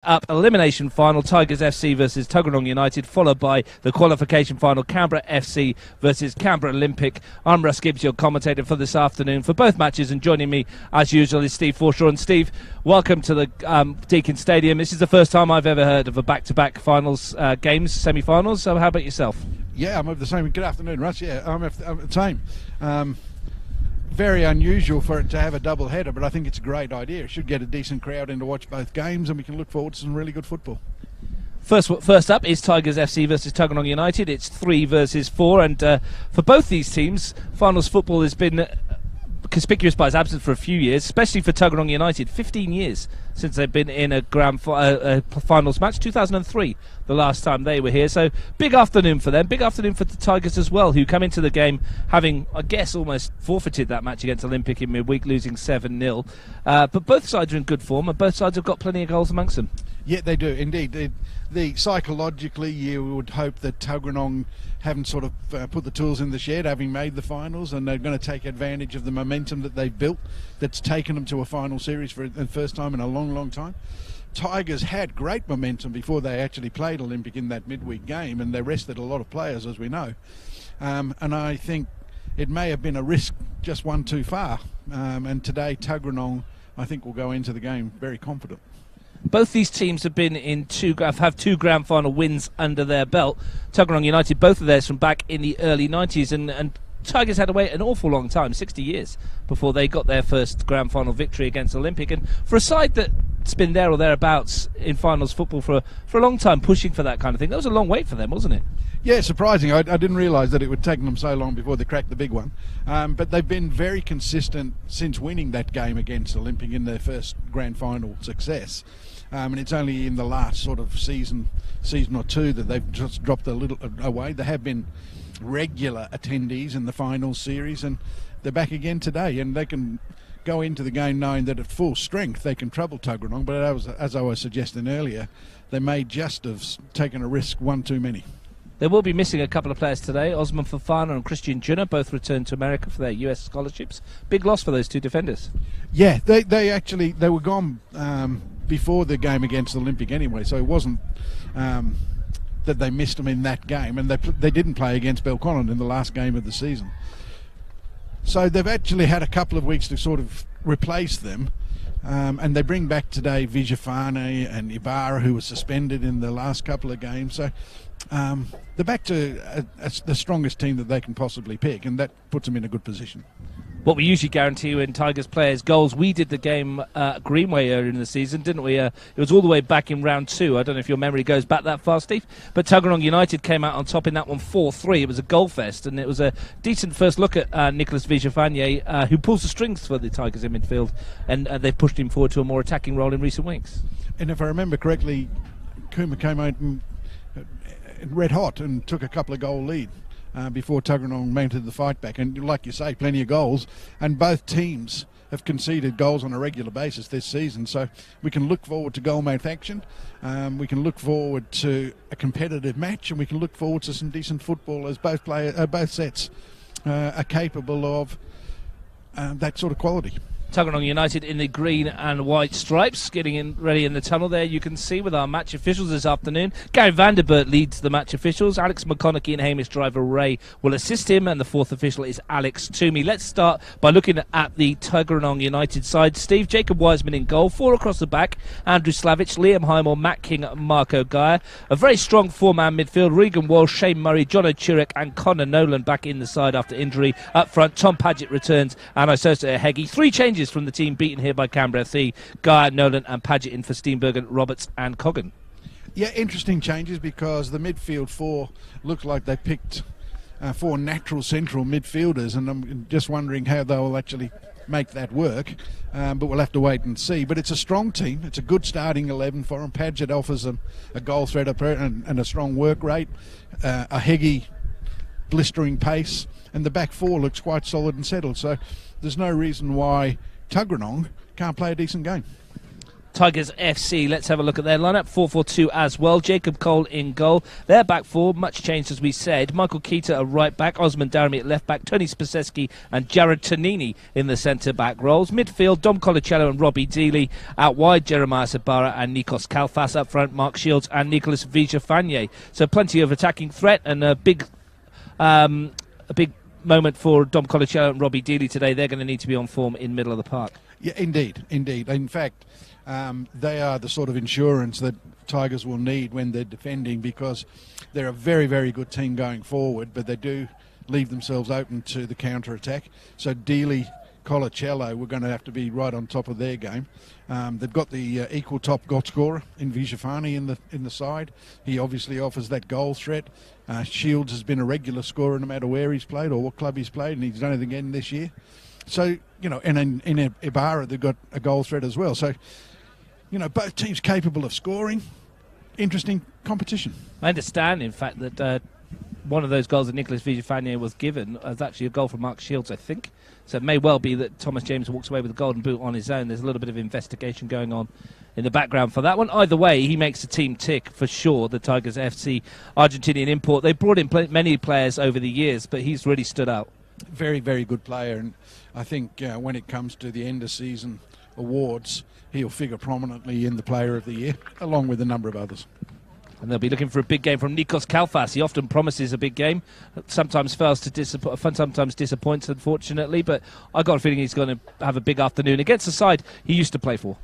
Up elimination final, Tigers FC versus Tuggeranong United, followed by the qualification final, Canberra FC versus Canberra Olympic. I'm Russ Gibbs, your commentator for this afternoon for both matches, and joining me as usual is Steve Forshaw. And Steve, welcome to the Deakin Stadium. This is the first time I've ever heard of a back-to-back finals games, semi-finals, so how about yourself? Yeah, I'm of the same. Good afternoon, Russ. Yeah, I'm the same. Very unusual for it to have a double header, but I think it's a great idea. It should get a decent crowd in to watch both games, and we can look forward to some really good football. First up is Tigers FC versus Tuggeranong United. It's 3 versus 4, and for both these teams, finals football has been conspicuous by its absence for a few years, especially for Tuggeranong United. 15 years since they've been in a finals match. 2003, the last time they were here. So big afternoon for them. Big afternoon for the Tigers as well, who come into the game having, I guess, almost forfeited that match against Olympic in midweek, losing 7-0. But both sides are in good form, and both sides have got plenty of goals amongst them. Yeah, they do indeed. Psychologically, you would hope that Tuggeranong haven't sort of put the tools in the shed, having made the finals, and they're going to take advantage of the momentum that they've built that's taken them to a final series for the first time in a long time. Tigers had great momentum before they actually played Olympic in that midweek game, and they rested a lot of players, as we know. And I think it may have been a risk just one too far. And today, Tuggeranong, I think, will go into the game very confident. Both these teams have been in have two grand final wins under their belt. Tuggeranong United, both of theirs from back in the early 90s, and Tigers had to wait an awful long time, 60 years, before they got their first grand final victory against Olympic. And for a side that's been there or thereabouts in finals football for a long time, pushing for that kind of thing, that was a long wait for them, wasn't it? Yeah, surprising. I didn't realise that it would take them so long before they cracked the big one. But they've been very consistent since winning that game against Olympic in their first grand final success. And it's only in the last sort of season or two that they've just dropped a little away. They have been regular attendees in the final series, and they're back again today, and they can go into the game knowing that at full strength they can trouble Tuggeranong. But as I was suggesting earlier, they may just have taken a risk one too many. They will be missing a couple of players today. Osman Fofana and Christian Junner both returned to America for their US scholarships. Big loss for those two defenders. Yeah, they were gone before the game against Olympic anyway, so it wasn't that they missed them in that game, and they didn't play against Belconnen in the last game of the season. So they've actually had a couple of weeks to sort of replace them, and they bring back today Vijafane and Ibarra, who was suspended in the last couple of games. So they're back to the strongest team that they can possibly pick, and that puts them in a good position. What we usually guarantee when Tigers players goals, we did the game Greenway earlier in the season, didn't we? It was all the way back in round 2. I don't know if your memory goes back that far, Steve, but Tuggeranong United came out on top in that one 4-3. It was a goal fest, and it was a decent first look at Nicholas Vijafane, who pulls the strings for the Tigers in midfield, and they've pushed him forward to a more attacking role in recent weeks. And if I remember correctly, Kuma came out and red hot and took a couple of goal lead before Tuggeranong mounted the fight back, and like you say, plenty of goals, and both teams have conceded goals on a regular basis this season, so we can look forward to goalmouth action, we can look forward to a competitive match, and we can look forward to some decent football as both sets are capable of that sort of quality. Tuggeranong United in the green and white stripes, getting ready in the tunnel there, you can see, with our match officials this afternoon. Gary Vanderbert leads the match officials. Alex McConaughey and Hamish Driver Ray will assist him, and the fourth official is Alex Toomey. Let's start by looking at the Tuggeranong United side. Steve, Jacob Wiseman in goal, 4 across the back, Andrew Slavic, Liam Highmore, Matt King, Marco Geyer. A very strong 4-man midfield, Regan Walsh, Shane Murray, John O'Turek and Connor Nolan back in the side after injury. Up front, Tom Paget returns, and Isosa Ehegi. 3 changes from the team beaten here by Canberra FC. Geyer, Nolan and Paget in for Steenbergen, Roberts and Coggan. Yeah, interesting changes, because the midfield 4 looked like they picked 4 natural central midfielders, and I'm just wondering how they'll actually make that work, but we'll have to wait and see. But it's a strong team. It's a good starting 11 for them. Paget offers them a goal threat and a strong work rate, a Heggie blistering pace, and the back 4 looks quite solid and settled, so there's no reason why Tuggeranong can't play a decent game. Tigers FC, let's have a look at their lineup. 4-4-2 as well. Jacob Cole in goal. Their back four, much changed as we said. Michael Keita at right back, Osman Daramy at left back, Tony Spaseski and Jared Tonini in the centre back roles. Midfield, Dom Colacello and Robbie Dealey. Out wide, Jeremiah Sabara and Nikos Kalfas. Up front, Mark Shields and Nicolas Vijafanye. So plenty of attacking threat and a big moment for Dom Colacello and Robbie Dealey today. They're going to need to be on form in middle of the park. Yeah, indeed. In fact, they are the sort of insurance that Tigers will need when they're defending, because they're a very, very good team going forward, but they do leave themselves open to the counter-attack. So Dealey, Colacello, we're going to have to be right on top of their game. They've got the equal top goal scorer in Vijafani in the side. He obviously offers that goal threat. Shields has been a regular scorer no matter where he's played or what club he's played, and he's done it again this year. So, and in Ibarra, they've got a goal threat as well. So, both teams capable of scoring. Interesting competition. I understand, in fact, that one of those goals that Nicolas Vijafanye was given was actually a goal from Mark Shields, I think. So it may well be that Thomas James walks away with a golden boot on his own. There's a little bit of investigation going on in the background for that one. Either way, he makes the team tick for sure, the Tigers FC Argentinian import. They brought in many players over the years, but he's really stood out. Very, very good player, and I think when it comes to the end of season awards, he'll figure prominently in the Player of the Year, along with a number of others. And they'll be looking for a big game from Nikos Kalfas. He often promises a big game, sometimes fails to sometimes disappoints, unfortunately. But I got a feeling he's going to have a big afternoon against the side he used to play for.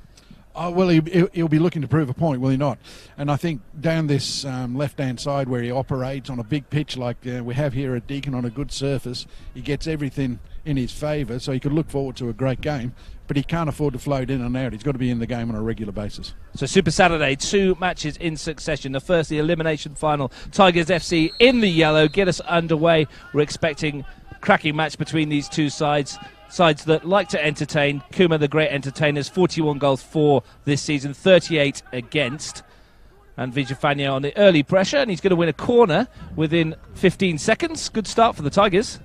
Oh, well, he'll be looking to prove a point, will he not? And I think down this left-hand side where he operates on a big pitch like we have here at Deakin on a good surface, he gets everything in his favour, so he could look forward to a great game. But he can't afford to float in and out. He's got to be in the game on a regular basis. So Super Saturday, 2 matches in succession. The first, the elimination final. Tigers FC in the yellow. Get us underway. We're expecting a cracking match between these two sides. Sides that like to entertain. Kuma, the great entertainers, 41 goals for this season, 38 against. And Vijafanye on the early pressure, and he's going to win a corner within 15 seconds. Good start for the Tigers.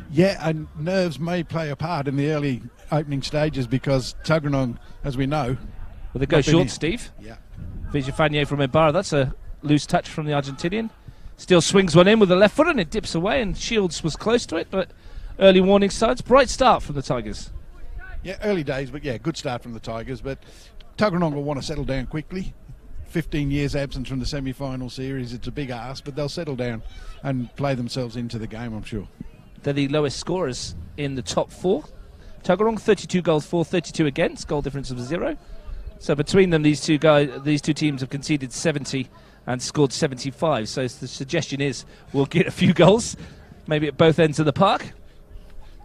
Yeah, and nerves may play a part in the early opening stages because Tuggeranong, as we know... Well, they go short, Steve. Yeah. Vijafanye from Ibarra. That's a loose touch from the Argentinian. Still swings one in with the left foot and it dips away, and Shields was close to it, but early warning signs. Bright start from the Tigers. Yeah, early days, but yeah, good start from the Tigers. But Tuggeranong will want to settle down quickly. 15 years absence from the semi-final series, it's a big ask, but they'll settle down and play themselves into the game, I'm sure. They're the lowest scorers in the top 4. Tuggeranong 32 goals for, 32 against, goal difference of 0. So between them, these two teams have conceded 70 and scored 75. So the suggestion is we'll get a few goals, maybe at both ends of the park.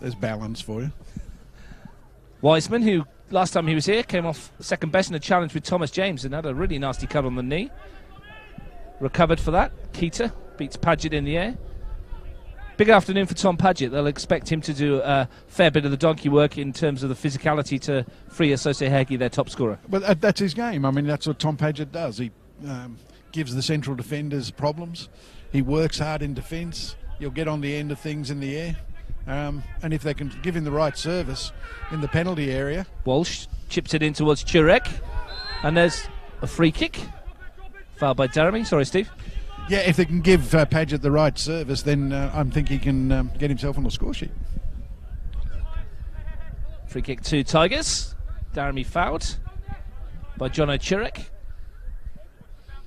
There's balance for you. Wiseman, who last time he was here came off second best in a challenge with Thomas James and had a really nasty cut on the knee. Recovered for that. Keita beats Padgett in the air. Big afternoon for Tom Padgett. They'll expect him to do a fair bit of the donkey work in terms of the physicality to free Asose Hegi, their top scorer. But that's his game. I mean, that's what Tom Padgett does. He gives the central defenders problems. He works hard in defence. He'll get on the end of things in the air. And if they can give him the right service in the penalty area... Walsh chips it in towards Churek. And there's a free kick. Fouled by Daramy. Sorry, Steve. Yeah, if they can give Padgett the right service, then I think he can get himself on the score sheet. Free kick to Tigers. Daramy fouled by Jono Churek.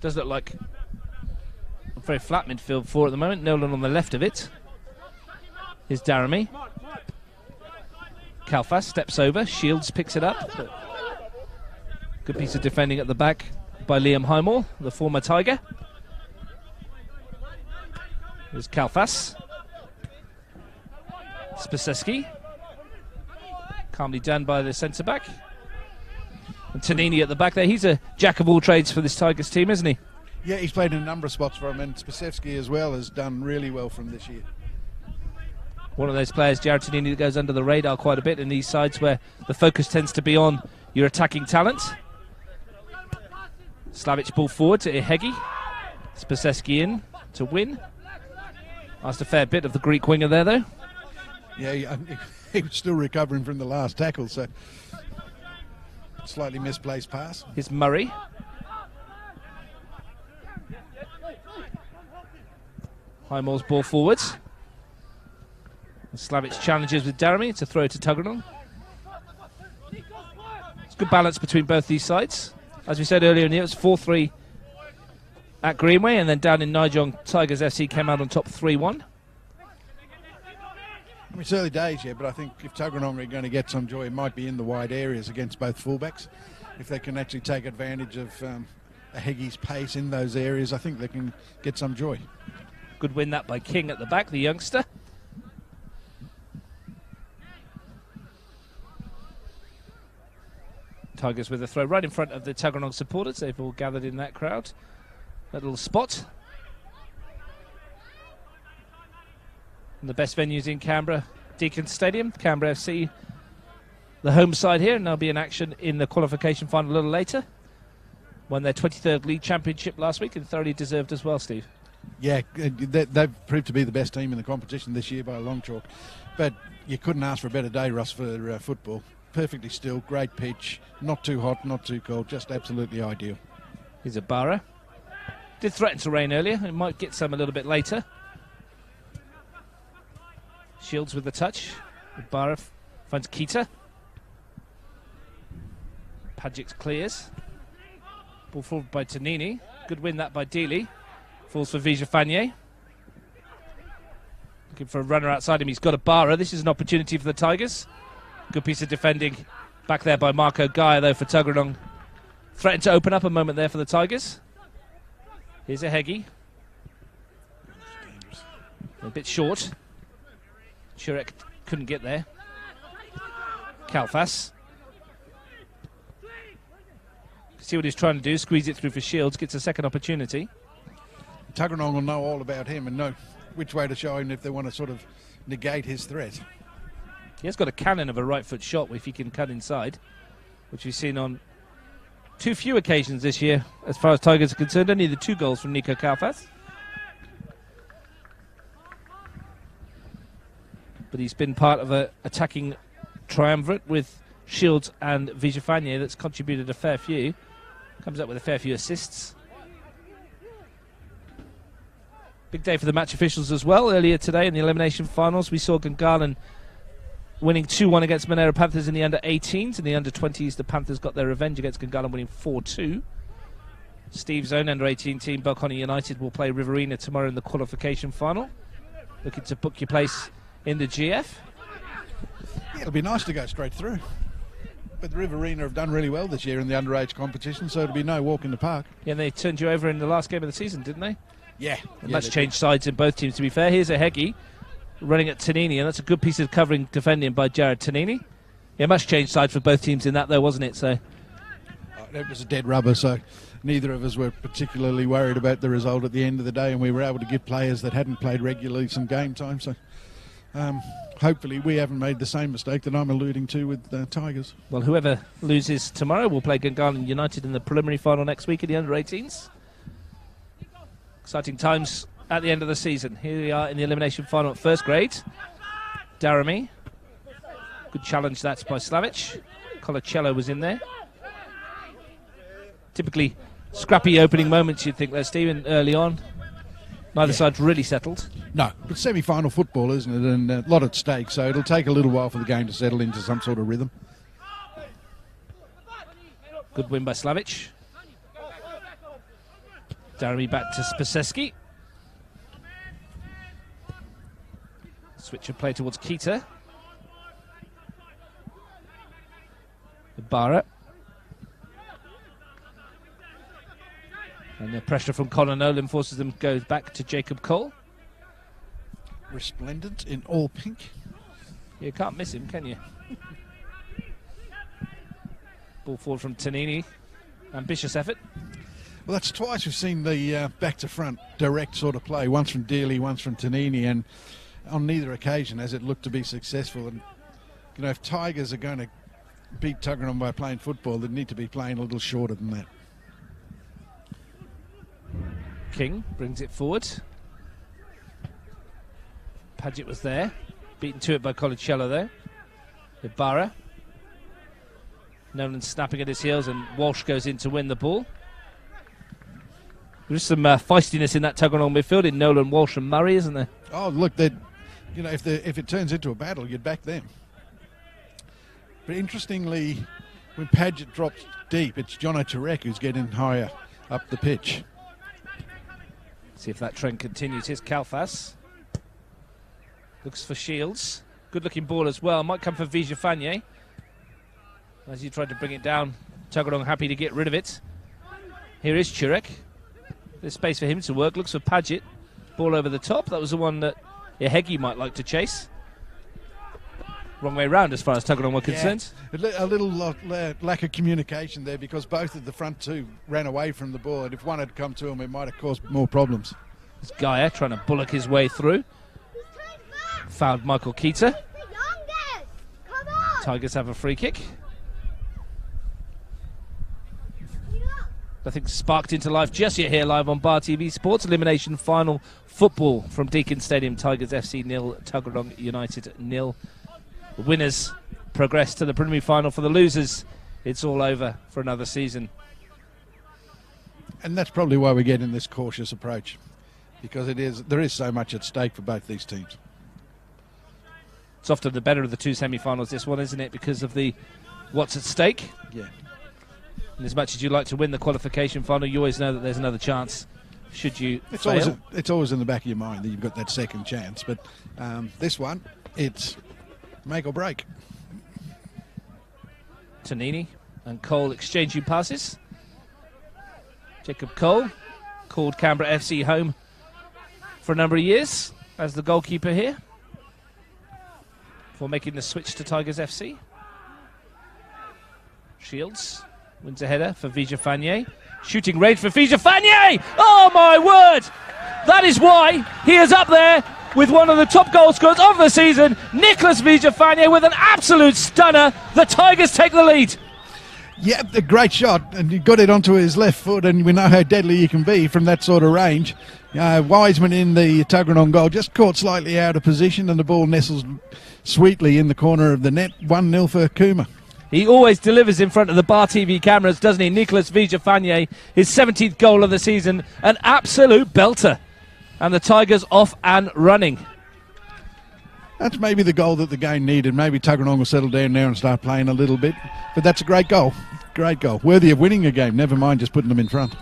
Does look like a very flat midfield 4 at the moment. Nolan on the left of it. Here's Daramy. Kalfas steps over. Shields picks it up. Good piece of defending at the back by Liam Highmore, the former Tiger. There's Kalfas. Spaseski. Calmly done by the centre-back. And Tonini at the back there. He's a jack of all trades for this Tigers team, isn't he? Yeah, he's played in a number of spots for him, and Spaseski as well has done really well from this year. One of those players, Jared Tonini, that goes under the radar quite a bit in these sides where the focus tends to be on your attacking talent. Slavic ball forward to Ihegi. Spaseski in to win. Asked a fair bit of the Greek winger there, though. Yeah, he was still recovering from the last tackle, so... Slightly misplaced pass. Here's Murray. Highmore's ball forwards. Slavic challenges with Daramy. It's a throw to Tuggeranong. It's good balance between both these sides. As we said earlier in the year, it's 4-3 at Greenway, and then down in Nijong, Tigers FC came out on top 3-1. It's early days yet, but I think if Tuggeranong are going to get some joy, it might be in the wide areas against both fullbacks. If they can actually take advantage of Heggie's pace in those areas, I think they can get some joy. Good win that by King at the back, the youngster. Tigers with a throw right in front of the Tuggeranong supporters. They've all gathered in that crowd. That little spot. And the best venues in Canberra, Deakin Stadium, Canberra FC, the home side here, and they'll be in action in the qualification final a little later. Won their 23rd league championship last week and thoroughly deserved as well, Steve. Yeah, they've proved to be the best team in the competition this year by a long chalk. But you couldn't ask for a better day, Russ, for football. Perfectly still, great pitch, not too hot, not too cold, just absolutely ideal. Here's Ibarra. Did threaten to rain earlier, it might get some a little bit later. Shields with the touch. Ibarra finds Keita. Padgett clears. Ball forward by Tonini. Good win that by Dealey. Falls for Vijafanye. Looking for a runner outside him. He's got Ibarra. This is an opportunity for the Tigers. Good piece of defending back there by Marco Gaia, though, for Tuggeranong. Threatened to open up a moment there for the Tigers. Here's a Heggie. A bit short. Churek couldn't get there. Kalfas. See what he's trying to do. Squeeze it through for Shields. Gets a second opportunity. Tuggeranong will know all about him and know which way to show him if they want to sort of negate his threat. He has got a cannon of a right foot shot if he can cut inside, which we've seen on too few occasions this year as far as Tigers are concerned. Only the 2 goals from Nico Kalfas. But he's been part of an attacking triumvirate with Shields and Vijafanye that's contributed a fair few. Comes up with a fair few assists. Big day for the match officials as well. Earlier today in the elimination finals, we saw Gungahlin winning 2-1 against Monero Panthers in the under-18s. In the under-20s, the Panthers got their revenge against Gungahlin, winning 4-2. Steve's own under-18 team, Belconnen United, will play Riverina tomorrow in the qualification final. Looking to book your place in the GF. Yeah, it'll be nice to go straight through. But the Riverina have done really well this year in the underage competition, so it'll be no walk in the park. Yeah, and they turned you over in the last game of the season, didn't they? Yeah. And that's changed sides in both teams, to be fair. Here's a Heggie running at Tonini, and that's a good piece of covering defending by Jared Tonini. Yeah, much changed sides for both teams in that, though, wasn't it? So it was a dead rubber, so neither of us were particularly worried about the result at the end of the day, and we were able to give players that hadn't played regularly some game time. So hopefully we haven't made the same mistake that I'm alluding to with Tigers. Well, whoever loses tomorrow will play Gungahlin United in the preliminary final next week in the under-18s. Exciting times at the end of the season. Here we are in the elimination final at first grade. Daramy. Good challenge, that's by Slavic. Colacello was in there. Typically scrappy opening moments, you'd think there, Stephen, early on. Neither side's really settled. No, but semi-final football, isn't it? And a lot at stake, so it'll take a little while for the game to settle into some sort of rhythm. Good win by Slavic. Daramy back to Spaseski. Switch of play towards Keita. Ibarra. And the pressure from Conor Nolan forces them to go back to Jacob Cole. Resplendent in all pink. You can't miss him, can you? Ball forward from Tonini. Ambitious effort. Well, that's twice we've seen the back-to-front direct sort of play. Once from Dealey, once from Tonini, and on neither occasion has it looked to be successful. And, you know, if Tigers are going to beat Tuggeranong by playing football, they need to be playing a little shorter than that. King brings it forward. Padgett was there. Beaten to it by Colacello, though. Ibarra. Nolan snapping at his heels, and Walsh goes in to win the ball. There's some feistiness in that Tuggeranong midfield in Nolan, Walsh and Murray, isn't there? Oh, look, if it turns into a battle, you'd back them. But interestingly, when Padgett drops deep, it's Jono Turek who's getting higher up the pitch. See if that trend continues. Here's Kalfas. Looks for Shields. Good-looking ball as well. Might come for Vijafanye. As he tried to bring it down, Tuggeranong happy to get rid of it. Here is Turek. There's space for him to work. Looks for Padgett. Ball over the top. That was the one that Ihegi might like to chase. Wrong way round as far as Tuggeranong were concerned. A little lack of communication there, because both of the front two ran away from the ball, and if one had come to him, it might have caused more problems. It's Gaia trying to bullock his way through. Fouled Michael Keita. Tigers have a free kick. Nothing sparked into life just yet here live on Bar TV Sports. Elimination final football from Deakin Stadium. Tigers FC 0, Tuggeranong United 0. The winners progress to the preliminary final. For the losers, it's all over for another season. And that's probably why we're getting this cautious approach, because there is so much at stake for both these teams. It's often the better of the two semi-finals, this one, isn't it, because of the what's at stake? Yeah. And as much as you like to win the qualification final, you always know that there's another chance should you fail. It's always in the back of your mind that you've got that second chance. But this one, it's make or break. Tonini and Cole exchanging passes. Jacob Cole called Canberra FC home for a number of years as the goalkeeper here for making the switch to Tigers FC. Shields wins a header for Vijafanye. Shooting range for Vijafanye! Oh my word! That is why he is up there with one of the top goal scorers of the season, Nicholas Vijafanye, with an absolute stunner. The Tigers take the lead. Yeah, a great shot, and he got it onto his left foot, and we know how deadly he can be from that sort of range. Wiseman in the Tuggeranong goal just caught slightly out of position, and the ball nestles sweetly in the corner of the net. 1-0 for Kuma. He always delivers in front of the Bar TV cameras, doesn't he? Nicholas Vijafanye, his 17th goal of the season, an absolute belter. And the Tigers off and running. That's maybe the goal that the game needed. Maybe Tuggeranong will settle down now and start playing a little bit. But that's a great goal. Great goal. Worthy of winning a game, never mind just putting them in front.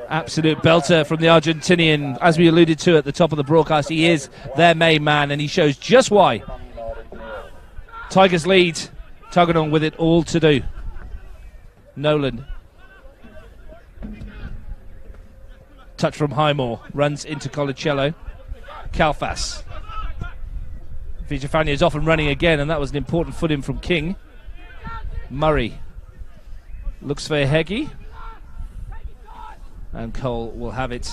Absolute belter from the Argentinian. As we alluded to at the top of the broadcast, he is their main man, and he shows just why. Tigers lead. Tuggeranong with it all to do. Nolan. Touch from Highmore. Runs into Colicello. Kalfas. Vijafanye is off and running again, and that was an important foot in from King. Murray. Looks for Ihegi. And Cole will have it.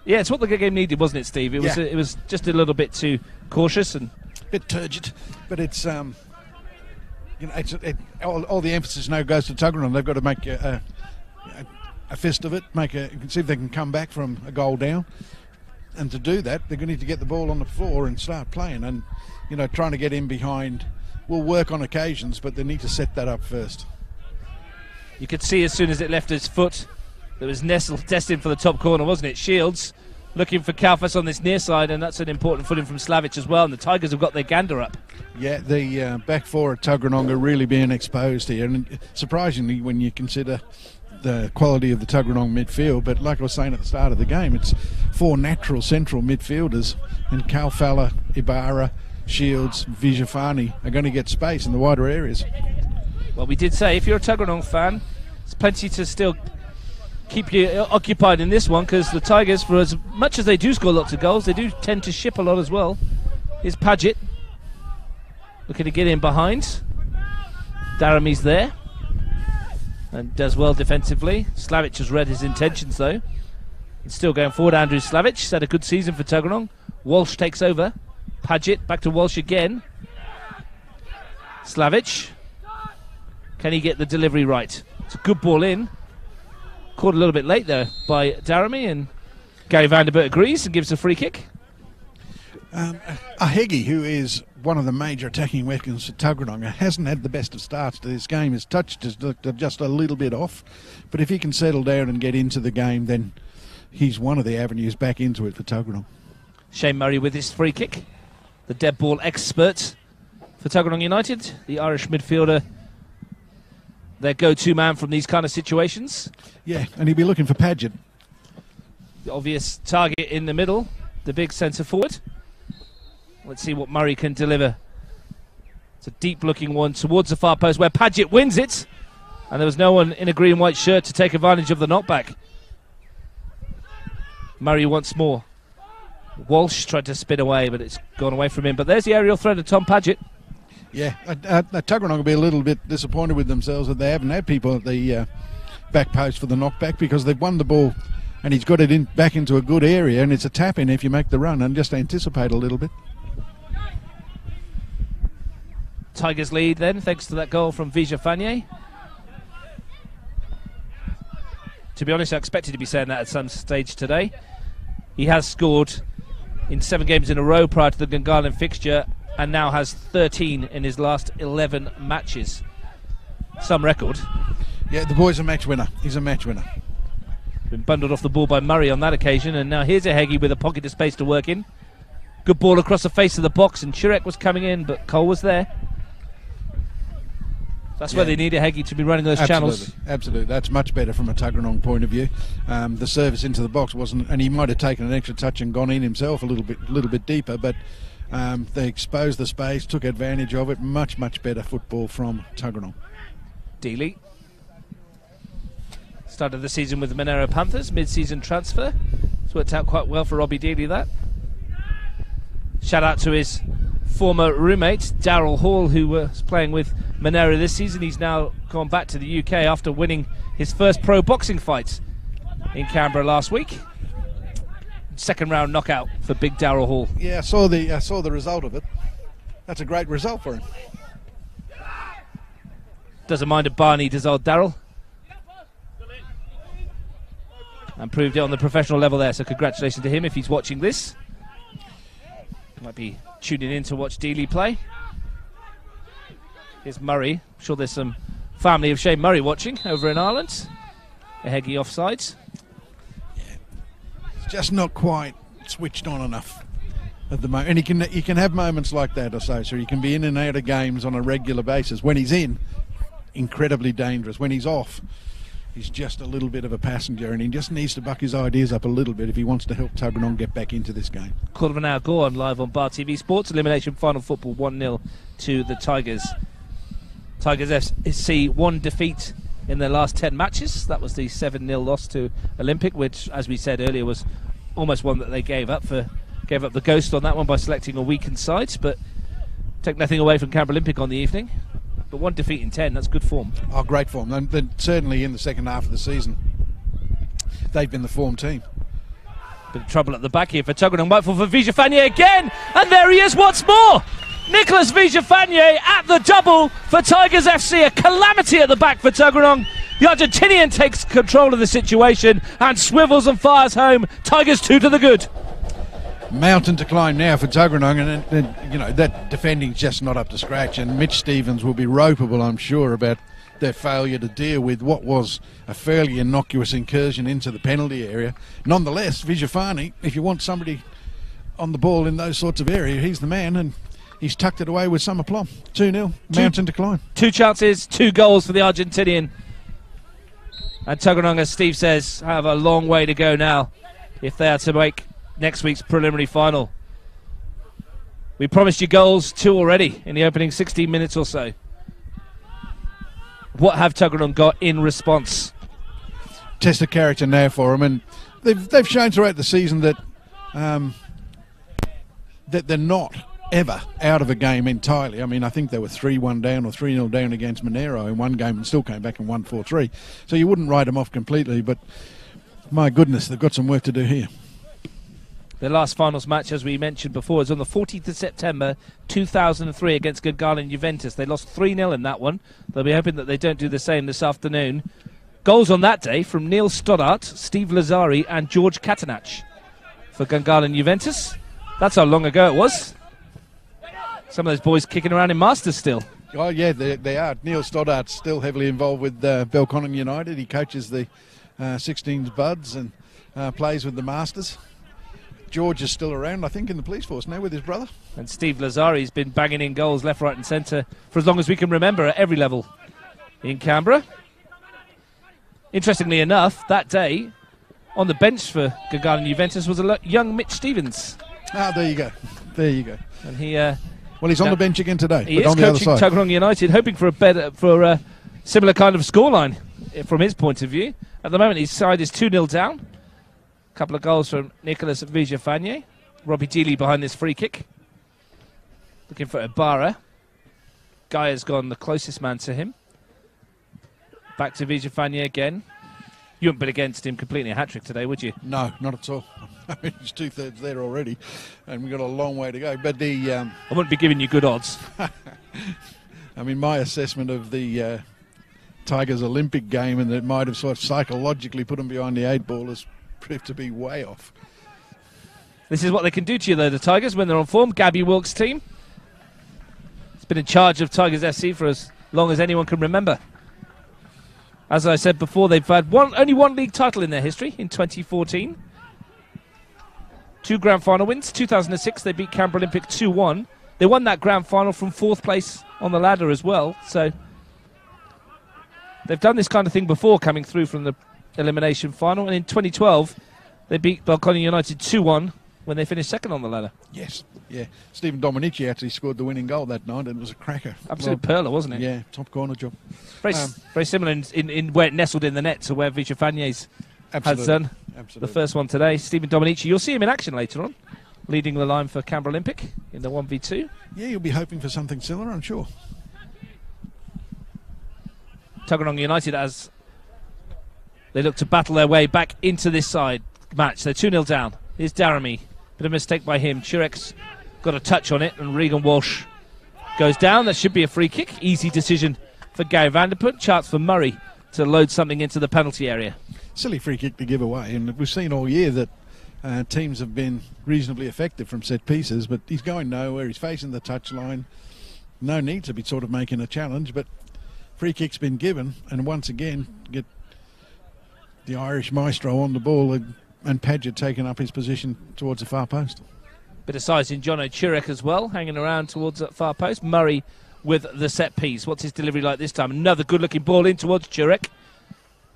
Yeah, it's what the game needed, wasn't it, Steve? It was just a little bit too cautious and a bit turgid, but it's all the emphasis now goes to Tuggeranong. They've got to make a fist of it, see if they can come back from a goal down. And to do that, they're going to need to get the ball on the floor and start playing. And trying to get in behind will work on occasions, but they need to set that up first. You could see as soon as it left his foot, that was destined for the top corner, wasn't it? Shields looking for Kalfas on this near side, and that's an important foot in from Slavic as well. And the Tigers have got their gander up. Yeah, the back four at Tuggeranong are really being exposed here, and surprisingly, when you consider the quality of the Tuggeranong midfield. But like I was saying at the start of the game, it's four natural central midfielders, and Kalfala, Ibarra, Shields, Vijafanye are going to get space in the wider areas. Well, we did say if you're a Tuggeranong fan, there's plenty to still keep you occupied in this one, because the Tigers, for as much as they do score lots of goals, they do tend to ship a lot as well. Here's Padgett looking to get in behind. Darami's there and does well defensively. Slavic has read his intentions though. He's still going forward. Andrew Slavic has had a good season for Tuggeranong. Walsh takes over. Padgett back to Walsh again. Slavic, can he get the delivery right? It's a good ball in. Caught a little bit late there by Daramy, and Gary Vanderbilt agrees and gives a free kick. Ahegi, who is one of the major attacking weapons for Tuggeranong, hasn't had the best of starts to this game. His touch is just a little bit off, but if he can settle down and get into the game, then he's one of the avenues back into it for Tuggeranong. Shane Murray with his free kick, the dead ball expert for Tuggeranong United, the Irish midfielder, their go-to man from these kind of situations. Yeah, and he'll be looking for Paget. The obvious target in the middle, the big centre forward. Let's see what Murray can deliver. It's a deep-looking one towards the far post where Paget wins it. And there was no one in a green-white shirt to take advantage of the knockback. Murray once more. Walsh tried to spin away, but it's gone away from him. But there's the aerial threat of Tom Paget. Yeah, Tuggeranong will be a little bit disappointed with themselves that they haven't had people at the back post for the knockback, because they've won the ball and he's got it back into a good area, and it's a tap-in if you make the run, and just anticipate a little bit. Tigers lead then, thanks to that goal from Vija Fanier. To be honest, I expected to be saying that at some stage today. He has scored in 7 games in a row prior to the Gungahlin fixture, and now has 13 in his last 11 matches. Some record. Yeah, the boy's a match winner. He's a match winner. Been bundled off the ball by Murray on that occasion, and now here's a Heggie with a pocket of space to work in. Good ball across the face of the box, and Chirek was coming in, but Cole was there. That's where they need a Heggie to be running those channels. Absolutely. That's much better from a Tuggeranong point of view. The service into the box wasn't, and he might have taken an extra touch and gone in himself a little bit deeper, but they exposed the space, took advantage of it. Much better football from Tuggeranong. Dealey started the season with the Monero Panthers, mid-season transfer. It's worked out quite well for Robbie Dealey, that. Shout out to his former roommate, Darryl Hall, who was playing with Monero this season. He's now gone back to the UK after winning his first pro boxing fight in Canberra last week. Second round knockout for big Darryl Hall. Yeah, I saw the result of it. That's a great result for him. Doesn't mind a Barney, does old Darryl. And proved it on the professional level there, so congratulations to him if he's watching this. Might be tuning in to watch Dealey play. Here's Murray. I'm sure there's some family of Shane Murray watching over in Ireland. A Heggie offsides. Yeah. It's just not quite switched on enough at the moment. And he can have moments like that, I say. So he can be in and out of games on a regular basis. When he's in, incredibly dangerous. When he's off, he's just a little bit of a passenger, and he just needs to buck his ideas up a little bit if he wants to help Tuggeranong get back into this game. Quarter of an hour gone live on Bar TV Sports. Elimination final football 1-0 to the Tigers. Tigers FC 1 defeat in their last 10 matches. That was the 7-0 loss to Olympic, which, as we said earlier, was almost one that they gave up the ghost on that one by selecting a weakened side, but take nothing away from Canberra Olympic on the evening. But 1 defeat in 10, that's good form. Oh, great form. And certainly in the second half of the season, they've been the form team. Bit of trouble at the back here for Tuggeranong. Mightful for Vija Fanier again, and there he is once more. Nicholas Vija Fanier at the double for Tigers FC. A calamity at the back for Tuggeranong. The Argentinian takes control of the situation and swivels and fires home. Tigers 2 to the good. Mountain to climb now for Tuggeranong, and that defending's just not up to scratch, and Mitch Stevens will be ropeable, I'm sure, about their failure to deal with what was a fairly innocuous incursion into the penalty area. Nonetheless, Vijafani, if you want somebody on the ball in those sorts of areas, he's the man, and he's tucked it away with some aplomb. 2-0, mountain to climb. 2 chances, 2 goals for the Argentinian. And Tuggeranong, as Steve says, have a long way to go now if they are to make next week's preliminary final. We promised you goals, 2 already in the opening 16 minutes or so. What have Tuggeranong got in response? Test of character now for them, and they've shown throughout the season that that they're not ever out of a game entirely. I mean, I think they were 3-1 down or 3-0 down against Monero in one game and still came back and won 4-3. So you wouldn't write them off completely, but my goodness, they've got some work to do here. Their last finals match, as we mentioned before, is on the 14th of September 2003 against Gungahlin Juventus. They lost 3-0 in that one. They'll be hoping that they don't do the same this afternoon. Goals on that day from Neil Stoddart, Steve Lazari and George Katanach for Gungahlin Juventus. That's how long ago it was. Some of those boys kicking around in Masters still. Oh, yeah, they are. Neil Stoddart's still heavily involved with Belconnen United. He coaches the 16s buds and plays with the Masters. George is still around, I think, in the police force now with his brother. And Steve Lazzari's been banging in goals left, right and centre for as long as we can remember at every level in Canberra. Interestingly enough, that day, on the bench for Tuggeranong Juventus was a young Mitch Stevens. Ah, there you go. There you go. And he... well, he's on the bench again today. He but is on the other coaching side. Tuggeranong United, hoping for a similar kind of scoreline from his point of view. At the moment, his side is 2-0 down. A couple of goals from Nicholas Vijafanye. Robbie Dealey behind this free kick. Looking for Ibarra. Guy has gone the closest man to him. Back to Vijafanye again. You wouldn't bet against him completely a hat-trick today, would you? No, not at all. I mean, it's 2/3 there already, and we've got a long way to go. But the... I wouldn't be giving you good odds. I mean, my assessment of the Tigers Olympic game and that might have sort of psychologically put them behind the 8 ball has proved to be way off. This is what they can do to you, though, the Tigers, when they're on form. Gabby Wilkes' team. It's been in charge of Tigers SC for as long as anyone can remember. As I said before, they've had only one league title in their history in 2014. 2 grand final wins. 2006, they beat Canberra Olympic 2-1. They won that grand final from 4th place on the ladder as well. So they've done this kind of thing before, coming through from the elimination final. And in 2012, they beat Belconnen United 2-1 when they finished 2nd on the ladder. Yes, yeah. Stephen Dominici actually scored the winning goal that night, and it was a cracker. Absolute perler, wasn't it? Yeah, top corner job. Very similar in where it nestled in the net to where Vichafanye's has done. Absolutely. The first one today. Stephen Dominici, you'll see him in action later on, leading the line for Canberra Olympic in the 1v2. Yeah, you'll be hoping for something similar, I'm sure. Tuggeranong United, as they look to battle their way back into this side match. They're 2-0 down. Here's Daramy. Bit of a mistake by him. Churek's got a touch on it, and Regan Walsh goes down. That should be a free kick. Easy decision for Gary Vanderput. Chance for Murray to load something into the penalty area. Silly free kick to give away, and we've seen all year that teams have been reasonably effective from set pieces, but he's going nowhere. He's facing the touchline. No need to be sort of making a challenge, but free kick's been given, and once again get the Irish maestro on the ball and Padgett taking up his position towards the far post. Bit of size in Jono Churek as well, hanging around towards that far post. Murray with the set piece. What's his delivery like this time? Another good looking ball in towards Churek.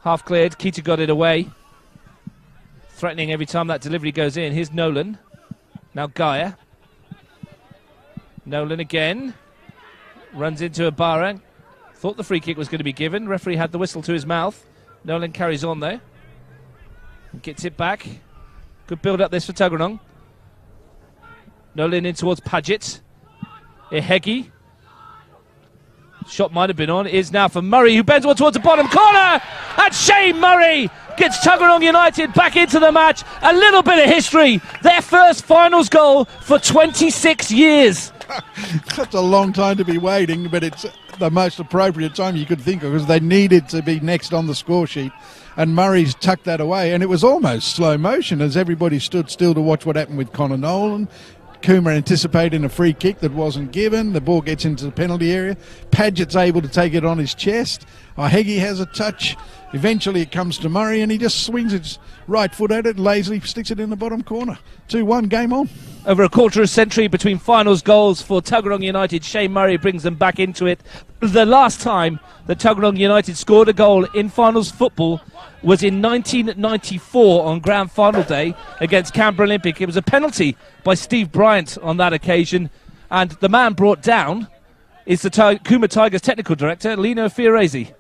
Half cleared. Keita got it away. Threatening every time that delivery goes in. Here's Nolan. Now Gaia. Nolan again. Runs into Ibarra. Thought the free kick was going to be given. Referee had the whistle to his mouth. Nolan carries on though. Gets it back. Good build up this for Tuggeranong. Nolan in towards Padgett. Ihegi. Shot might have been on. It is now for Murray, who bends one towards the bottom corner. And Shane Murray gets Tuggeranong United back into the match. A little bit of history. Their first finals goal for 26 years. That's a long time to be waiting, but it's the most appropriate time you could think of, because they needed to be next on the score sheet. And Murray's tucked that away, and it was almost slow motion as everybody stood still to watch what happened with Connor Nolan. Coomer anticipating a free kick that wasn't given. The ball gets into the penalty area. Padgett's able to take it on his chest. Ihegi has a touch. Eventually it comes to Murray, and he just swings his right foot at it, lazily sticks it in the bottom corner. 2-1, game on. Over a quarter of a century between finals goals for Tuggeranong United. Shane Murray brings them back into it. The last time that Tuggeranong United scored a goal in finals football was in 1994 on Grand Final Day against Canberra Olympic. It was a penalty by Steve Bryant on that occasion, and the man brought down is the Cooma Tigers technical director, Lino Fiorese.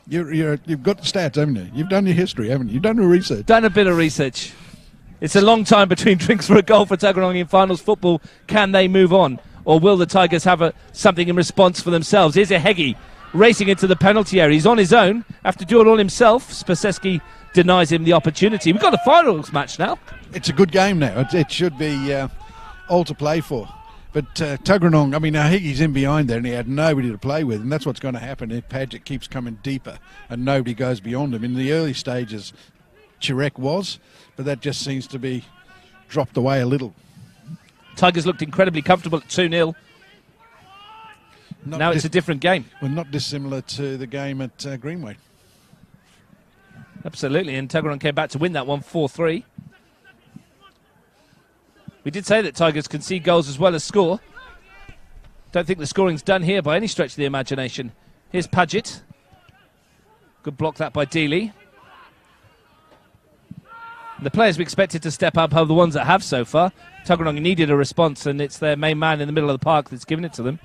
You've got the stats, haven't you? You've done your history, haven't you? You've done your research. Done a bit of research. It's a long time between drinks for a goal for Tuggeranong in finals football. Can they move on? Or will the Tigers have something in response for themselves? Here's Ihegi racing into the penalty area. He's on his own, have to do it all himself. Spaseski denies him the opportunity. We've got a finals match now. It's a good game now. It should be all to play for. But Tuggeranong, I mean, Ihegi's in behind there and he had nobody to play with, and that's what's going to happen if Padgett keeps coming deeper and nobody goes beyond him. In the early stages, Chirek was, but that just seems to be dropped away a little. Tigers looked incredibly comfortable at 2-0. Now it's a different game. Well, not dissimilar to the game at Greenway. Absolutely, and Tuggeranong came back to win that one 4-3. We did say that Tigers concede goals as well as score. Don't think the scoring's done here by any stretch of the imagination. Here's Paget. Good block that by Dealey. The players we expected to step up are the ones that have so far. Tuggeranong needed a response, and it's their main man in the middle of the park that's given it to them.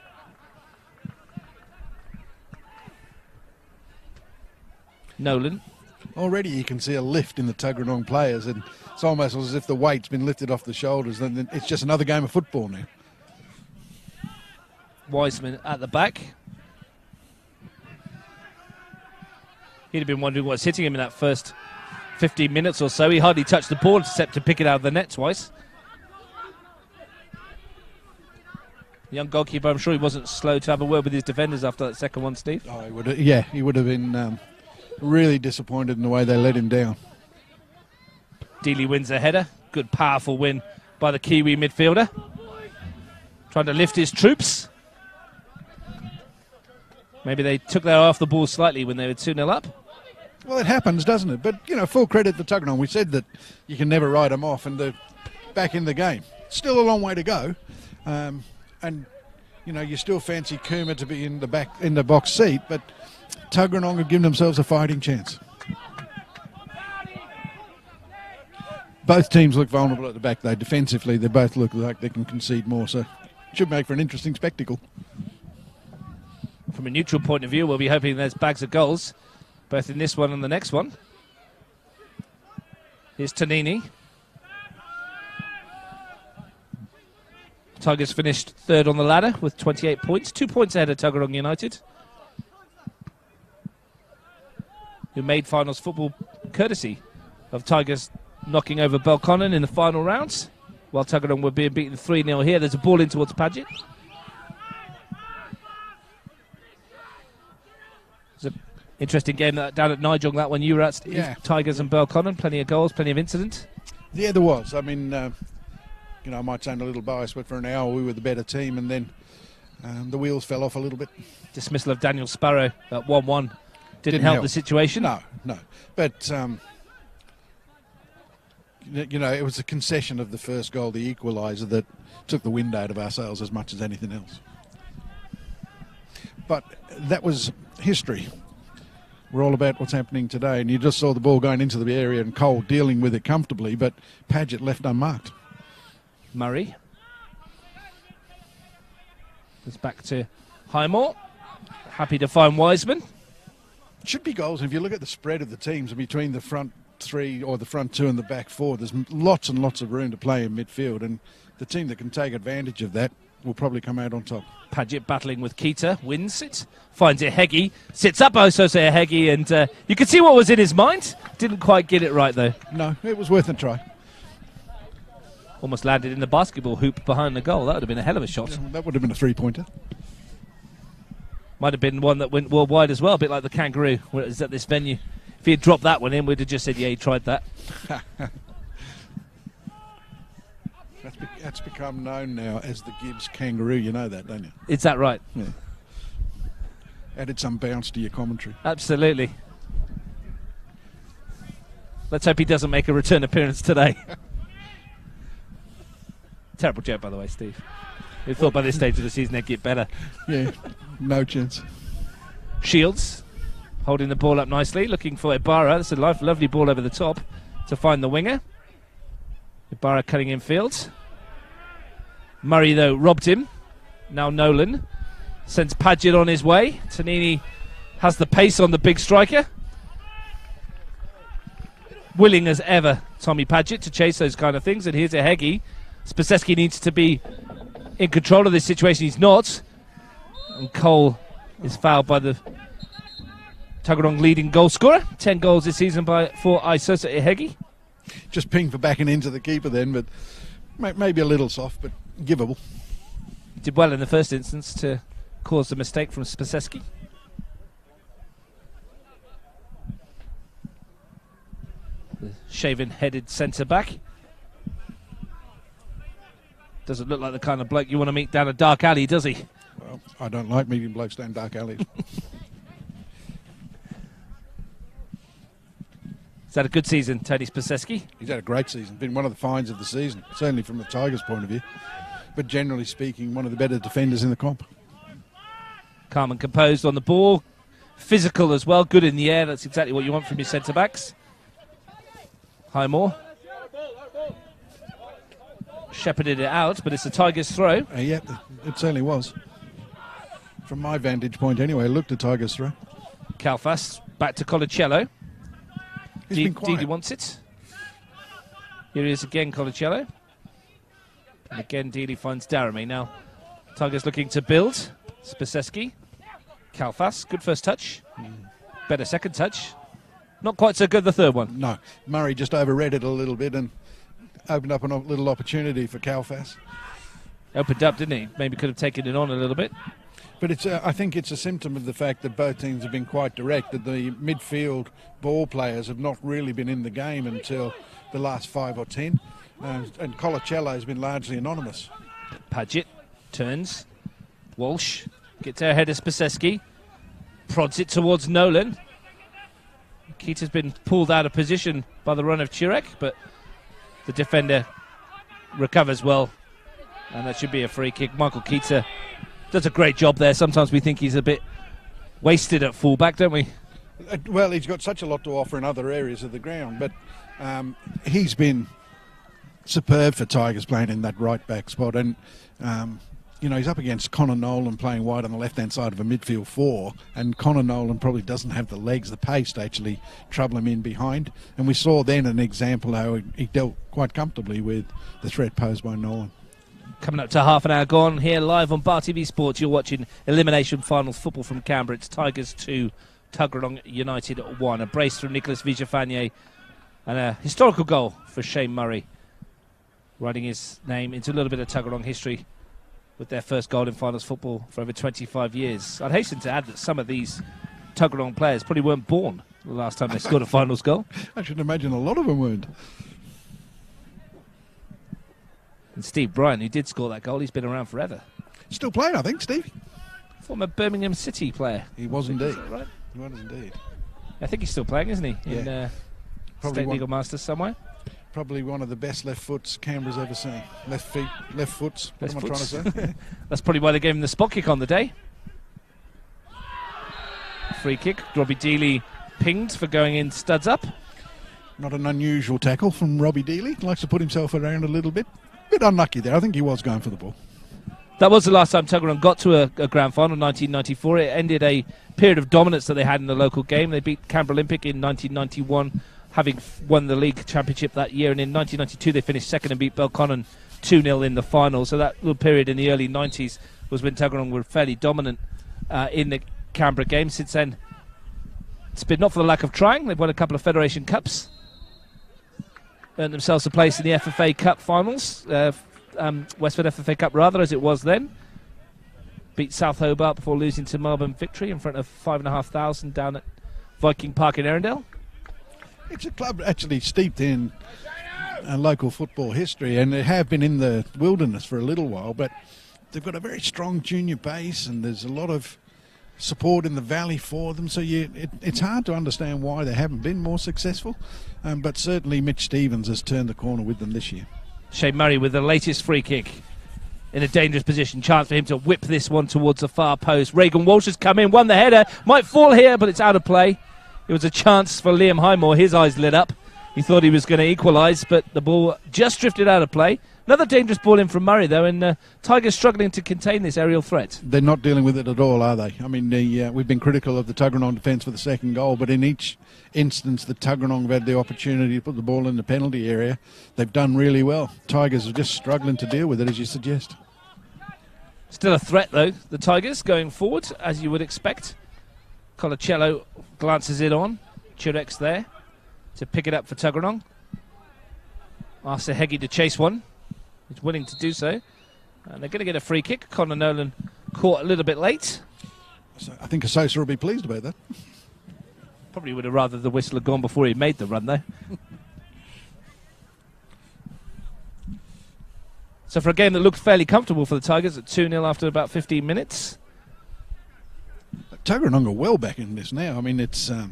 Nolan. Already you can see a lift in the Tuggeranong players, and it's almost as if the weight's been lifted off the shoulders, and it's just another game of football now. Wiseman at the back. He'd have been wondering what's hitting him in that first 15 minutes or so. He hardly touched the ball except to pick it out of the net twice. The young goalkeeper, I'm sure he wasn't slow to have a word with his defenders after that second one, Steve. Oh, he would have been really disappointed in the way they let him down. Dealey wins a header. Good, powerful win by the Kiwi midfielder. Trying to lift his troops. Maybe they took their eye off the ball slightly when they were 2-0 up. Well, it happens, doesn't it? But, full credit to Tuggeranong. We said that you can never write them off, and they're back in the game. Still a long way to go. And, you still fancy Kuma to be in the box seat, but Tuggeranong have given themselves a fighting chance. Both teams look vulnerable at the back, though. Defensively, they both look like they can concede more, so it should make for an interesting spectacle. From a neutral point of view, we'll be hoping there's bags of goals, both in this one and the next one. Here's Tanini. Tigers finished third on the ladder with 28 points, 2 points ahead of Tuggeranong United, who made finals football courtesy of Tigers knocking over Belconnen in the final rounds, while Tuggeranong were being beaten 3-0 here. There's a ball in towards Paget. It's an interesting game down at Nijong, that one you were at, Steve. Yeah. Tigers and Belconnen, plenty of goals, plenty of incident. Yeah, there was. I mean, I might sound a little biased, but for an hour we were the better team, and then the wheels fell off a little bit. Dismissal of Daniel Sparrow at 1-1 didn't help the situation. No. But, it was a concession of the first goal, the equaliser, that took the wind out of our sails as much as anything else. But that was history. We're all about what's happening today, and you just saw the ball going into the area and Cole dealing with it comfortably, but Paget left unmarked. Murray. It's back to Highmore. Happy to find Wiseman. Should be goals. If you look at the spread of the teams between the front three or the front two and the back four, there's lots and lots of room to play in midfield, and the team that can take advantage of that will probably come out on top. Paget battling with Keita, wins it, finds Ehegi, sits up Osose Ehegi, and you can see what was in his mind. Didn't quite get it right, though. No, it was worth a try. Almost landed in the basketball hoop behind the goal. That would have been a hell of a shot. Yeah, that would have been a three-pointer. Might have been one that went worldwide as well, a bit like the Kangaroo, where it was at this venue. If he had dropped that one in, we'd have just said, yeah, he tried that. That's become known now as the Gibbs Kangaroo. You know that, don't you? Is that right? Yeah. Added some bounce to your commentary. Absolutely. Let's hope he doesn't make a return appearance today. Terrible joke, by the way, Steve. We thought by this stage of the season they'd get better. Yeah, no chance. Shields holding the ball up nicely, looking for Ibarra. That's a lovely ball over the top to find the winger. Ibarra cutting in field. Murray, though, robbed him. Now Nolan sends Paget on his way. Tanini has the pace on the big striker. Willing as ever, Tommy Paget, to chase those kind of things. And here's Ehegi. Spaseski needs to be in control of this situation. He's not. And Cole is fouled by the Tuggeranong leading goal scorer. 10 goals this season for Isosa Ehegi. Just pinged for backing into the keeper then, but maybe a little soft, but giveable. Did well in the first instance to cause the mistake from Spaseski. The shaven-headed centre-back. Doesn't look like the kind of bloke you want to meet down a dark alley, does he? Well, I don't like meeting blokes down dark alleys. Is that a good season, Tony Spaseski? He's had a great season. Been one of the finds of the season, certainly from the Tigers' point of view. But generally speaking, one of the better defenders in the comp. Calm and composed on the ball. Physical as well. Good in the air. That's exactly what you want from your centre-backs. Highmore. Shepherded it out, but it's a Tigers' throw. Yeah, it certainly was. From my vantage point anyway, it looked a Tigers' throw. Kalfas back to Colacello. He's been quiet. Dealey wants it. Here he is again, Colacello. And again, Dealey finds Daramy. Now, Tigers looking to build. Spaseski. Kalfas, good first touch. Better second touch. Not quite so good the third one. No, Murray just overread it a little bit and opened up a little opportunity for Kalfas. Opened up, didn't he? Maybe could have taken it on a little bit. But it's I think it's a symptom of the fact that both teams have been quite direct, that the midfield ball players have not really been in the game until the last 5 or 10. And Colacello has been largely anonymous. Paget turns. Walsh gets ahead of Spaseski. Prods it towards Nolan. Keita's been pulled out of position by the run of Chirek, but the defender recovers well. And that should be a free kick. Michael Keita does a great job there. Sometimes we think he's a bit wasted at fullback, don't we? Well, he's got such a lot to offer in other areas of the ground, but he's been superb for Tigers playing in that right back spot. And, you know, he's up against Connor Nolan playing wide on the left-hand side of a midfield 4, and Connor Nolan probably doesn't have the legs, the pace to actually trouble him in behind. And we saw then an example how he dealt quite comfortably with the threat posed by Nolan. Coming up to half an hour gone here live on Bar TV Sports. You're watching Elimination Finals football from Canberra. It's Tigers 2, Tuggeranong United 1. A brace from Nicholas Vijafanye and a historical goal for Shane Murray, writing his name into a little bit of Tuggeranong history with their first goal in finals football for over 25 years. I'd hasten to add that some of these Tuggeranong players probably weren't born the last time they scored a finals goal. I should imagine a lot of them weren't. And Steve Bryan, who did score that goal, he's been around forever. Still playing, I think, Steve. Former Birmingham City player. He was indeed. Is that right? He was indeed. I think he's still playing, isn't he? Yeah. In State Legal Masters somewhere. Probably one of the best left foots Canberra's ever seen. Left foots. What am I trying to say? That's probably why they gave him the spot kick on the day. Free kick. Robbie Dealey pinged for going in studs up. Not an unusual tackle from Robbie Dealey. Likes to put himself around a little bit. Bit unlucky there. I think he was going for the ball. That was the last time Tuggeranong got to a grand final, 1994. It ended a period of dominance that they had in the local game. They beat Canberra Olympic in 1991, having won the league championship that year. And in 1992, they finished second and beat Belconnen 2-0 in the final. So that little period in the early 90s was when Tuggeranong were fairly dominant in the Canberra game. Since then, it's been not for the lack of trying. They've won a couple of Federation Cups. Earned themselves a place in the FFA Cup finals, Westford FFA Cup rather, as it was then. Beat South Hobart before losing to Melbourne Victory in front of 5,500 down at Viking Park in Arundel. It's a club actually steeped in local football history, and they have been in the wilderness for a little while, but they've got a very strong junior base, and there's a lot of support in the valley for them, so it's hard to understand why they haven't been more successful, but certainly Mitch Stevens has turned the corner with them this year. Shane Murray with the latest free kick in a dangerous position. Chance for him to whip this one towards the far post. Reagan Walsh has come in, won the header, might fall here, but it's out of play. It was a chance for Liam Highmore. His eyes lit up. He thought he was going to equalise, but the ball just drifted out of play. Another dangerous ball in from Murray, though, and Tigers struggling to contain this aerial threat. They're not dealing with it at all, are they? I mean, we've been critical of the Tuggeranong defence for the second goal, but in each instance the Tuggeranong have had the opportunity to put the ball in the penalty area. They've done really well. Tigers are just struggling to deal with it, as you suggest. Still a threat, though, the Tigers going forward, as you would expect. Colacello glances it on. Chirek's there to pick it up for Tuggeranong. Asks Heggie to chase one. He's willing to do so. And they're going to get a free kick. Connor Nolan caught a little bit late. So I think Asosa will be pleased about that. Probably would have rather the whistle had gone before he made the run, though. So for a game that looked fairly comfortable for the Tigers at 2-0 after about 15 minutes. Tuggeranong are well back in this now. I mean, it's a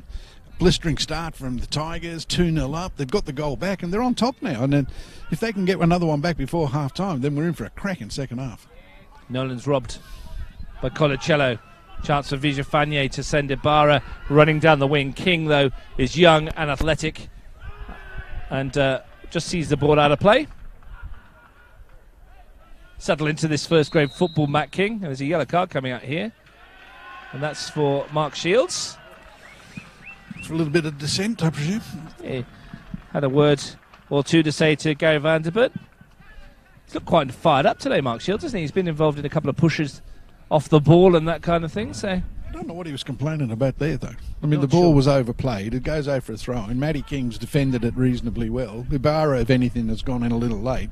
blistering start from the Tigers, 2-0 up. They've got the goal back and they're on top now. And then if they can get another one back before half-time, then we're in for a cracking second half. Nolan's robbed by Colacello. Chance for Vijafanye to send Ibarra running down the wing. King, though, is young and athletic and just sees the ball out of play. Settle into this first grade football, Matt King. There's a yellow card coming out here. And that's for Mark Shields. For a little bit of dissent, I presume. He had a word or two to say to Gary Vanderbilt. He's looked quite fired up today, Mark Shields, hasn't he? He's been involved in a couple of pushes off the ball and that kind of thing. So I don't know what he was complaining about there, though. I mean, the ball was overplayed. It goes over for a throw, and Matty King's defended it reasonably well. Ibarra, if anything, has gone in a little late.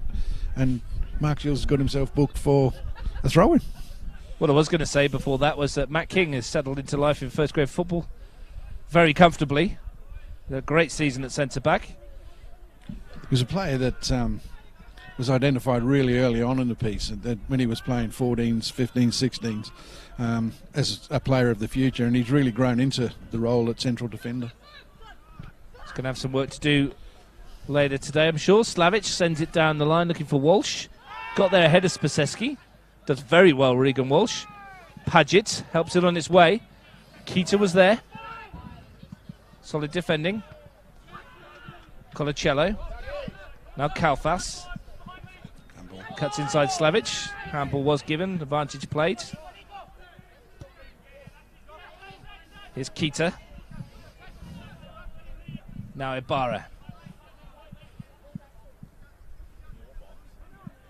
And Mark Shields has got himself booked for a throw-in. What I was going to say before that was that Matt King has settled into life in first grade football very comfortably. A great season at centre-back. He was a player that was identified really early on in the piece, that when he was playing 14s, 15s, 16s, as a player of the future, and he's really grown into the role at central defender. He's going to have some work to do later today, I'm sure. Slavic sends it down the line looking for Walsh. Got there ahead of Spaseski. Does very well, Regan Walsh. Paget helps it on its way. Keita was there. Solid defending. Colacello. Now Kalfas. Cuts inside Slavic. Handball was given. Advantage played. Here's Keita. Now Ibarra.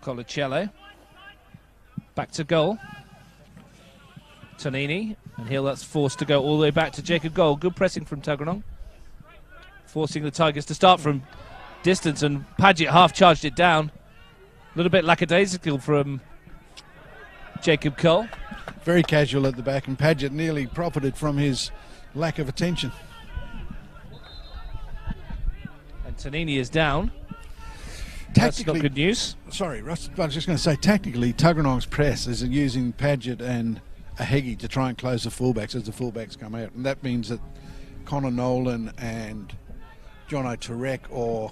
Colacello. Back to goal. Tonini. And here that's forced to go all the way back to Jacob Goal. Good pressing from Tuggeranong. Forcing the Tigers to start from distance, and Paget half charged it down. A little bit lackadaisical from Jacob Cole. Very casual at the back, and Paget nearly profited from his lack of attention. And Tonini is down. That's not Tactically, good news. Sorry, Russ, I was just going to say, tactically, Tuggeranong's press is using Paget and Ahegi to try and close the fullbacks as the fullbacks come out. And that means that Connor Nolan and Jono Turek or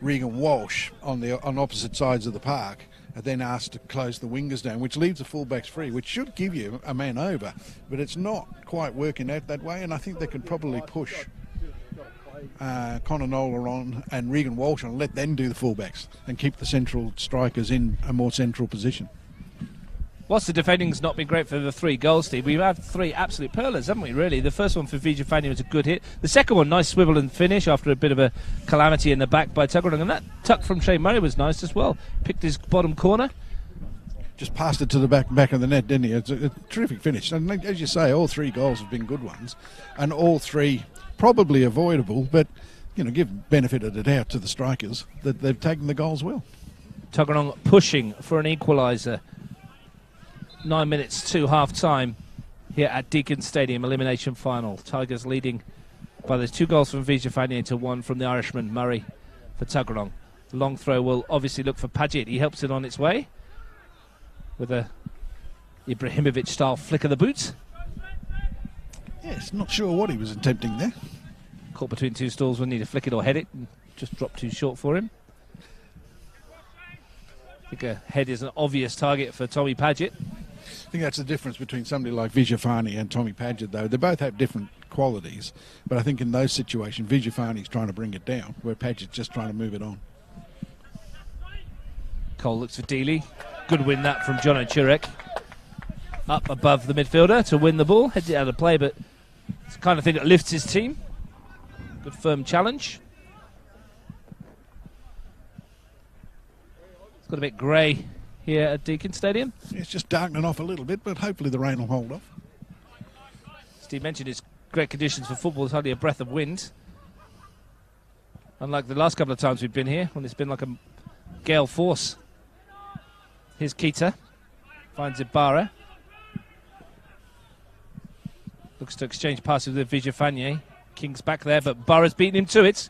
Regan Walsh on opposite sides of the park are then asked to close the wingers down, which leaves the fullbacks free, which should give you a man over. But it's not quite working out that way, and I think they could probably push Connor Nolan on and Regan Walsh and let them do the fullbacks and keep the central strikers in a more central position. Whilst the defending's not been great for the 3 goals, Steve, we've had 3 absolute pearlers, haven't we, really? The first one for Vijafanye was a good hit. The second one, nice swivel and finish after a bit of a calamity in the back by Tuggeranong. And that tuck from Shane Murray was nice as well. Picked his bottom corner. Just passed it to the back of the net, didn't he? It's a terrific finish. And as you say, all 3 goals have been good ones. And all 3 probably avoidable, but, you know, give benefit of the doubt to the strikers that they've taken the goals well. Tuggeranong pushing for an equaliser. 9 minutes to half-time here at Deakin Stadium, elimination final. Tigers leading by those 2 goals from Vijafanye to 1 from the Irishman, Murray, for Tuggeranong. The long throw will obviously look for Paget. He helps it on its way with a Ibrahimovic-style flick of the boot. Yes, not sure what he was attempting there. Caught between 2 stools, when he need to flick it or head it, and just dropped too short for him. I think a head is an obvious target for Tommy Paget. I think that's the difference between somebody like Vijafanye and Tommy Paget, though. They both have different qualities, but I think in those situations, Vijafanye's trying to bring it down, where Paget's just trying to move it on. Cole looks for Dealey. Good win that from Jono Turek. Up above the midfielder to win the ball. Heads it out of play, but it's the kind of thing that lifts his team. Good firm challenge. It's got a bit grey here at Deakin Stadium. It's just darkening off a little bit, but hopefully the rain will hold off. Steve mentioned it's great conditions for football. There's hardly a breath of wind. Unlike the last couple of times we've been here, when it's been like a gale force. Here's Keita. Finds Ibarra. Looks to exchange passes with Vijafanye. King's back there, but Barra's beaten him to it.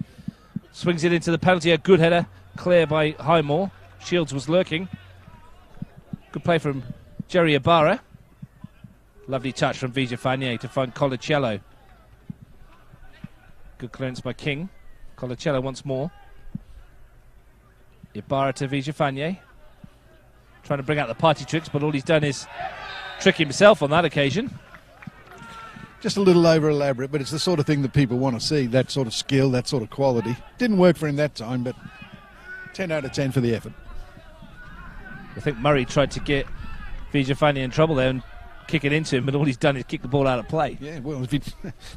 Swings it into the penalty. A good header. Clear by Highmore. Shields was lurking. Good play from Jerry Ibarra. Lovely touch from Vijafanye to find Colacello. Good clearance by King. Colacello once more. Ibarra to Vijafanye. Trying to bring out the party tricks, but all he's done is trick himself on that occasion. Just a little over elaborate, but it's the sort of thing that people want to see, that sort of skill, that sort of quality. Didn't work for him that time, but 10 out of 10 for the effort. I think Murray tried to get Vijafanye in trouble there and kick it into him, but all he's done is kick the ball out of play. Yeah, well, if he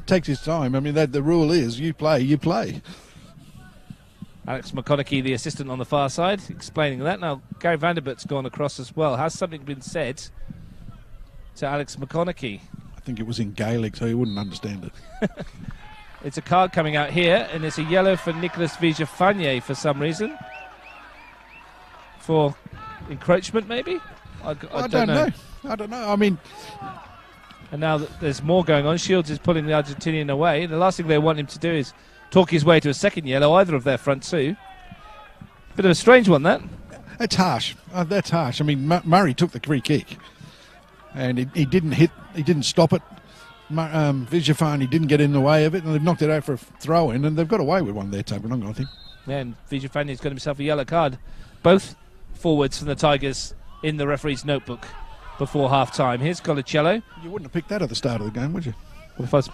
takes his time, I mean, the rule is you play, you play. Alex McConaughey, the assistant on the far side, explaining that. Now, Gary Vanderbilt's gone across as well. Has something been said to Alex McConaughey? I think it was in Gaelic, so he wouldn't understand it. It's a card coming out here, and it's a yellow for Nicolas Vijafanye for some reason. For encroachment, maybe? I don't know. I don't know. I mean... And now that there's more going on, Shields is pulling the Argentinian away. The last thing they want him to do is talk his way to a second yellow, either of their front two. Bit of a strange one, that. It's harsh. That's harsh. I mean, Murray took the free kick, and he didn't hit. He didn't stop it. Vijafanye didn't get in the way of it, and they've knocked it out for a throw-in, and they've got away with one there, Tuggeranong, I think. Yeah, and Vijafanye's got himself a yellow card. Both forwards from the Tigers in the referee's notebook before half-time. Here's Colacello. You wouldn't have picked that at the start of the game, would you? Well, if I was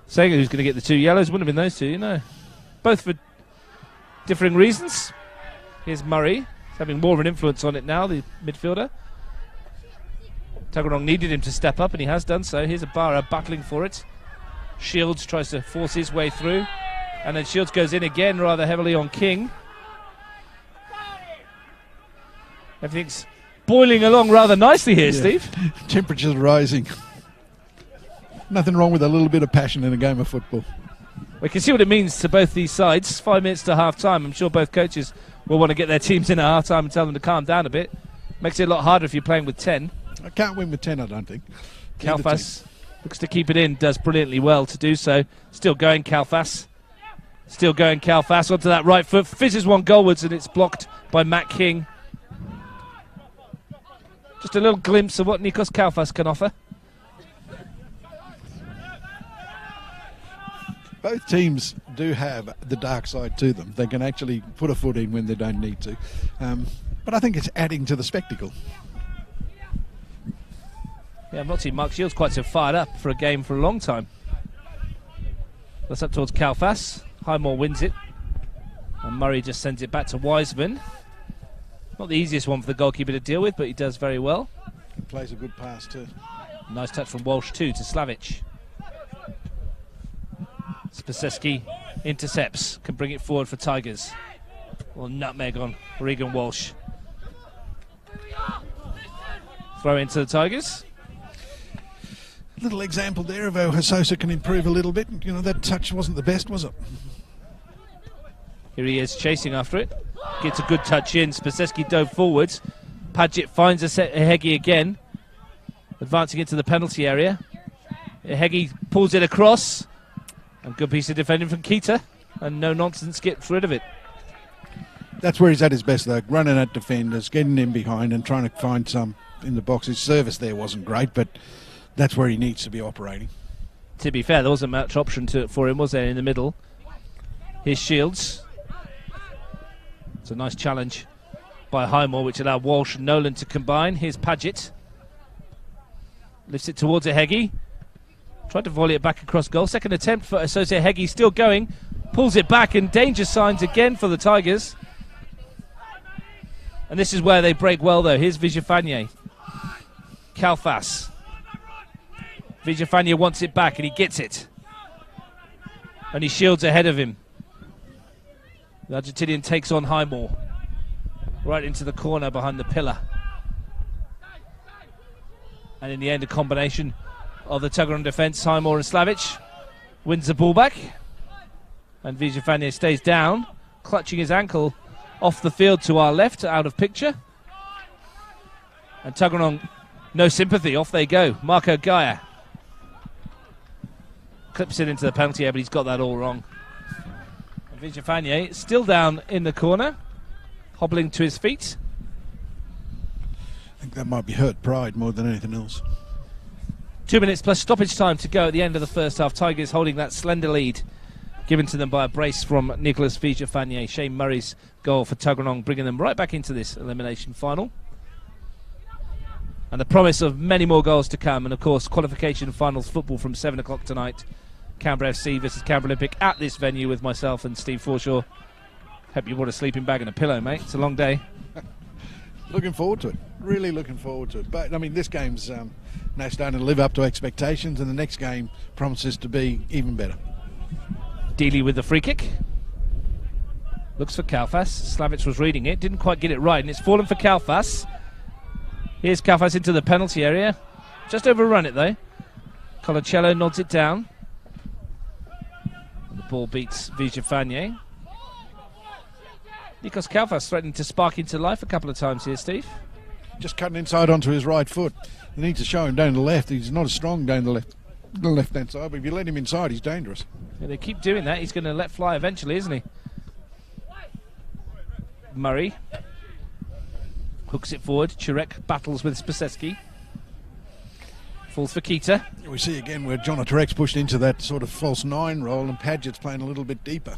saying who's going to get the two yellows, wouldn't have been those two, you know. Both for differing reasons. Here's Murray. He's having more of an influence on it now, the midfielder. Tuggeranong needed him to step up, and he has done so. Here's Ibarra battling for it. Shields tries to force his way through, and then Shields goes in again rather heavily on King. Everything's boiling along rather nicely here, Steve. Temperature's rising. Nothing wrong with a little bit of passion in a game of football. We can see what it means to both these sides. 5 minutes to half-time. I'm sure both coaches will want to get their teams in at half-time and tell them to calm down a bit. Makes it a lot harder if you're playing with 10. I can't win with 10, I don't think. Kalfas looks to keep it in, does brilliantly well to do so. Still going, Kalfas. Still going, Kalfas onto that right foot. Fizzes one goalwards, and it's blocked by Matt King. Just a little glimpse of what Nikos Kalfas can offer. Both teams do have the dark side to them. They can actually put a foot in when they don't need to. But I think it's adding to the spectacle. Yeah, I've not seen Mark Shields quite so fired up for a game for a long time. That's up towards Kalfas. Highmore wins it. And Murray just sends it back to Wiseman. Not the easiest one for the goalkeeper to deal with, but he does very well. He plays a good pass too. Nice touch from Walsh too to Slavic. Spaseski intercepts, can bring it forward for Tigers. Well, nutmeg on Regan Walsh. Throw into the Tigers. Little example there of how Hossosa can improve a little bit. You know, that touch wasn't the best, was it? Here he is chasing after it. Gets a good touch in. Spaseski dove forwards. Padgett finds Ehegi again. Advancing into the penalty area. Ehegi pulls it across. And good piece of defending from Keita. And no nonsense gets rid of it. That's where he's at his best, though. Running at defenders, getting in behind and trying to find some in the box. His service there wasn't great, but that's where he needs to be operating. To be fair, there wasn't much option for him, was there, in the middle? Here's Shields. It's a nice challenge by Highmore, which allowed Walsh and Nolan to combine. Here's Padgett. Lifts it towards Ehegi. Tried to volley it back across goal. Second attempt for Associate Ehegi, still going. Pulls it back, and danger signs again for the Tigers. And this is where they break well, though. Here's Vijafanye. Kalfas. Vijafanye wants it back, and he gets it. And he Shields ahead of him. The Argentinian takes on Highmore. Right into the corner behind the pillar. And in the end, a combination of the Tuggeranong defence, Highmore and Slavic, wins the ball back. And Vijafanye stays down, clutching his ankle off the field to our left, out of picture. And Tuggeranong, no sympathy, off they go. Marco Gaia clips it into the penalty area, but he's got that all wrong. And Vijafanye still down in the corner, hobbling to his feet. think that might be hurt pride more than anything else. 2 minutes plus stoppage time to go at the end of the first half. Tigers holding that slender lead given to them by a brace from Nicholas Vijafanye. Shane Murray's goal for Tuggeranong, bringing them right back into this elimination final. And the promise of many more goals to come. And, of course, qualification finals football from 7 o'clock tonight. Canberra FC versus Canberra Olympic at this venue with myself and Steve Forshaw. Hope you brought a sleeping bag and a pillow, mate. It's a long day. Looking forward to it. Really looking forward to it. But, I mean, this game's now starting to live up to expectations, and the next game promises to be even better. Dealey with the free kick. Looks for Kalfas. Slavic was reading it. Didn't quite get it right, and it's fallen for Kalfas. Here's Kalfas into the penalty area. Just overrun it, though. Colacello nods it down. And the ball beats Vijafanye. Nikos Kalfas threatening to spark into life a couple of times here, Steve. Just cutting inside onto his right foot. They need to show him down the left. He's not as strong down the left-hand side, but if you let him inside, he's dangerous. Yeah, they keep doing that. He's going to let fly eventually, isn't he? Murray hooks it forward. Chirek battles with Spaseski. Falls for Keita. We see again where John Turek's pushed into that sort of false 9 role, and Padgett's playing a little bit deeper.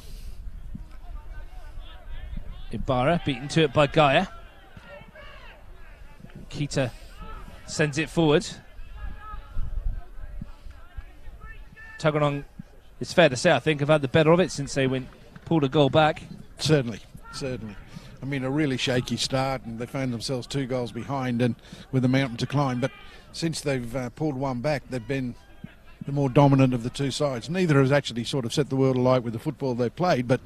Ibarra beaten to it by Gaia. Keita sends it forward. Tuggeranong, it's fair to say, I think, have had the better of it since they pulled a goal back. Certainly. I mean, a really shaky start, and they found themselves 2 goals behind and with a mountain to climb. But since they've pulled one back, they've been the more dominant of the two sides. Neither has actually sort of set the world alight with the football they've played, but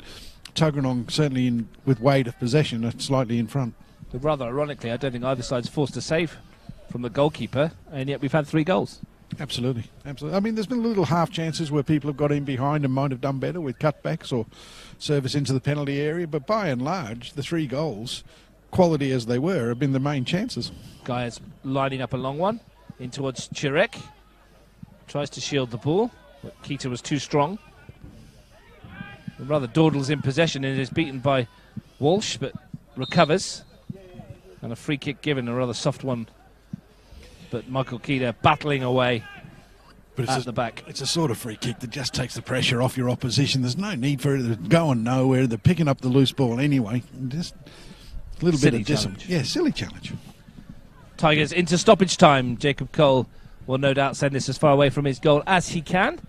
Tuggeranong certainly, with weight of possession, are slightly in front. But rather ironically, I don't think either side's forced a save from the goalkeeper, and yet we've had 3 goals. Absolutely. I mean, there's been little half chances where people have got in behind and might have done better with cutbacks or service into the penalty area, but by and large, the 3 goals, quality as they were, have been the main chances. Guy's lining up a long one in towards Chirek. Tries to shield the ball, but Keita was too strong. And rather dawdles in possession and is beaten by Walsh, but recovers. And a free kick given, a rather soft one. But Michael Keita battling away at the back. It's a sort of free kick that just takes the pressure off your opposition. There's no need for it to go nowhere. They're picking up the loose ball anyway. Just a little bit of discipline. Yeah, silly challenge. Tigers into stoppage time. Jacob Cole will no doubt send this as far away from his goal as he can.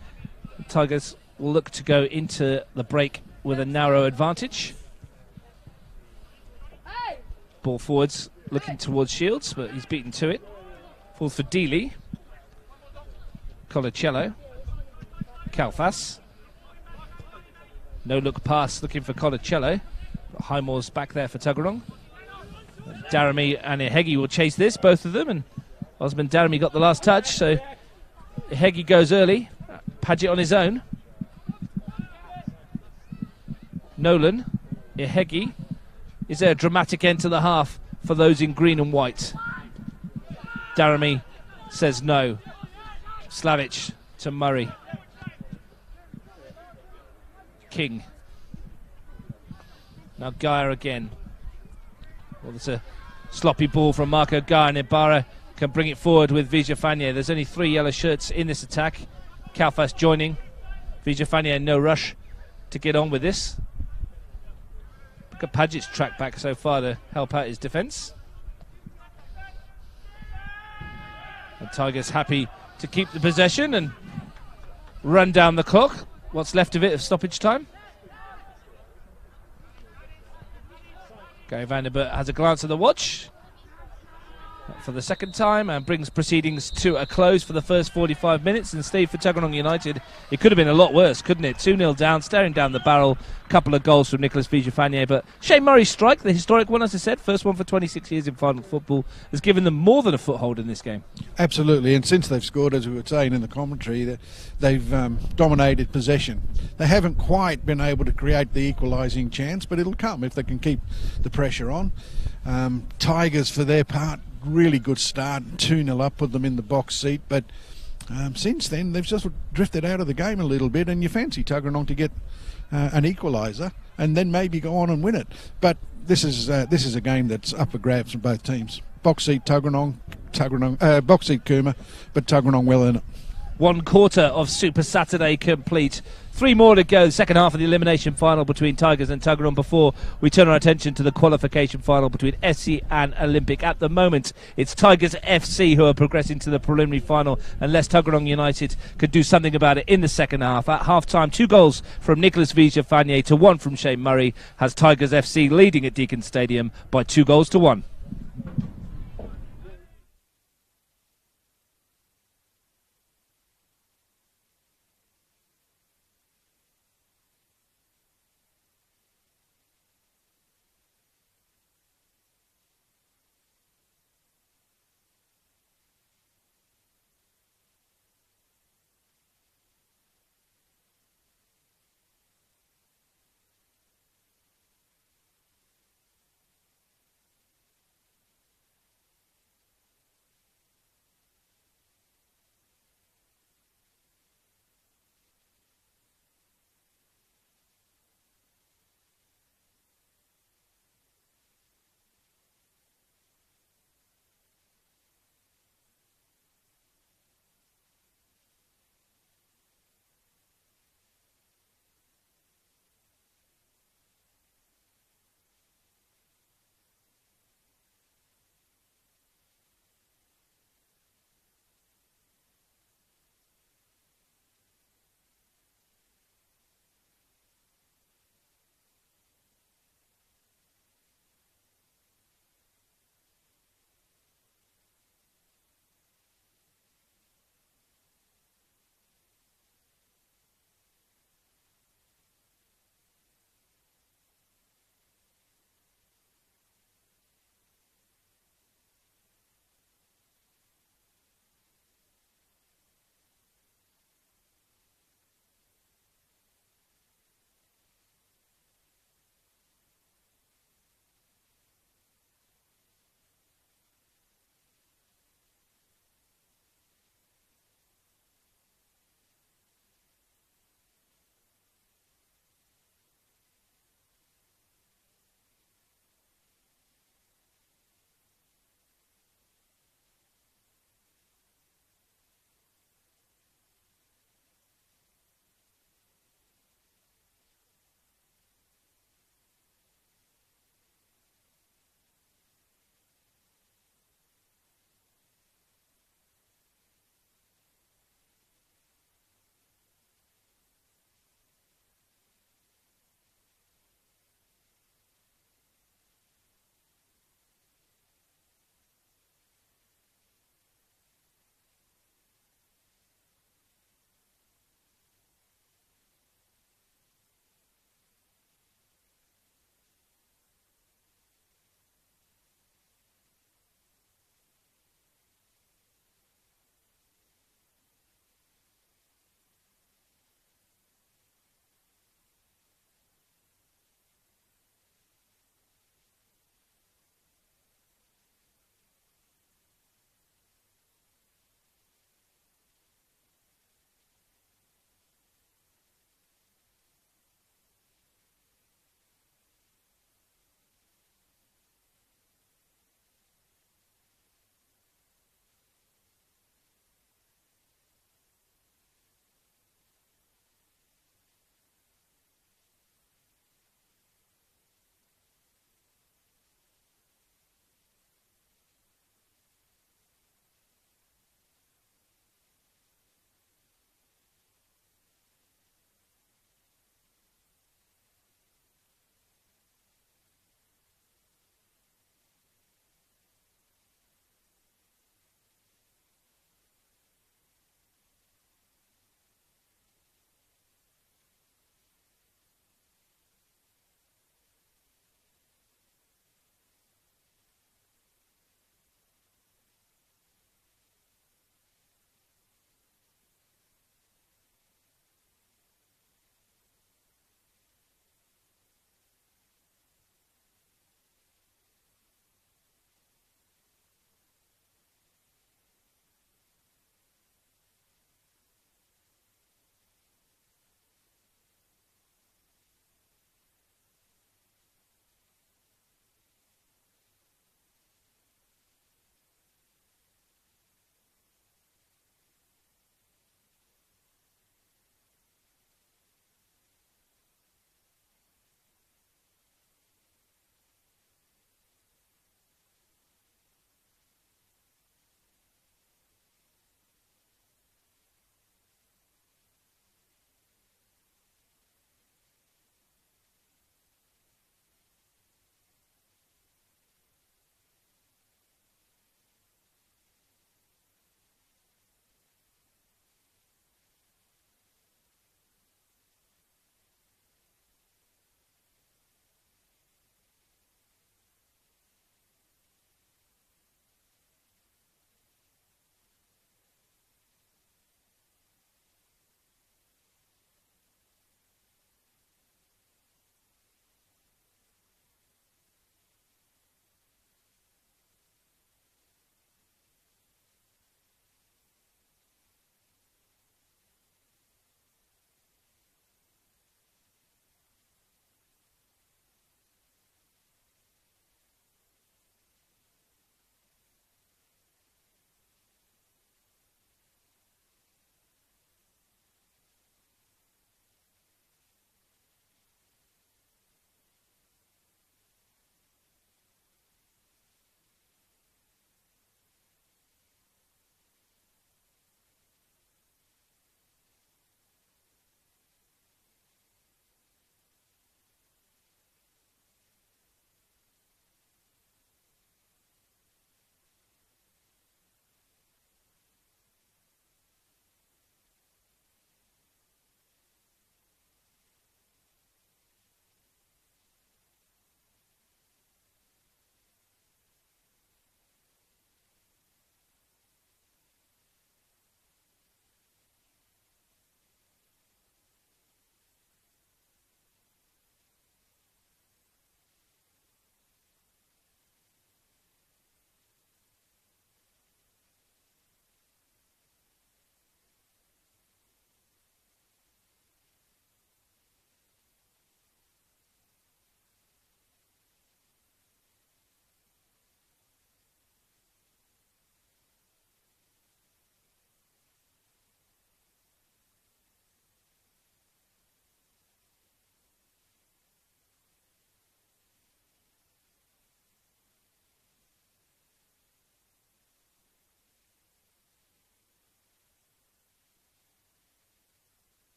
The Tigers will look to go into the break with a narrow advantage. Ball forwards looking towards Shields, but he's beaten to it. Falls for Dealey. Colacello. Kalfas. No look pass looking for Colacello. Highmore's back there for Tuggeranong. Daramy and Ihegi will chase this, both of them, and Osman Daramy got the last touch, so Ihegi goes early. Padgett on his own. Nolan. Ihegi. Is there a dramatic end to the half for those in green and white? Daramy says no. Slavic to Murray. King. Now Gaia again. Well, there's a sloppy ball from Marco Gaia, and Ibarra can bring it forward with Vijafanye. There's only 3 yellow shirts in this attack. Kalfas joining. Vijafanye in no rush to get on with this. Look at Padgett's track back so far to help out his defence. The Tigers happy to keep the possession and run down the clock. What's left of it of stoppage time. Gary Vanderbilt has a glance at the watch for the second time and brings proceedings to a close for the first 45 minutes. And Steve, for Tuggeranong United, it could have been a lot worse, couldn't it? 2-0 down, staring down the barrel. Couple of goals from Nicholas Vijafanye, but Shane Murray's strike, the historic one, as I said, first one for 26 years in final football, has given them more than a foothold in this game. Absolutely, and since they've scored, as we were saying in the commentary, they've dominated possession. They haven't quite been able to create the equalising chance, but it'll come if they can keep the pressure on. Tigers, for their part, really good start, 2-0 up, put them in the box seat, but since then they've just drifted out of the game a little bit, and you fancy Tuggeranong to get an equaliser and then maybe go on and win it. But this is a game that's up for grabs from both teams. box seat box seat Cooma, but Tuggeranong well in it. 1 quarter of Super Saturday complete. 3 more to go. Second half of the elimination final between Tigers and Tuggeranong before we turn our attention to the qualification final between SC and Olympic. At the moment, it's Tigers FC who are progressing to the preliminary final unless Tuggeranong United could do something about it in the second half. At half-time, 2 goals from Nicholas Vija-Fanier to 1 from Shane Murray has Tigers FC leading at Deakin Stadium by 2 goals to 1.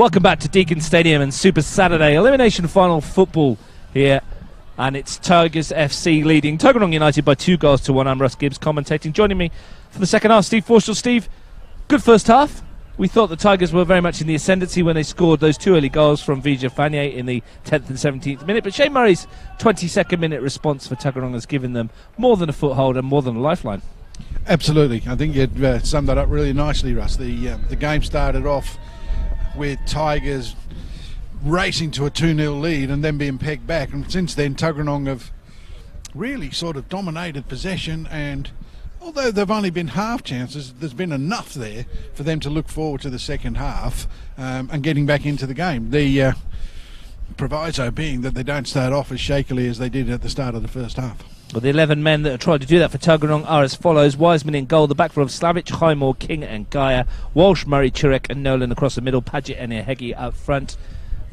Welcome back to Deakin Stadium and Super Saturday Elimination Final football here. And it's Tigers FC leading Tuggeranong United by 2-1. I'm Russ Gibbs commentating. Joining me for the second half, Steve Forshall. Steve, good first half. We thought the Tigers were very much in the ascendancy when they scored those two early goals from Vija Fanier in the 10th and 17th minute. But Shane Murray's 22nd minute response for Tuggeranong has given them more than a foothold and more than a lifeline. Absolutely. I think you'd summed that up really nicely, Russ. The game started off with Tigers racing to a 2-0 lead and then being pegged back, and since then Tuggeranong have really sort of dominated possession, and although they've only been half chances, there's been enough there for them to look forward to the second half and getting back into the game. The proviso being that they don't start off as shakily as they did at the start of the first half. Well, the 11 men that have tried to do that for Tuggeranong are as follows. Wiseman in goal, the back row of Slavic, Highmore, King and Gaia, Walsh, Murray, Chirek and Nolan across the middle, Paget and Ehegi up front.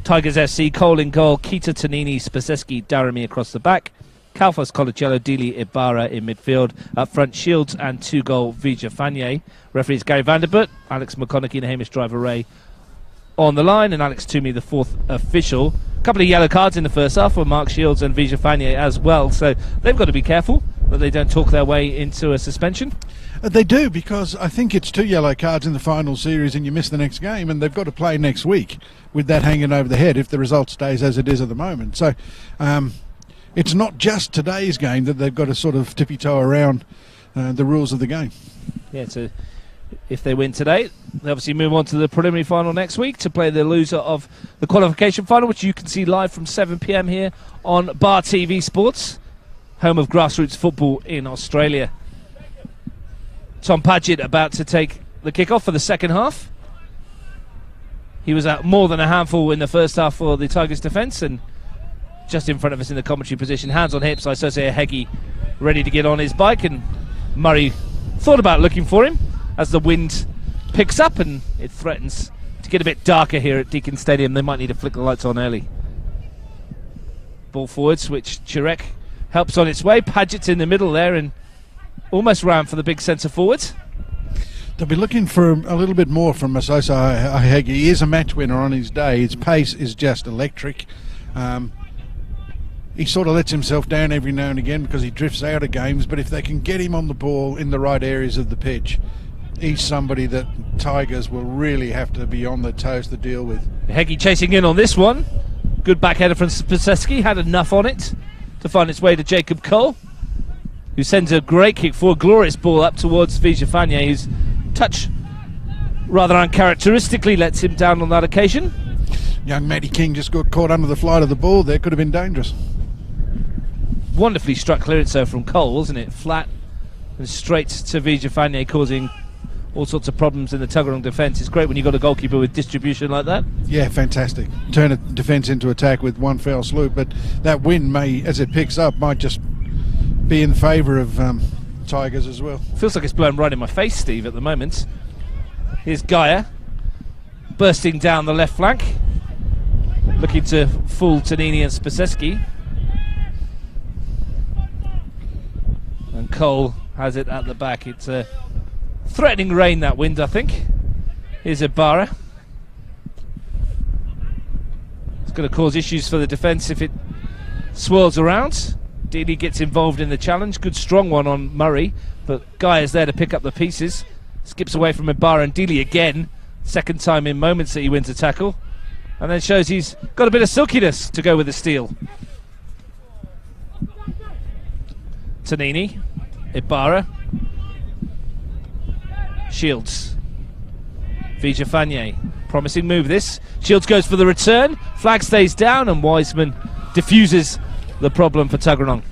Tigers FC, Cole in goal, Kita, Tonini, Spaseski, Daramy across the back, Kalfas, Colacello, Dili, Ibarra in midfield, up front Shields and 2-goal Vija Fanier. Referees Gary Vanderbert, Alex McConaughey and Hamish Driver Ray on the line, and Alex Toomey the fourth official. A couple of yellow cards in the first half for Mark Shields and Vija Fanier as well, so they've got to be careful that they don't talk their way into a suspension. They do, because I think it's 2 yellow cards in the final series and you miss the next game, and they've got to play next week with that hanging over the head if the result stays as it is at the moment. So it's not just today's game that they've got to sort of tippy-toe around the rules of the game. Yeah, so if they win today, they obviously move on to the preliminary final next week to play the loser of the qualification final, which you can see live from 7 p.m. here on Bar TV Sports, home of grassroots football in Australia. Tom Paget about to take the kick-off for the second half. He was at more than a handful in the first half for the Tigers defence, and just in front of us in the commentary position, hands on hips, Isose Ehegi ready to get on his bike, and Murray thought about looking for him as the wind picks up and it threatens to get a bit darker here at Deakin Stadium. They might need to flick the lights on early. Ball forwards, which Chirek helps on its way. Paget's in the middle there and almost ran for the big centre forward. They'll be looking for a little bit more from Isose Ehegi. He is a match winner on his day. His pace is just electric. He sort of lets himself down every now and again because he drifts out of games, but if they can get him on the ball in the right areas of the pitch, he's somebody that Tigers will really have to be on their toes to deal with. Ehegi chasing in on this one. Good backheader from Spaseski, had enough on it to find its way to Jacob Cole, who sends a great kick forward, glorious ball up towards Vija Fanier, whose touch rather uncharacteristically lets him down on that occasion. Young Matty King just got caught under the flight of the ball there, could have been dangerous. Wonderfully struck clearance though from Cole, wasn't it? Flat and straight to Vija Fanier, causing all sorts of problems in the Tuggeranong defence. It's great when you've got a goalkeeper with distribution like that. Yeah, fantastic. Turn a defence into attack with one foul swoop, but that wind may, as it picks up, might just be in favour of Tigers as well. Feels like it's blown right in my face, Steve, at the moment. Here's Gaia bursting down the left flank, looking to fool Tonini and Spaseski. And Cole has it at the back. It's a threatening rain, that wind, I think. Here's Ibarra. It's going to cause issues for the defence if it swirls around. Dili gets involved in the challenge. Good strong one on Murray, but Guy is there to pick up the pieces. Skips away from Ibarra, and Dili again. Second time in moments that he wins a tackle. And then shows he's got a bit of silkiness to go with the steal. Tonini, Ibarra, Shields, Vija Fanier, promising move this. Shields goes for the return, flag stays down, and Wiseman diffuses the problem for Tuggeranong.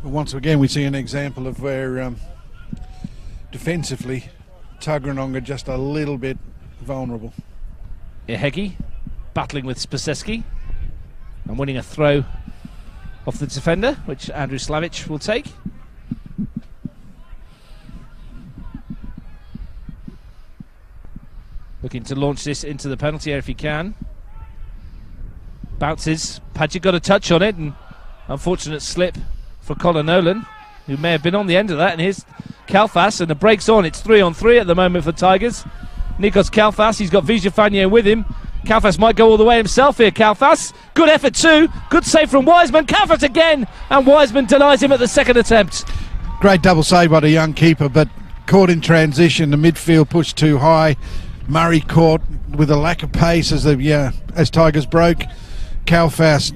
Once again we see an example of where defensively Tuggeranong are just a little bit vulnerable. Ehegi battling with Spaseski and winning a throw off the defender, which Andrew Slavic will take. Looking to launch this into the penalty area if he can. Bounces. Paget got a touch on it, and unfortunate slip for Colin Nolan, who may have been on the end of that. And here's Kalfas, and the break's on. It's 3-on-3 at the moment for Tigers. Nikos Kalfas, he's got Vijafanye with him. Kalfas might go all the way himself here, Kalfas. Good effort too. Good save from Wiseman. Kalfas again, and Wiseman denies him at the second attempt. Great double save by the young keeper, but caught in transition. The midfield pushed too high. Murray caught with a lack of pace as Tigers broke. Kalfas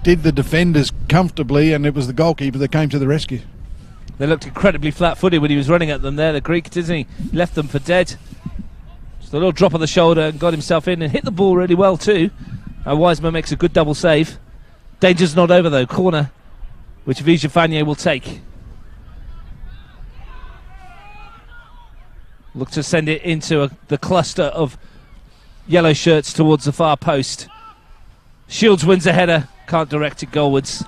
did the defenders comfortably, and it was the goalkeeper that came to the rescue. They looked incredibly flat-footed when he was running at them there, the Greek, didn't he? Left them for dead. Just a little drop on the shoulder and got himself in and hit the ball really well too. Wiseman makes a good double save. Danger's not over though. Corner, which Vijafanye will take. Look to send it into the cluster of yellow shirts towards the far post. Shields wins a header, can't direct it goalwards.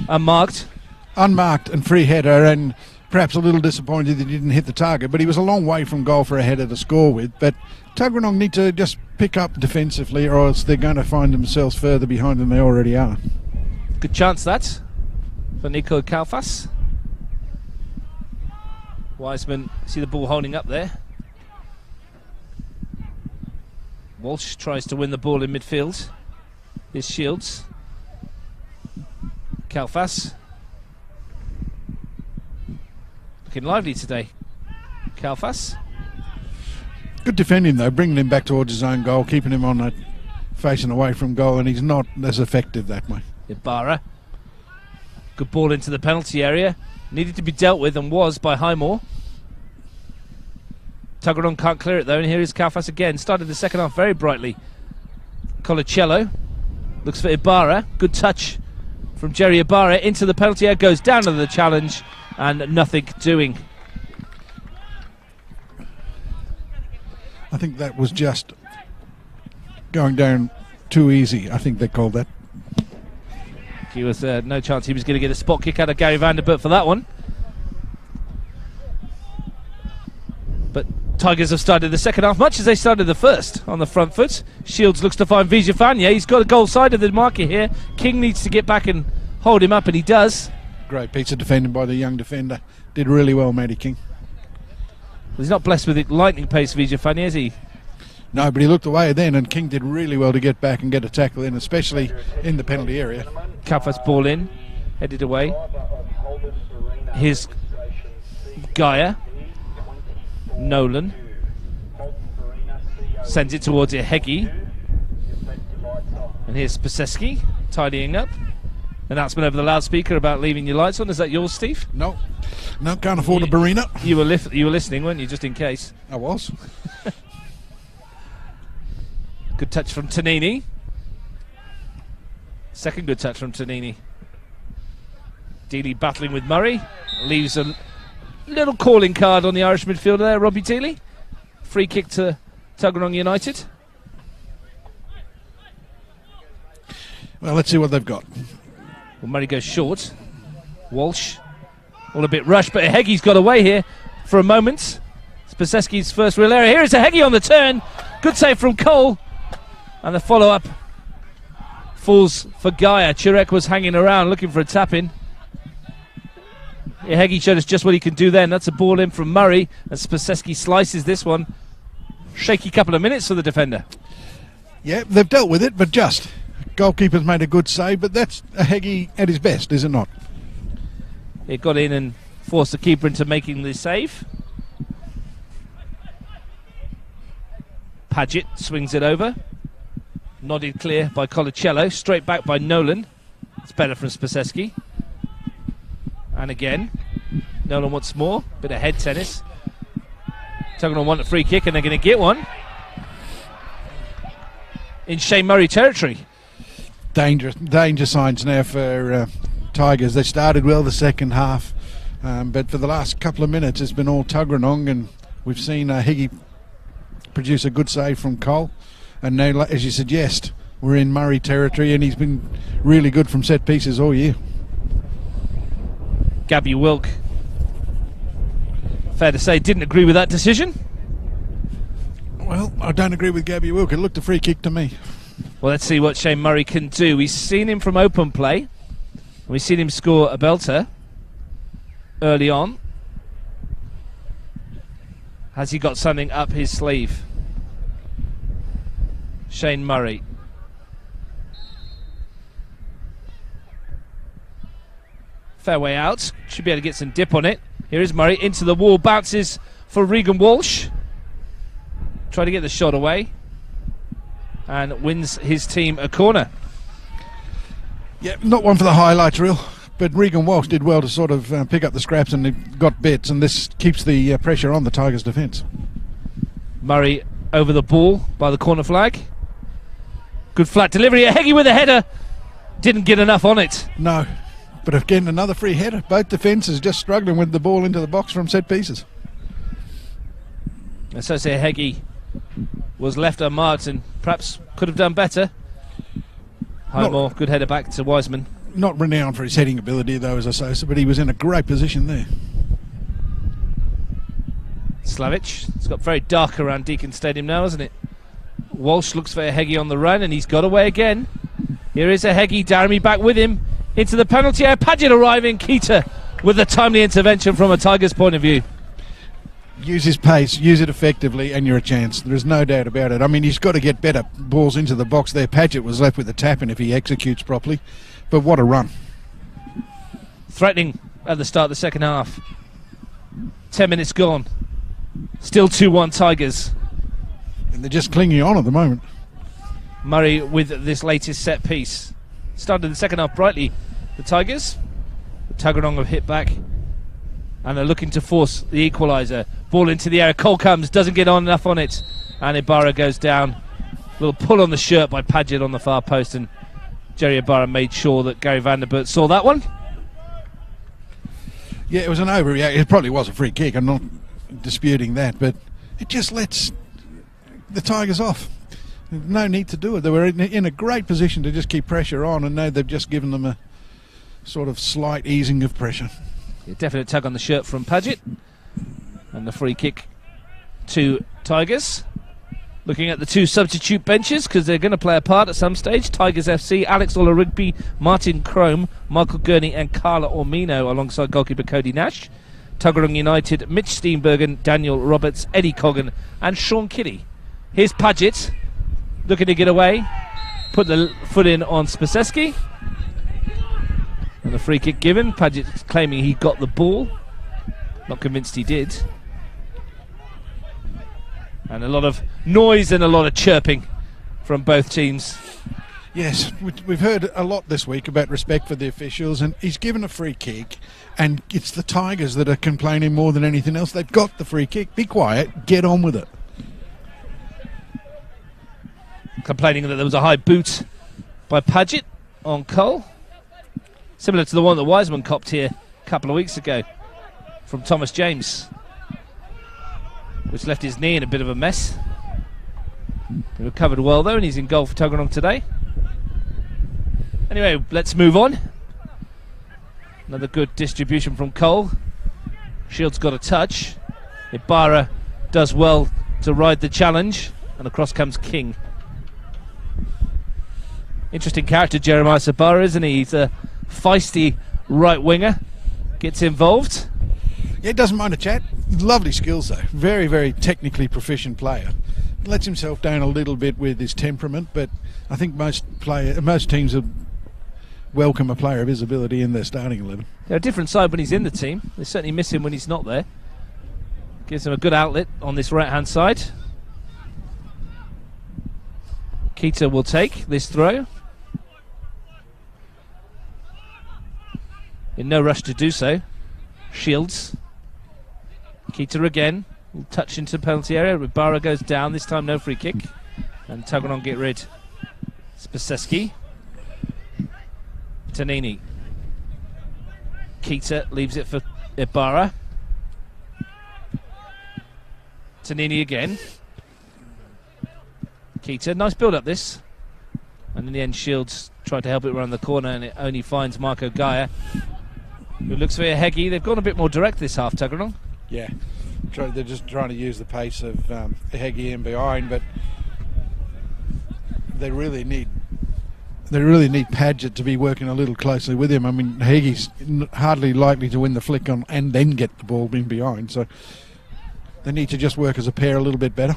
Unmarked and free header, and perhaps a little disappointed that he didn't hit the target, but he was a long way from goal for a header to score with. But Tuggeranong need to just pick up defensively, or else they're going to find themselves further behind than they already are. Good chance that for Nico Kalfas. Wiseman, see the ball holding up there. Walsh tries to win the ball in midfield. Here's Shields. Kalfas. Looking lively today. Kalfas. Good defending though, bringing him back towards his own goal, keeping him on that facing away from goal, and he's not as effective that way. Ibarra. Good ball into the penalty area. Needed to be dealt with and was by Highmore. Tuggeranong can't clear it though, and here is Kalfas again. Started the second half very brightly. Colicello looks for Ibarra. Good touch from Jerry Ibarra into the penalty area. Goes down to the challenge and nothing doing. I think that was just going down too easy. I think they called that. He was no chance he was going to get a spot kick out of Gary Vanderbilt for that one. But Tigers have started the second half much as they started the first on the front foot. Shields looks to find Vijafanye. He's got a goal side of the marker here. King needs to get back and hold him up, and he does. Great piece of defending by the young defender. Did really well, Matty King. Well, he's not blessed with lightning pace, Vijafanye, is he? No, but he looked away then, and King did really well to get back and get a tackle in, especially in the penalty area. Kalfas ball in, headed away. Here's Gaia. Nolan sends it towards Ihegi. And here's Spaseski tidying up. Announcement over the loudspeaker about leaving your lights on. Is that yours, Steve? No, can't afford a Barina. You were listening, weren't you, just in case? I was. Good touch from Tonini. Second good touch from Tonini. Dealey battling with Murray. Leaves a little calling card on the Irish midfielder there, Robbie Dealey. Free kick to Tuggeranong United. Well, let's see what they've got. Well, Murray goes short. Walsh, all a bit rushed, but Ihegi's got away here for a moment. Spaseski's first real area. Here is Ihegi on the turn. Good save from Cole. And the follow-up falls for Gaia. Chirek was hanging around looking for a tap-in. Ihegi showed us just what he can do then. That's a ball in from Murray, and Spaseski slices this one. Shaky couple of minutes for the defender. Yeah, they've dealt with it, but just. Goalkeeper's made a good save, but that's Ihegi at his best, is it not? It got in and forced the keeper into making the save. Paget swings it over. Nodded clear by Colicello. Straight back by Nolan. It's better from Spaseski. And again, Nolan wants more. Bit of head tennis. Tuggeranong want a free kick, and they're going to get one. In Shane Murray territory. Danger signs now for Tigers. They started well the second half, but for the last couple of minutes it's been all Tuggeranong, and we've seen Higgy produce a good save from Cole, and now, as you suggest, we're in Murray territory, and he's been really good from set pieces all year. Gabby Wilk, fair to say, didn't agree with that decision. Well, I don't agree with Gabby Wilk. It looked a free kick to me. Well, let's see what Shane Murray can do. We've seen him from open play. We've seen him score a belter early on. Has he got something up his sleeve? Shane Murray. Fair way out. Should be able to get some dip on it. Here is Murray into the wall. Bounces for Regan Walsh. Try to get the shot away. And wins his team a corner. Yeah, not one for the highlights reel. But Regan Walsh did well to sort of pick up the scraps and it got bits. And this keeps the pressure on the Tigers' defence. Murray over the ball by the corner flag. Good flat delivery. A Heggie with a header. Didn't get enough on it. No. But again, another free header. Both defences just struggling with the ball into the box from set pieces. Associate Heggie was left unmarked and perhaps could have done better. Highmore, good header back to Wiseman. Not renowned for his heading ability, though, as Associate, but he was in a great position there. Slavic. It's got very dark around Deakin Stadium now, hasn't it? Walsh looks for a Heggie on the run and he's got away again. Here is a Heggie. Daramy back with him. Into the penalty area, Paget arriving, Keita with a timely intervention from a Tigers point of view. Use his pace, use it effectively, and you're a chance. There's no doubt about it. I mean, he's got to get better balls into the box there. Paget was left with a tap-in if he executes properly, but what a run. Threatening at the start of the second half. 10 minutes gone. Still 2-1 Tigers. And they're just clinging on at the moment. Murray with this latest set piece. Started the second half brightly. The Tigers. Tuggeranong have hit back and are looking to force the equaliser. Ball into the air. Cole comes, doesn't get on enough on it, and Ibarra goes down. Little pull on the shirt by Paget on the far post, and Jerry Ibarra made sure that Gary Vanderbilt saw that one. Yeah, it was an overreaction. It probably was a free kick. I'm not disputing that, but it just lets the Tigers off. No need to do it. They were in a great position to just keep pressure on, and now they've just given them a sort of slight easing of pressure. A definite tug on the shirt from Paget, and the free kick to Tigers. Looking at the two substitute benches, because they're going to play a part at some stage. Tigers FC, Alex Olarigby, Martin Crome, Michael Gurney and Carla Ormino alongside goalkeeper Cody Nash. Tuggeranong United, Mitch Steenbergen, Daniel Roberts, Eddie Coggan and Sean Kiddie. Here's Paget looking to get away, put the foot in on Spaseski, and the free kick given. Paget claiming he got the ball, not convinced he did. And a lot of noise and a lot of chirping from both teams. Yes, we've heard a lot this week about respect for the officials, and he's given a free kick, and it's the Tigers that are complaining more than anything else. They've got the free kick. Be quiet, get on with it. Complaining that there was a high boot by Paget on Cole, similar to the one that Wiseman copped here a couple of weeks ago from Thomas James, which left his knee in a bit of a mess. He recovered well though, and he's in goal for Tuggeranong today. Anyway, let's move on. Another good distribution from Cole. Shields got a touch. Ibarra does well to ride the challenge, and across comes King. Interesting character, Jeremiah Sabara, isn't he? He's a feisty right winger. Gets involved. Yeah, doesn't mind a chat. Lovely skills though. Very, very technically proficient player. Lets himself down a little bit with his temperament, but I think most teams would welcome a player of his ability in their starting 11. They're a different side when he's in the team. They certainly miss him when he's not there. Gives him a good outlet on this right-hand side. Keita will take this throw. In no rush to do so. Shields. Keita again. Will touch into the penalty area. Ibarra goes down. This time no free kick. And Tuggeranong get rid. Spaseski. Tanini. Keita leaves it for Ibarra. Tanini again. Keita. Nice build up this. And in the end Shields tried to help it around the corner, and it only finds Marco Gaia, who looks for a Heggie. They've gone a bit more direct this half, Tuggeranong. Yeah, they're just trying to use the pace of Heggie in behind, but they really need Paget to be working a little closely with him. I mean, Heggie's hardly likely to win the flick on and then get the ball in behind, so they need to just work as a pair a little bit better.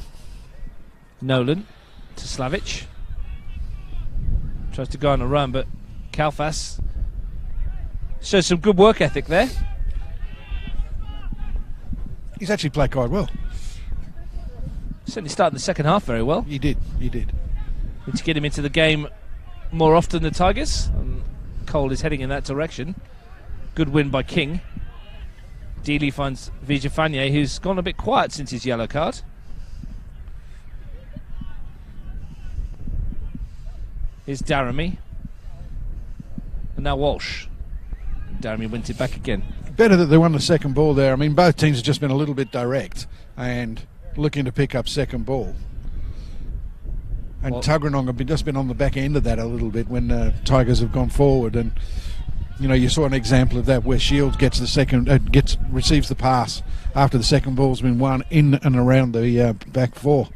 Nolan to Slavic. Tries to go on a run, but Kalfas shows some good work ethic there. He's actually played quite well. Certainly started the second half very well. He did. Need to get him into the game more often, the Tigers. And Cole is heading in that direction. Good win by King. Dealey finds Vijafanye, who's gone a bit quiet since his yellow card. Here's Daramy. And now Walsh. Daramy wins it back again. Better that they won the second ball there. I mean, both teams have just been a little bit direct and looking to pick up second ball. And Tuggeranong have just been on the back end of that a little bit when Tigers have gone forward. And you know, you saw an example of that where Shields gets the second, receives the pass after the second ball's been won in and around the back four.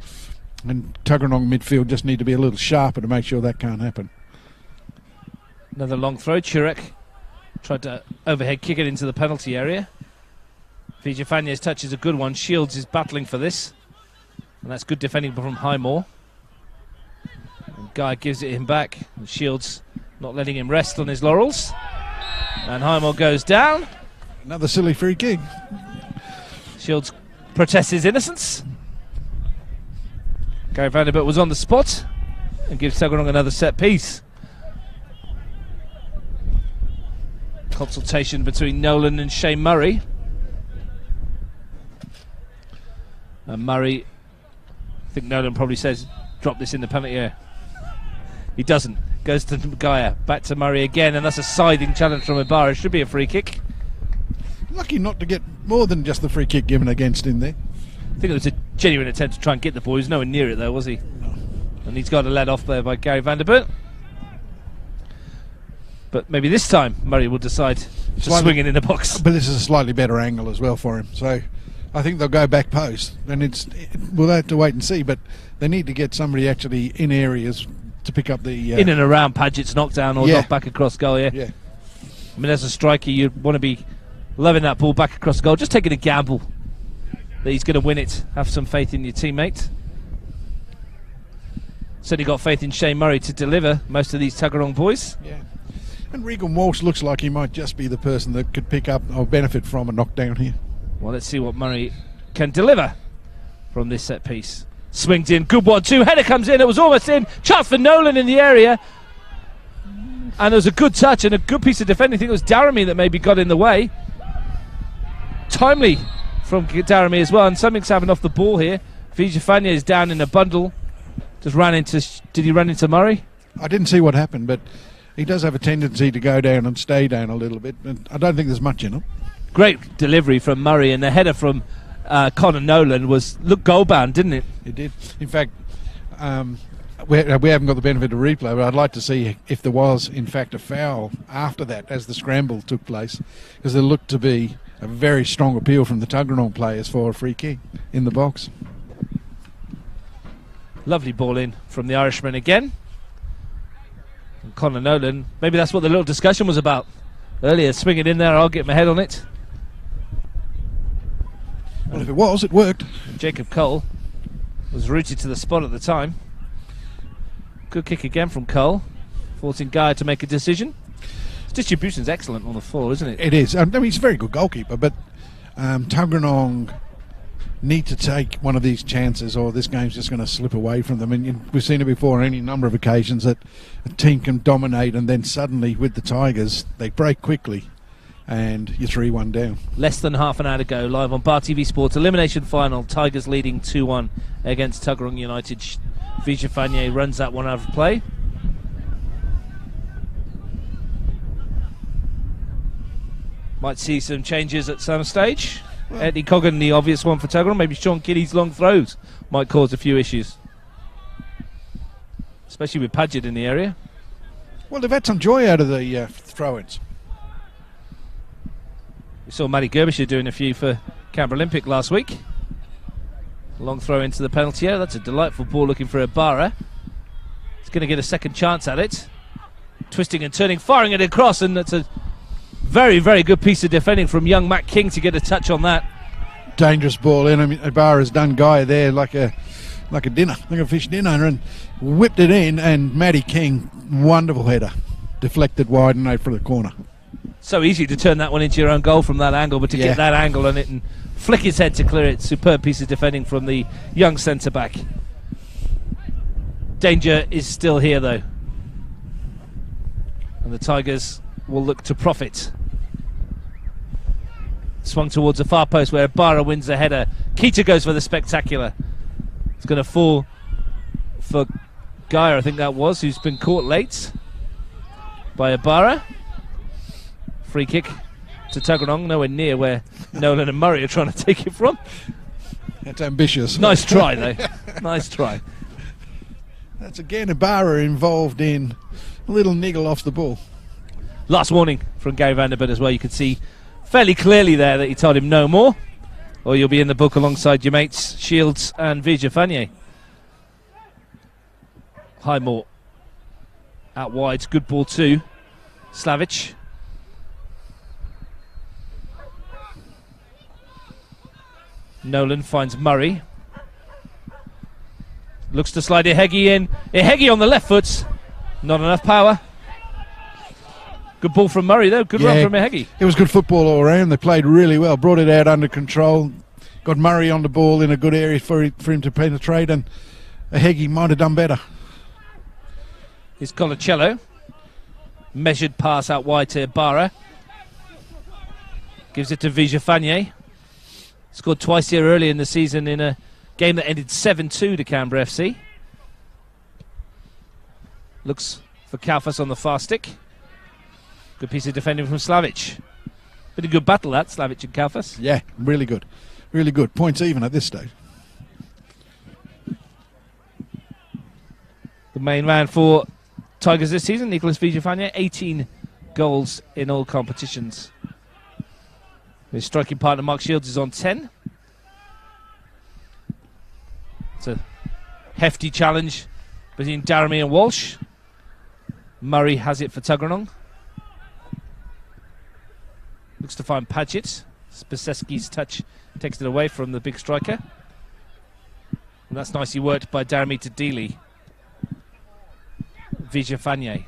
And Tuggeranong midfield just need to be a little sharper to make sure that can't happen. Another long throw. Chirek tried to overhead kick it into the penalty area. Vijafanye's touch is a good one. Shields is battling for this. And that's good defending from Highmore. And Guy gives it him back. And Shields not letting him rest on his laurels. And Highmore goes down. Another silly free kick. Shields protests his innocence. Gary Vanderbilt was on the spot and gives Tuggeranong another set piece. Consultation between Nolan and Shane Murray. And Murray, I think Nolan probably says, drop this in the penalty area. He doesn't. Goes to Gaia. Back to Murray again, and that's a siding challenge from Ibarra. Should be a free kick. Lucky not to get more than just the free kick given against him there. I think it was a genuine attempt to try and get the ball. He was nowhere near it though, was he? No. And he's got a let off there by Gary Vanderbilt. But maybe this time Murray will decide to swing it in the box. But this is a slightly better angle as well for him. So I think they'll go back post. And we'll have to wait and see. But they need to get somebody actually in areas to pick up the... in and around Padgett's knockdown or knock back across goal, yeah. I mean, as a striker, you'd want to be loving that ball back across goal. Just taking a gamble that he's going to win it. Have some faith in your teammate. Certainly got faith in Shane Murray to deliver most of these Tuggeranong boys. Yeah. And Regan Walsh looks like he might just be the person that could pick up or benefit from a knockdown here. Well, let's see what Murray can deliver from this set piece. Swings in, good 1-2, header comes in, it was almost in, chance for Nolan in the area, and there was a good touch and a good piece of defending. I think it was Daramy that maybe got in the way. Timely from Daramy as well, and something's happened off the ball here. Vijafanye is down in a bundle, just ran into, did he run into Murray? I didn't see what happened, but he does have a tendency to go down and stay down a little bit, and I don't think there's much in him. Great delivery from Murray, and the header from Connor Nolan looked goal-bound, didn't it? It did. In fact, we haven't got the benefit of replay, but I'd like to see if there was, in fact, a foul after that as the scramble took place, because there looked to be a very strong appeal from the Tuggeranong players for a free kick in the box. Lovely ball in from the Irishman again. And Connor Nolan, maybe that's what the little discussion was about earlier. Swing it in there, I'll get my head on it. Well, if it was, it worked. Jacob Cole was rooted to the spot at the time. Good kick again from Cole, forcing Guy to make a decision. His distribution's excellent on the floor, isn't it? It is. I mean, he's a very good goalkeeper, but Tuggeranong need to take one of these chances or this game's just going to slip away from them. And we've seen it before on any number of occasions that a team can dominate and then suddenly with the Tigers, they break quickly. And you're 3-1 down. Less than half an hour to go, live on Bar TV Sports. Elimination final, Tigers leading 2-1 against Tuggeranong United. Vijafanye runs that one out of play. Might see some changes at some stage. Well, Eddie Coggan, the obvious one for Tuggeranong. Maybe Sean Kiddie's long throws might cause a few issues. Especially with Padgett in the area. Well, they've had some joy out of the throw-ins. We saw Matty Gerbisher doing a few for Canberra Olympic last week. Long throw into the penalty area. That's a delightful ball looking for Ibarra. He's going to get a second chance at it. Twisting and turning, firing it across, and that's a very, very good piece of defending from young Matt King to get a touch on that. Dangerous ball in. I mean, Ibarra's done Guy there like like a fish dinner, and whipped it in. And Matty King, wonderful header, deflected wide and out for the corner. So easy to turn that one into your own goal from that angle, but to get that angle on it and flick his head to clear it, superb piece of defending from the young centre-back. Danger is still here, though. And the Tigers will look to profit. Swung towards the far post where Ibarra wins the header. Keita goes for the spectacular. It's going to fall for Geyer, I think that was, who's been caught late by Ibarra. Free kick to Tuggeranong, nowhere near where Nolan and Murray are trying to take it from. That's ambitious. Nice try, though. Nice try. That's again Ibarra involved in a little niggle off the ball. Last warning from Gary Vanderbilt as well. You could see fairly clearly there that he told him no more, or you'll be in the book alongside your mates Shields and Vijafanye. Highmore out wide, good ball too. Slavic. Nolan finds Murray. Looks to slide Ihegi in. Ihegi on the left foot. Not enough power. Good ball from Murray though. Good run from Ihegi. It was good football all around. They played really well. Brought it out under control. Got Murray on the ball in a good area for him to penetrate, and Ihegi might have done better. Here's Colacello. Measured pass out wide to Ibarra. Gives it to Vijafanye. Scored twice here early in the season in a game that ended 7-2 to Canberra FC. Looks for Kaufas on the far stick. Good piece of defending from Slavic. Been a good battle that, Slavic and Kaufas. Yeah, really good. Really good. Points even at this stage. The main man for Tigers this season, Nicholas Vijafanye, 18 goals in all competitions. His striking partner Mark Shields is on 10. It's a hefty challenge between Daramy and Walsh. Murray has it for Tuggeranong. Looks to find Padgett. Spaseski's touch takes it away from the big striker. And that's nicely worked by Daramy to Dealey. Vijafanye.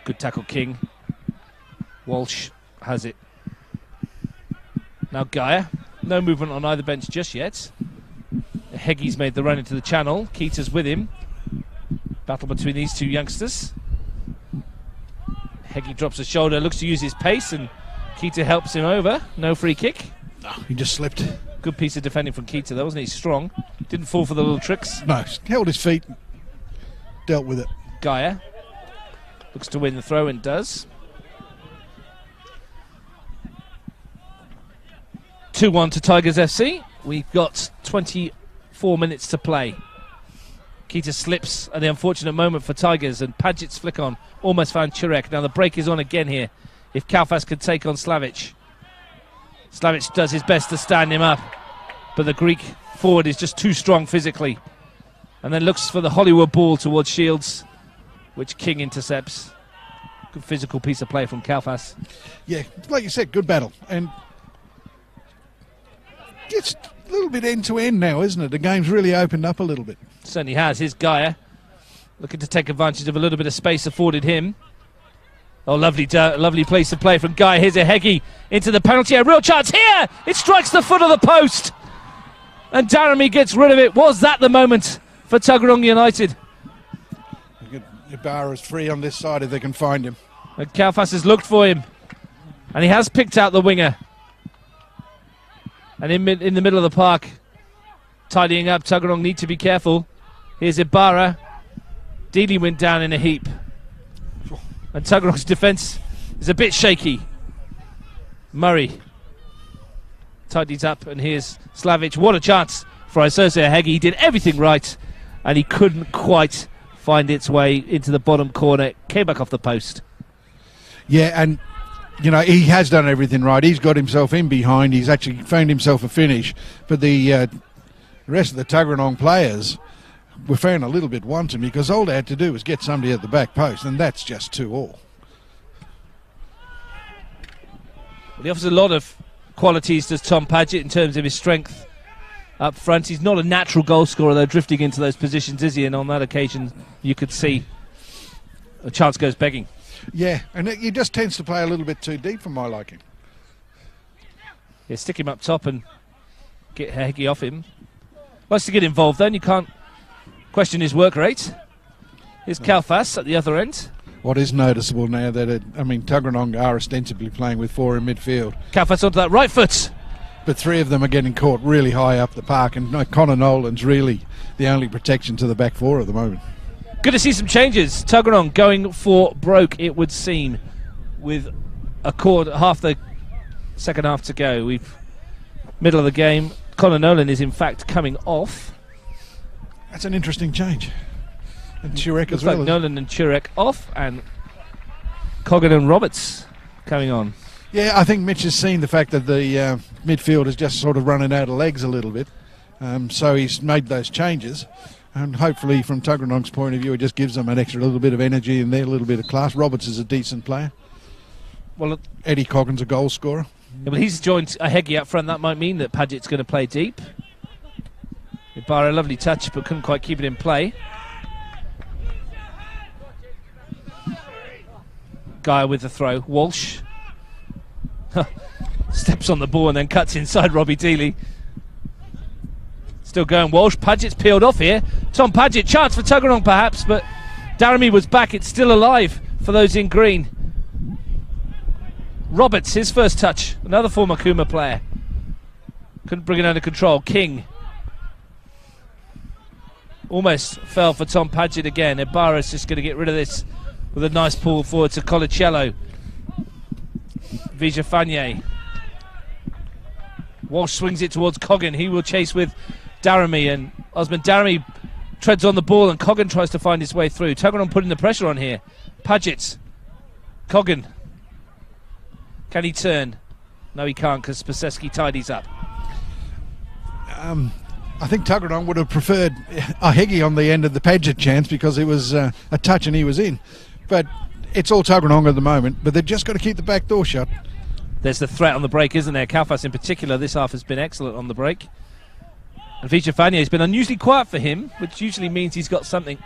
Good tackle, King. Walsh has it. Now Geyer. No movement on either bench just yet. Heggie's made the run into the channel. Keita's with him. Battle between these two youngsters. Heggie drops a shoulder, looks to use his pace, and Keita helps him over. No free kick. No, he just slipped. Good piece of defending from Keita though, wasn't he? Strong. Didn't fall for the little tricks. No, held his feet. Dealt with it. Geyer looks to win the throw and does. 2-1 to Tigers FC. We've got 24 minutes to play. Keita slips at the unfortunate moment for Tigers, and Padgett's flick on almost found Chirek. Now the break is on again here. If Kaufas could take on Slavic. Slavic does his best to stand him up, but the Greek forward is just too strong physically. And then looks for the Hollywood ball towards Shields, which King intercepts. Good physical piece of play from Kaufas. Yeah, like you said, good battle. And it's a little bit end-to-end now, isn't it? The game's really opened up a little bit. Certainly has. Here's Geyer, looking to take advantage of a little bit of space afforded him. Oh, lovely place to play from Geyer. Here's a Heggie into the penalty area. Real chance here! It strikes the foot of the post! And Daramy gets rid of it. Was that the moment for Tuggeranong United? Ibarra's free on this side if they can find him. And Kaufas has looked for him. And he has picked out the winger. And in the middle of the park, tidying up, Tuggeranong need to be careful. Here's Ibarra. Dealey went down in a heap. And Tuggeranong's defence is a bit shaky. Murray tidies up, and here's Slavic. What a chance for Isose Heggie. He did everything right, and he couldn't quite find its way into the bottom corner. Came back off the post. Yeah, and you know, he has done everything right. He's got himself in behind. He's actually found himself a finish. But the rest of the Tuggeranong players were found a little bit wanting, because all they had to do was get somebody at the back post, and that's just 2-2. Well, he offers a lot of qualities, does Tom Padgett, in terms of his strength up front. He's not a natural goal scorer, though, drifting into those positions, is he? And on that occasion, you could see a chance goes begging. Yeah, and he just tends to play a little bit too deep for my liking. Yeah, stick him up top and get Heggie off him. Likes to get involved, though, and you can't question his work rate. Here's Kalfas at the other end. What is noticeable now that, Tuggeranong are ostensibly playing with 4 in midfield. Kalfas onto that right foot. But 3 of them are getting caught really high up the park, and Connor Nolan's really the only protection to the back 4 at the moment. Good to see some changes. Tuggeranong going for broke, it would seem, with half the second half to go. Middle of the game. Connor Nolan is in fact coming off. That's an interesting change. And Turek Looks as well. Like Nolan and Turek off, and Coggan and Roberts coming on. Yeah, I think Mitch has seen the fact that the midfield is just sort of running out of legs a little bit. So he's made those changes. And hopefully, from Tuggeranong's point of view, it just gives them an extra little bit of energy in there, a little bit of class. Roberts is a decent player. Well, Eddie Coggan's a goal scorer. Yeah, but he's joined a Heggie up front. That might mean that Paget's going to play deep. Ibarra, a lovely touch, but couldn't quite keep it in play. Guy with the throw. Walsh. Steps on the ball and then cuts inside Robbie Dealey. Still going Walsh. Paget's peeled off here. Tom Paget, chance for Tuggeranong perhaps, but Daramy was back. It's still alive for those in green. Roberts, his first touch. Another former Kuma player. Couldn't bring it under control. King. Almost fell for Tom Paget again. Ibarra's just going to get rid of this with a nice pull forward to Colicello. Vijafanye. Walsh swings it towards Coggan. He will chase with Daramy, and Osman Daramy treads on the ball, and Coggan tries to find his way through. Tuggeranong putting the pressure on here. Paget. Coggan. Can he turn? No, he can't, because Spaseski tidies up. I think Tuggeranong would have preferred a Heggie on the end of the Paget chance because it was a touch and he was in. But it's all Tuggeranong at the moment, but they've just got to keep the back door shut. There's the threat on the break, isn't there? Kalfas in particular this half has been excellent on the break. And Vijafanye has been unusually quiet for him, which usually means he's got something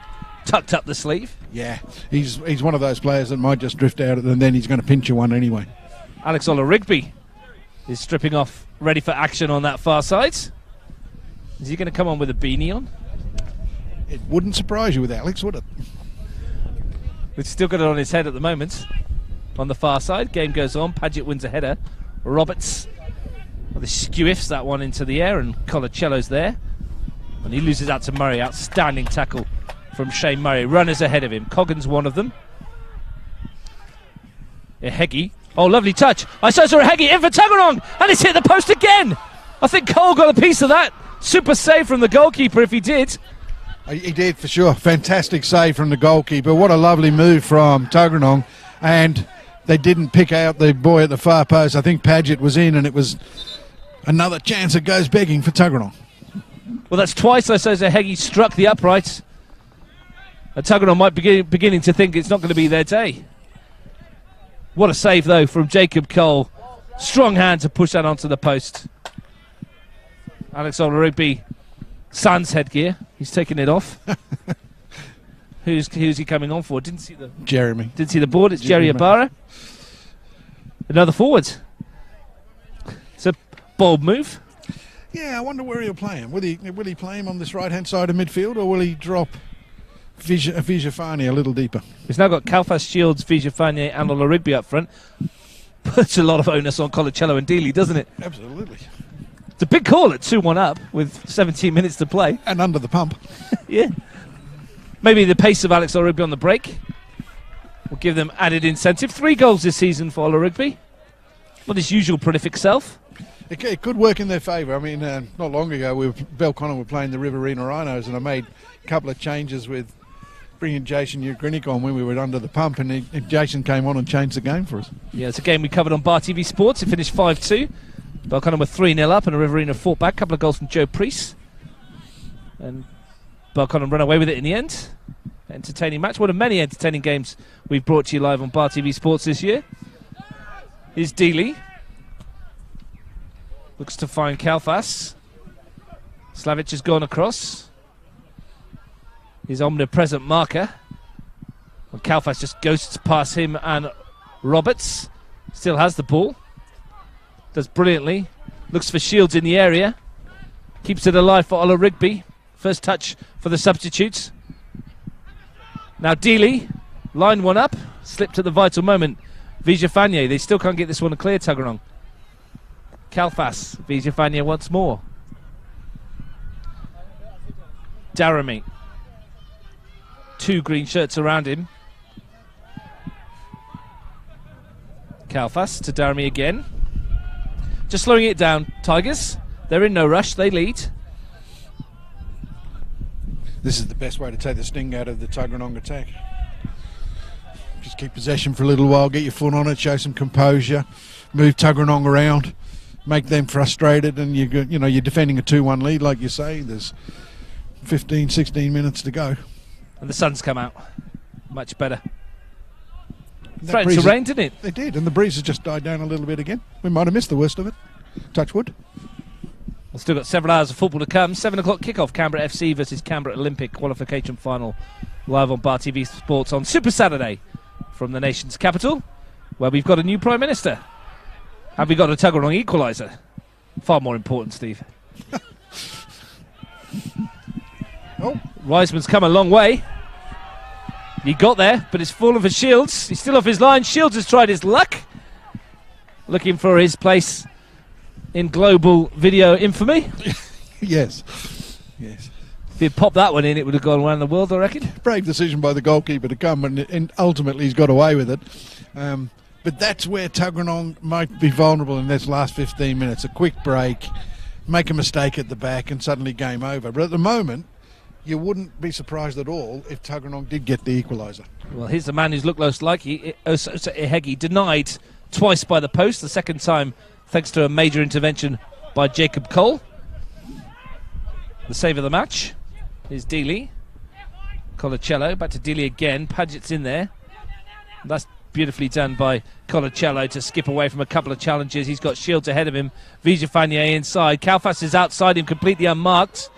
tucked up the sleeve. Yeah, he's one of those players that might just drift out and then he's going to pinch you one anyway. Alex Ola-Rigby is stripping off, ready for action on that far side. Is he going to come on with a beanie on? It wouldn't surprise you with Alex, would it? He's still got it on his head at the moment. On the far side, game goes on. Paget wins a header. Roberts, well, they skew-ifs that one into the air, and Colicello's there. And he loses out to Murray. Outstanding tackle from Shane Murray. Runners ahead of him. Coggan's one of them. Heggie. Oh, lovely touch. I saw Heggie in for Tuggeranong, and it's hit the post again. I think Cole got a piece of that. Super save from the goalkeeper if he did. He did for sure. Fantastic save from the goalkeeper. What a lovely move from Tuggeranong. And they didn't pick out the boy at the far post. I think Paget was in, and it was another chance that goes begging for Tuggeranong. Well, that's twice I suppose Heggie struck the upright. And Tuggeranong might be beginning to think it's not going to be their day. What a save, though, from Jacob Cole. Strong hand to push that onto the post. Alex Ola-Rigby, Sans headgear. He's taking it off. Who's he coming on for? Didn't see the Jeremy. Didn't see the board. It's Jerry Ibarra. Another forward. It's a bold move. Yeah, I wonder where he'll play him. Will he play him on this right-hand side of midfield, or will he drop Vijafanye a little deeper? He's now got Kalfas, Shields, Vijafanye and Ola-Rigby up front. Puts a lot of onus on Colicello and Dealey, doesn't it? Absolutely. It's a big call at 2-1 up with 17 minutes to play. And under the pump. Yeah. Maybe the pace of Alex Ola-Rigby on the break will give them added incentive. 3 goals this season for Ola-Rigby. Not his usual prolific self. It could work in their favour. I mean, not long ago, Belconnen were playing the Riverina Rhinos, and I made a couple of changes with bringing Jason Ugrinik on when we were under the pump, and Jason came on and changed the game for us. Yeah, it's a game we covered on Bar TV Sports. It finished 5-2. Belconnen were 3-0 up, and a Riverina fought back. A couple of goals from Joe Priest. And Belconnen ran away with it in the end. Entertaining match. One of many entertaining games we've brought to you live on Bar TV Sports this year. Here's Dealey. Looks to find Kalfas. Slavic has gone across. His omnipresent marker. And Kalfas just ghosts past him, and Roberts still has the ball. Does brilliantly. Looks for Shields in the area. Keeps it alive for Ola Rigby. First touch for the substitutes. Now Dealey, line one up. Slipped at the vital moment. Vijafanye, they still can't get this one clear, Tuggeranong. Kalfas, Vijafanye once more. Daramy. 2 green shirts around him. Kalfas to Daramy again. Just slowing it down, Tigers. They're in no rush, they lead. This is the best way to take the sting out of the Tuggeranong attack. Just keep possession for a little while, get your foot on it, show some composure, move Tuggeranong around, make them frustrated, and you're defending a 2-1 lead, like you say. There's 15, 16 minutes to go. And the sun's come out. Much better. Threatened to rain, didn't it? It did, and the breeze has just died down a little bit again. We might have missed the worst of it. Touch wood. We've still got several hours of football to come. 7 o'clock kickoff, Canberra FC versus Canberra Olympic qualification final, live on Bar TV Sports on Super Saturday from the nation's capital, where we've got a new Prime Minister. Have we got a Tuggeranong equaliser? Far more important, Steve. Oh, Reisman's come a long way. He got there, but it's fallen for Shields. He's still off his line. Shields has tried his luck, looking for his place in global video infamy. yes. If he'd popped that one in, it would have gone around the world, I reckon. Brave decision by the goalkeeper to come, and ultimately he's got away with it. But that's where Tuggeranong might be vulnerable in this last 15 minutes. A quick break, make a mistake at the back, and suddenly game over. But at the moment, you wouldn't be surprised at all if Tuggeranong did get the equaliser. Well, here's the man who's looked most likely. Ehegi denied twice by the post, the second time thanks to a major intervention by Jacob Cole. The save of the match is Dealey. Colacello, back to Dealey again. Padgett's in there. That's beautifully done by Colacello to skip away from a couple of challenges. He's got Shields ahead of him. Vijafanye inside. Kalfas is outside him, completely unmarked.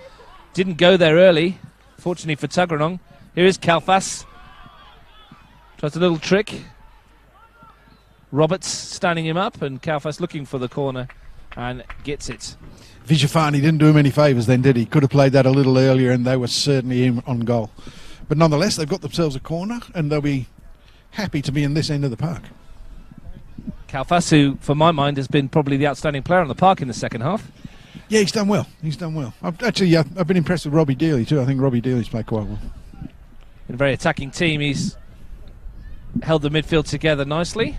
Didn't go there early, fortunately for Tuggeranong. Here is Kalfas. Tries a little trick. Roberts standing him up, and Kalfas looking for the corner and gets it. Vijafani didn't do him any favours then, did he? Could have played that a little earlier, and they were certainly in on goal. But nonetheless, they've got themselves a corner, and they'll be happy to be in this end of the park. Kalfas, who, for my mind, has been probably the outstanding player on the park in the second half. Yeah, he's done well. I've been impressed with Robbie Dealey too. I think Robbie Dealey's played quite well. In a very attacking team, he's held the midfield together nicely.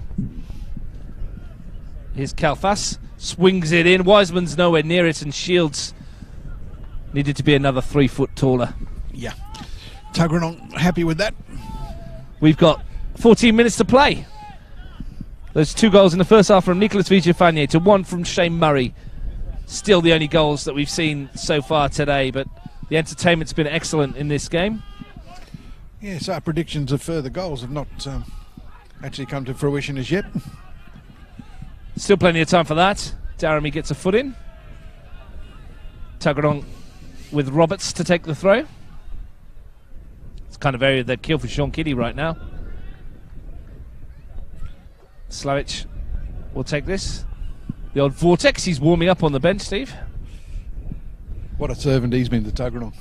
Here's Kalfas, swings it in. Wiseman's nowhere near it, and Shields needed to be another 3 foot taller. Yeah. Tuggeranong happy with that. We've got 14 minutes to play. Those 2 goals in the first half from Nicolas Vijafanye to 1 from Shane Murray. Still the only goals that we've seen so far today, but the entertainment's been excellent in this game. Yes, our predictions of further goals have not actually come to fruition as yet. Still plenty of time for that. Daramy gets a foot in. Tuggeranong with Roberts to take the throw. It's kind of area they'd kill for Sean Kiddie right now. Slavic will take this. The old Vortex, he's warming up on the bench, Steve. What a servant he's been to Tuggeranong.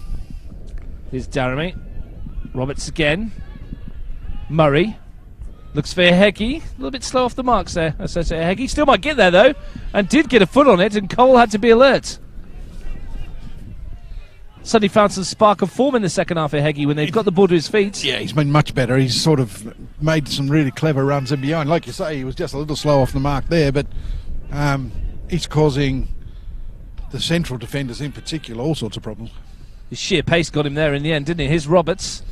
Here's Daramy. Roberts again. Murray. Looks for Ehegi. A little bit slow off the marks there. Ehegi still might get there, though. And did get a foot on it, and Cole had to be alert. Suddenly found some spark of form in the second half of Ehegi when they've got the ball to his feet. Yeah, he's been much better. He's sort of made some really clever runs in behind. Like you say, he was just a little slow off the mark there, but he's causing the central defenders in particular all sorts of problems. His sheer pace got him there in the end, didn't it? Here's Roberts.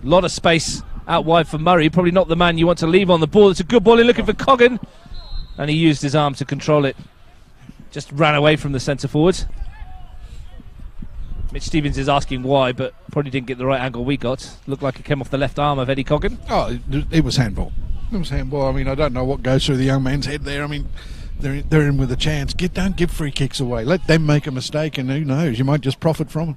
A lot of space out wide for Murray. Probably not the man you want to leave on the ball. It's a good ball in looking for Coggan. And he used his arm to control it. Just ran away from the centre forward. Mitch Stevens is asking why, but probably didn't get the right angle we got. Looked like it came off the left arm of Eddie Coggan. Oh, it was handball. It was handball. I mean, I don't know what goes through the young man's head there. I mean, they're in with a chance. Don't give free kicks away. Let them make a mistake, and who knows, you might just profit from it.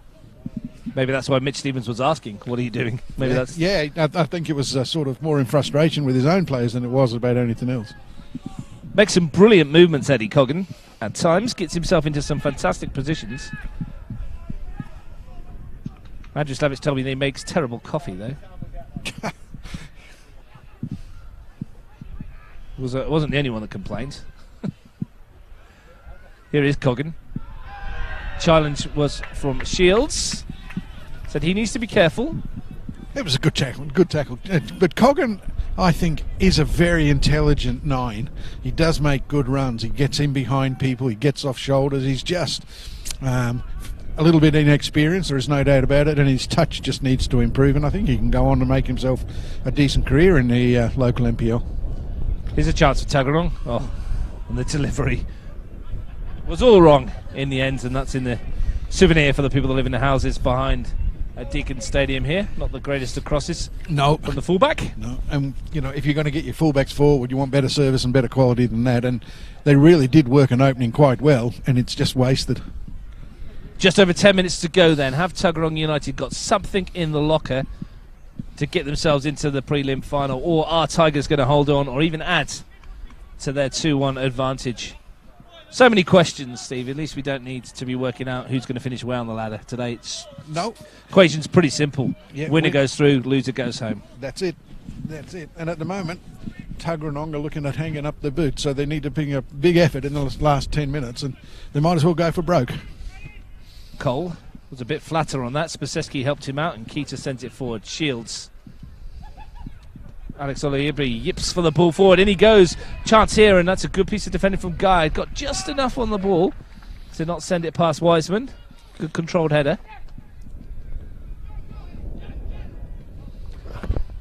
Maybe that's why Mitch Stevens was asking, what are you doing? Maybe that's... Yeah, I think it was sort of more in frustration with his own players than it was about anything else. Makes some brilliant movements, Eddie Coggan. At times, gets himself into some fantastic positions. Andrew Slavic told me that he makes terrible coffee, though. It wasn't the only one that complained. Here is Coggan. Challenge was from Shields. Said he needs to be careful. It was a good tackle, But Coggan, I think, is a very intelligent 9. He does make good runs. He gets in behind people. He gets off shoulders. He's just a little bit inexperienced, there is no doubt about it, and his touch just needs to improve, and I think he can go on to make himself a decent career in the local NPL. Here's a chance for Tuggeranong. Oh, and the delivery was all wrong in the end, and that's in the souvenir for the people that live in the houses behind Deakin Stadium here. Not the greatest of crosses. No. From the fullback. No. And, if you're going to get your fullbacks forward, you want better service and better quality than that, and they really did work an opening quite well, and it's just wasted. Just over 10 minutes to go then. Have Tuggeranong United got something in the locker to get themselves into the prelim final, or are Tigers going to hold on or even add to their 2-1 advantage? So many questions, Steve. At least we don't need to be working out who's going to finish where on the ladder today. Equation's pretty simple. Yeah, winner goes through, loser goes home. That's it. And at the moment, Tuggeranong are looking at hanging up the boot, so they need to bring a big effort in the last 10 minutes, and they might as well go for broke. Cole was a bit flatter on that. Spaseski helped him out, and Keita sent it forward. Shields. Alex Olaibre yips for the ball forward. In he goes. Chance here, and that's a good piece of defending from Guy. Got just enough on the ball to not send it past Wiseman. Good controlled header.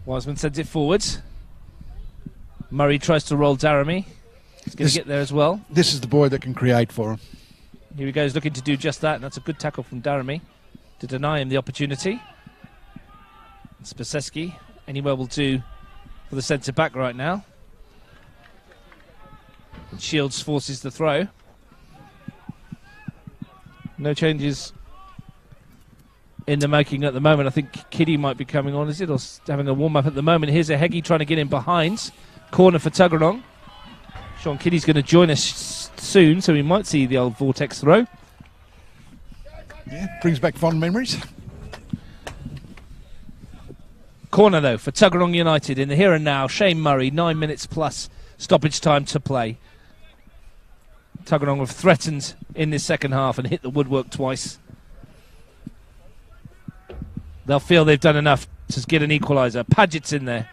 Wiseman sends it forwards. Murray tries to roll Daramy. He's going to get there as well. This is the boy that can create for him. Here he goes, looking to do just that, and that's a good tackle from Daramy to deny him the opportunity. Spaseski, anywhere will do for the centre-back right now. And Shields forces the throw. No changes in the making at the moment. I think Kiddy might be coming on, is it? Or having a warm-up at the moment. Here's a Heggie trying to get in behind. Corner for Tuggeranong. Sean Kiddy's going to join us soon, so we might see the old vortex throw. Yeah, brings back fond memories. Corner, though, for Tuggeranong United in the here and now. Shane Murray, 9 minutes plus stoppage time to play. Tuggeranong have threatened in this second half and hit the woodwork twice. They'll feel they've done enough to get an equaliser. Padgett's in there.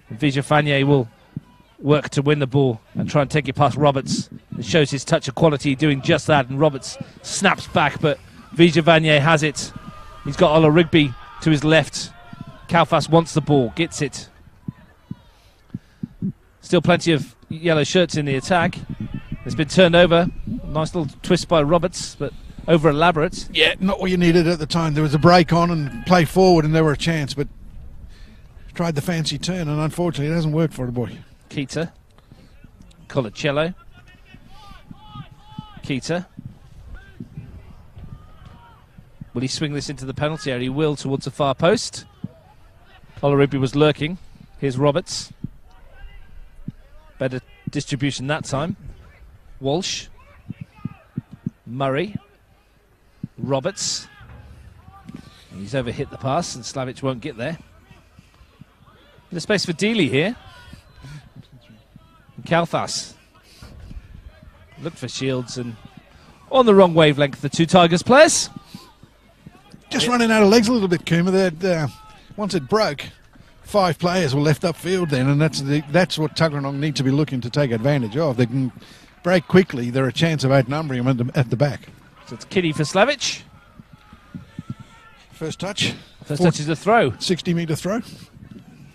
And Vijafanye will work to win the ball and try and take it past Roberts. It shows his touch of quality doing just that, and Roberts snaps back, but Vijafanye has it. He's got Ola Rigby to his left. Kalfas wants the ball, gets it. Still plenty of yellow shirts in the attack. It's been turned over. Nice little twist by Roberts, but over elaborate. Yeah, not what you needed at the time. There was a break on and play forward, and there were a chance, but tried the fancy turn, and unfortunately it hasn't worked for the boy. Keita. Colacello. Keita. Will he swing this into the penalty area? He will, towards the far post. Olaribi was lurking. Here's Roberts. Better distribution that time. Walsh. Murray. Roberts. He's overhit the pass, and Slavic won't get there. Bit of space for Dealey here. Kalfas looked for Shields, and on the wrong wavelength, the two Tigers players. Just running out of legs a little bit, Kuma. Once it broke, 5 players were left upfield then, and that's what Tuggeranong need to be looking to take advantage of. They can break quickly. They're a chance of outnumbering them at the back. So it's Kiddy for Slavic. First touch. First touch is a throw. 60-metre throw.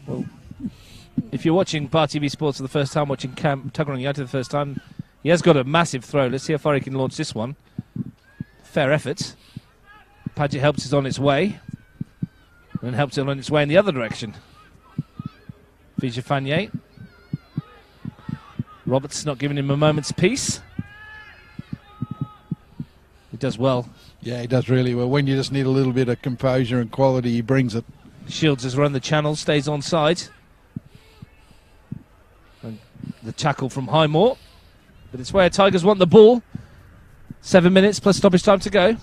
Well, if you're watching Bar TV Sports for the first time, watching Tuggeranong United for the first time, he has got a massive throw. Let's see how far he can launch this one. Fair effort. Padgett helps it on its way, and helps it on its way in the other direction. Vijafanye. Roberts not giving him a moment's peace. He does well. Yeah, he does really well. When you just need a little bit of composure and quality, he brings it. Shields has run the channel, stays on side. And the tackle from Highmore. But it's where Tigers want the ball. 7 minutes plus stoppage time to go.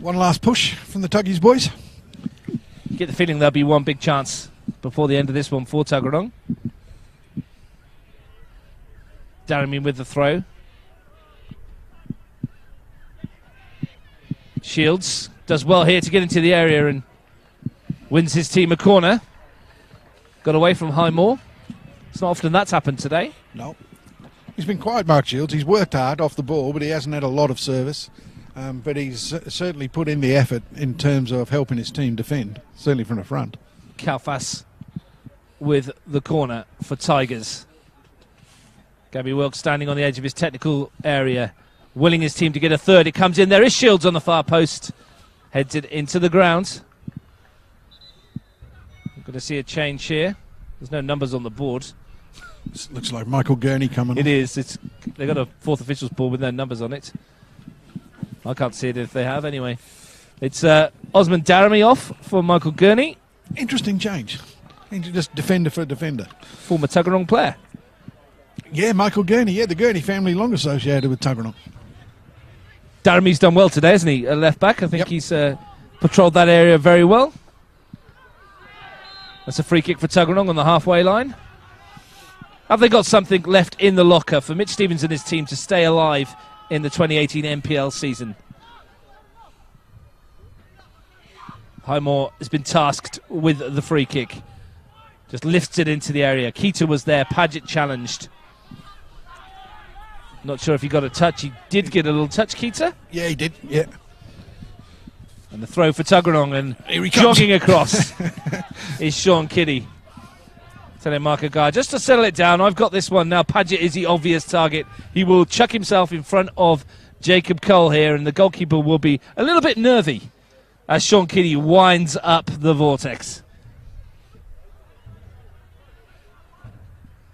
One last push from the Tuggies boys. You get the feeling there'll be one big chance before the end of this one for Tuggeranong. Daramy with the throw. Shields does well here to get into the area and wins his team a corner. Got away from Highmore. It's not often that's happened today. No. He's been quiet, Mark Shields. He's worked hard off the ball, but he hasn't had a lot of service. But he's certainly put in the effort in terms of helping his team defend, certainly from the front. Kalfas with the corner for Tigers. Gabby Wilkes standing on the edge of his technical area, willing his team to get a third. It comes in. There is Shields on the far post. Heads it into the ground. We're going to see a change here. There's no numbers on the board. This looks like Michael Gurney coming It on. is. They've got a fourth official's ball with no numbers on it. I can't see it if they have anyway. It's Osman Daramy off for Michael Gurney. Interesting change. Just defender for defender. Former Tuggeranong player. Yeah, Michael Gurney. Yeah, the Gurney family long associated with Tuggeranong. Daramy's done well today, hasn't he? A left back. I think Yep. he's patrolled that area very well. That's a free kick for Tuggeranong on the halfway line. Have they got something left in the locker for Mitch Stevens and his team to stay alive in the 2018 NPL season? Highmore has been tasked with the free kick. Just lifts it into the area. Keita was there. Paget challenged. Not sure if he got a touch. He did get a little touch, Keita. Yeah, he did. Yeah. And the throw for Tuggeranong, and Here he comes. jogging across is Sean Kiddie. Telemarker guy, just to settle it down, I've got this one now. Paget is the obvious target. He will chuck himself in front of Jacob Cole here, and the goalkeeper will be a little bit nervy as Sean Kiddie winds up the vortex.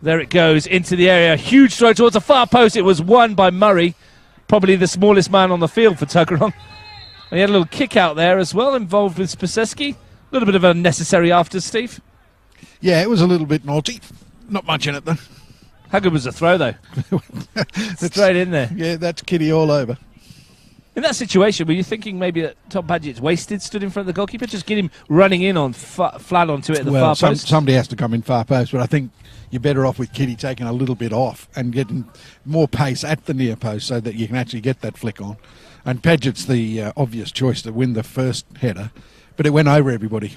There it goes into the area. Huge throw towards the far post. It was won by Murray, probably the smallest man on the field for Tuggeranong. And he had a little kick out there as well, involved with Spaseski. A little bit of unnecessary after, Steve. Yeah, it was a little bit naughty. Not much in it, though. How good was the throw, though? Straight in there. Yeah, that's Kitty all over. In that situation, were you thinking maybe that Tom Paget's wasted, stood in front of the goalkeeper? Just get him running in on flat onto it at the far post? Somebody has to come in far post, but I think you're better off with Kitty taking a little bit off and getting more pace at the near post so that you can actually get that flick on. And Paget's the obvious choice to win the first header, but it went over everybody.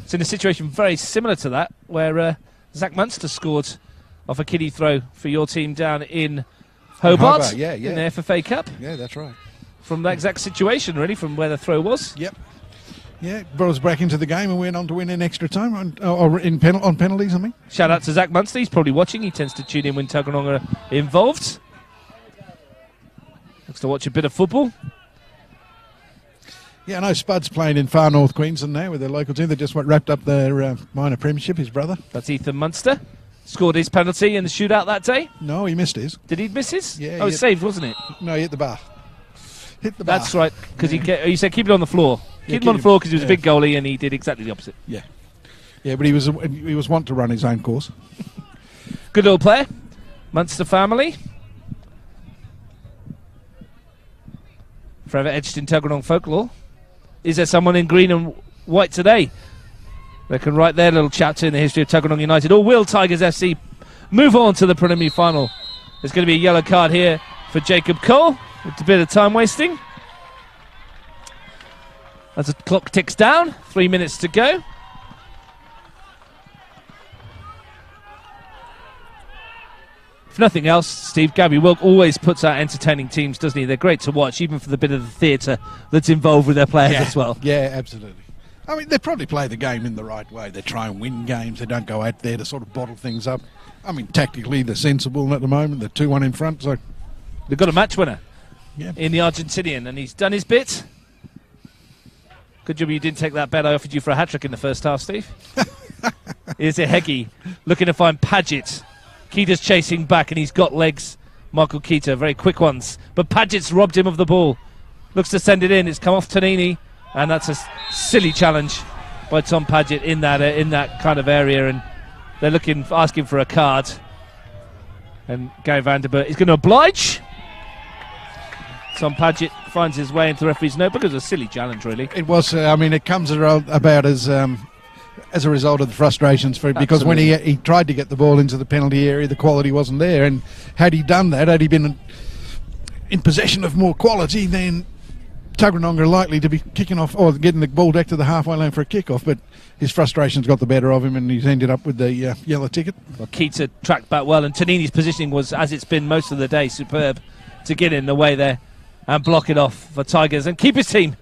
It's in a situation very similar to that, where Zach Munster scored off a kiddie throw for your team down in Hobart, yeah. in the FFA Cup. Yeah, that's right. From that exact situation, really, from where the throw was. Yep. Yeah, brought us back into the game and went on to win in extra time, on penalties, I mean. Shout out to Zach Munster, he's probably watching. He tends to tune in when Tuggeranong are involved. Looks to watch a bit of football. Yeah, I know Spud's playing in far north Queensland now with their local team. They just wrapped up their minor premiership, his brother. That's Ethan Munster. Scored his penalty in the shootout that day. No, he missed his. Did he miss his? Yeah. Oh, it was saved, wasn't it? No, he hit the bar. Hit the bar. That's right, because you said keep it on the floor. Yeah, Keep him on the floor because he was a big goalie and he did exactly the opposite. Yeah. Yeah, but he was wont to run his own course. Good little player. Munster family. Forever etched in Tuggeranong folklore. Is there someone in green and white today that can write their little chapter in the history of Tuggeranong United? Or will Tigers FC move on to the preliminary final? There's going to be a yellow card here for Jacob Cole. It's a bit of time wasting. As the clock ticks down, 3 minutes to go. If nothing else, Steve, Gabby Wilk always puts out entertaining teams, doesn't he? They're great to watch, even for the bit of the theatre that's involved with their players as well. Yeah, absolutely. I mean, they probably play the game in the right way. They try and win games. They don't go out there to sort of bottle things up. I mean, tactically, they're sensible at the moment. They're 2-1 in front, so... They've got a match winner Yeah. in the Argentinian, and he's done his bit. Good job you didn't take that bet I offered you for a hat-trick in the first half, Steve. Here's a Heggie looking to find Paget. Keita's chasing back, and he's got legs. Michael Keita, very quick ones. But Paget's robbed him of the ball. Looks to send it in. It's come off Tonini, and that's a silly challenge by Tom Paget in that kind of area, and they're asking for a card. And Gary Vanderbilt is going to oblige. Tom Paget finds his way into the referee's notebook. It was a silly challenge, really. It was. It comes about as a result of the frustrations because when he tried to get the ball into the penalty area, the quality wasn't there. And had he done that, had he been in possession of more quality, then Tuggeranong are likely to be kicking off or getting the ball back to the halfway line for a kick-off. But his frustrations got the better of him, and he's ended up with the yellow ticket. Well, Keita tracked back well, and Tonini's positioning was, as it's been most of the day, superb to get in the way there and block it off for Tigers and keep his team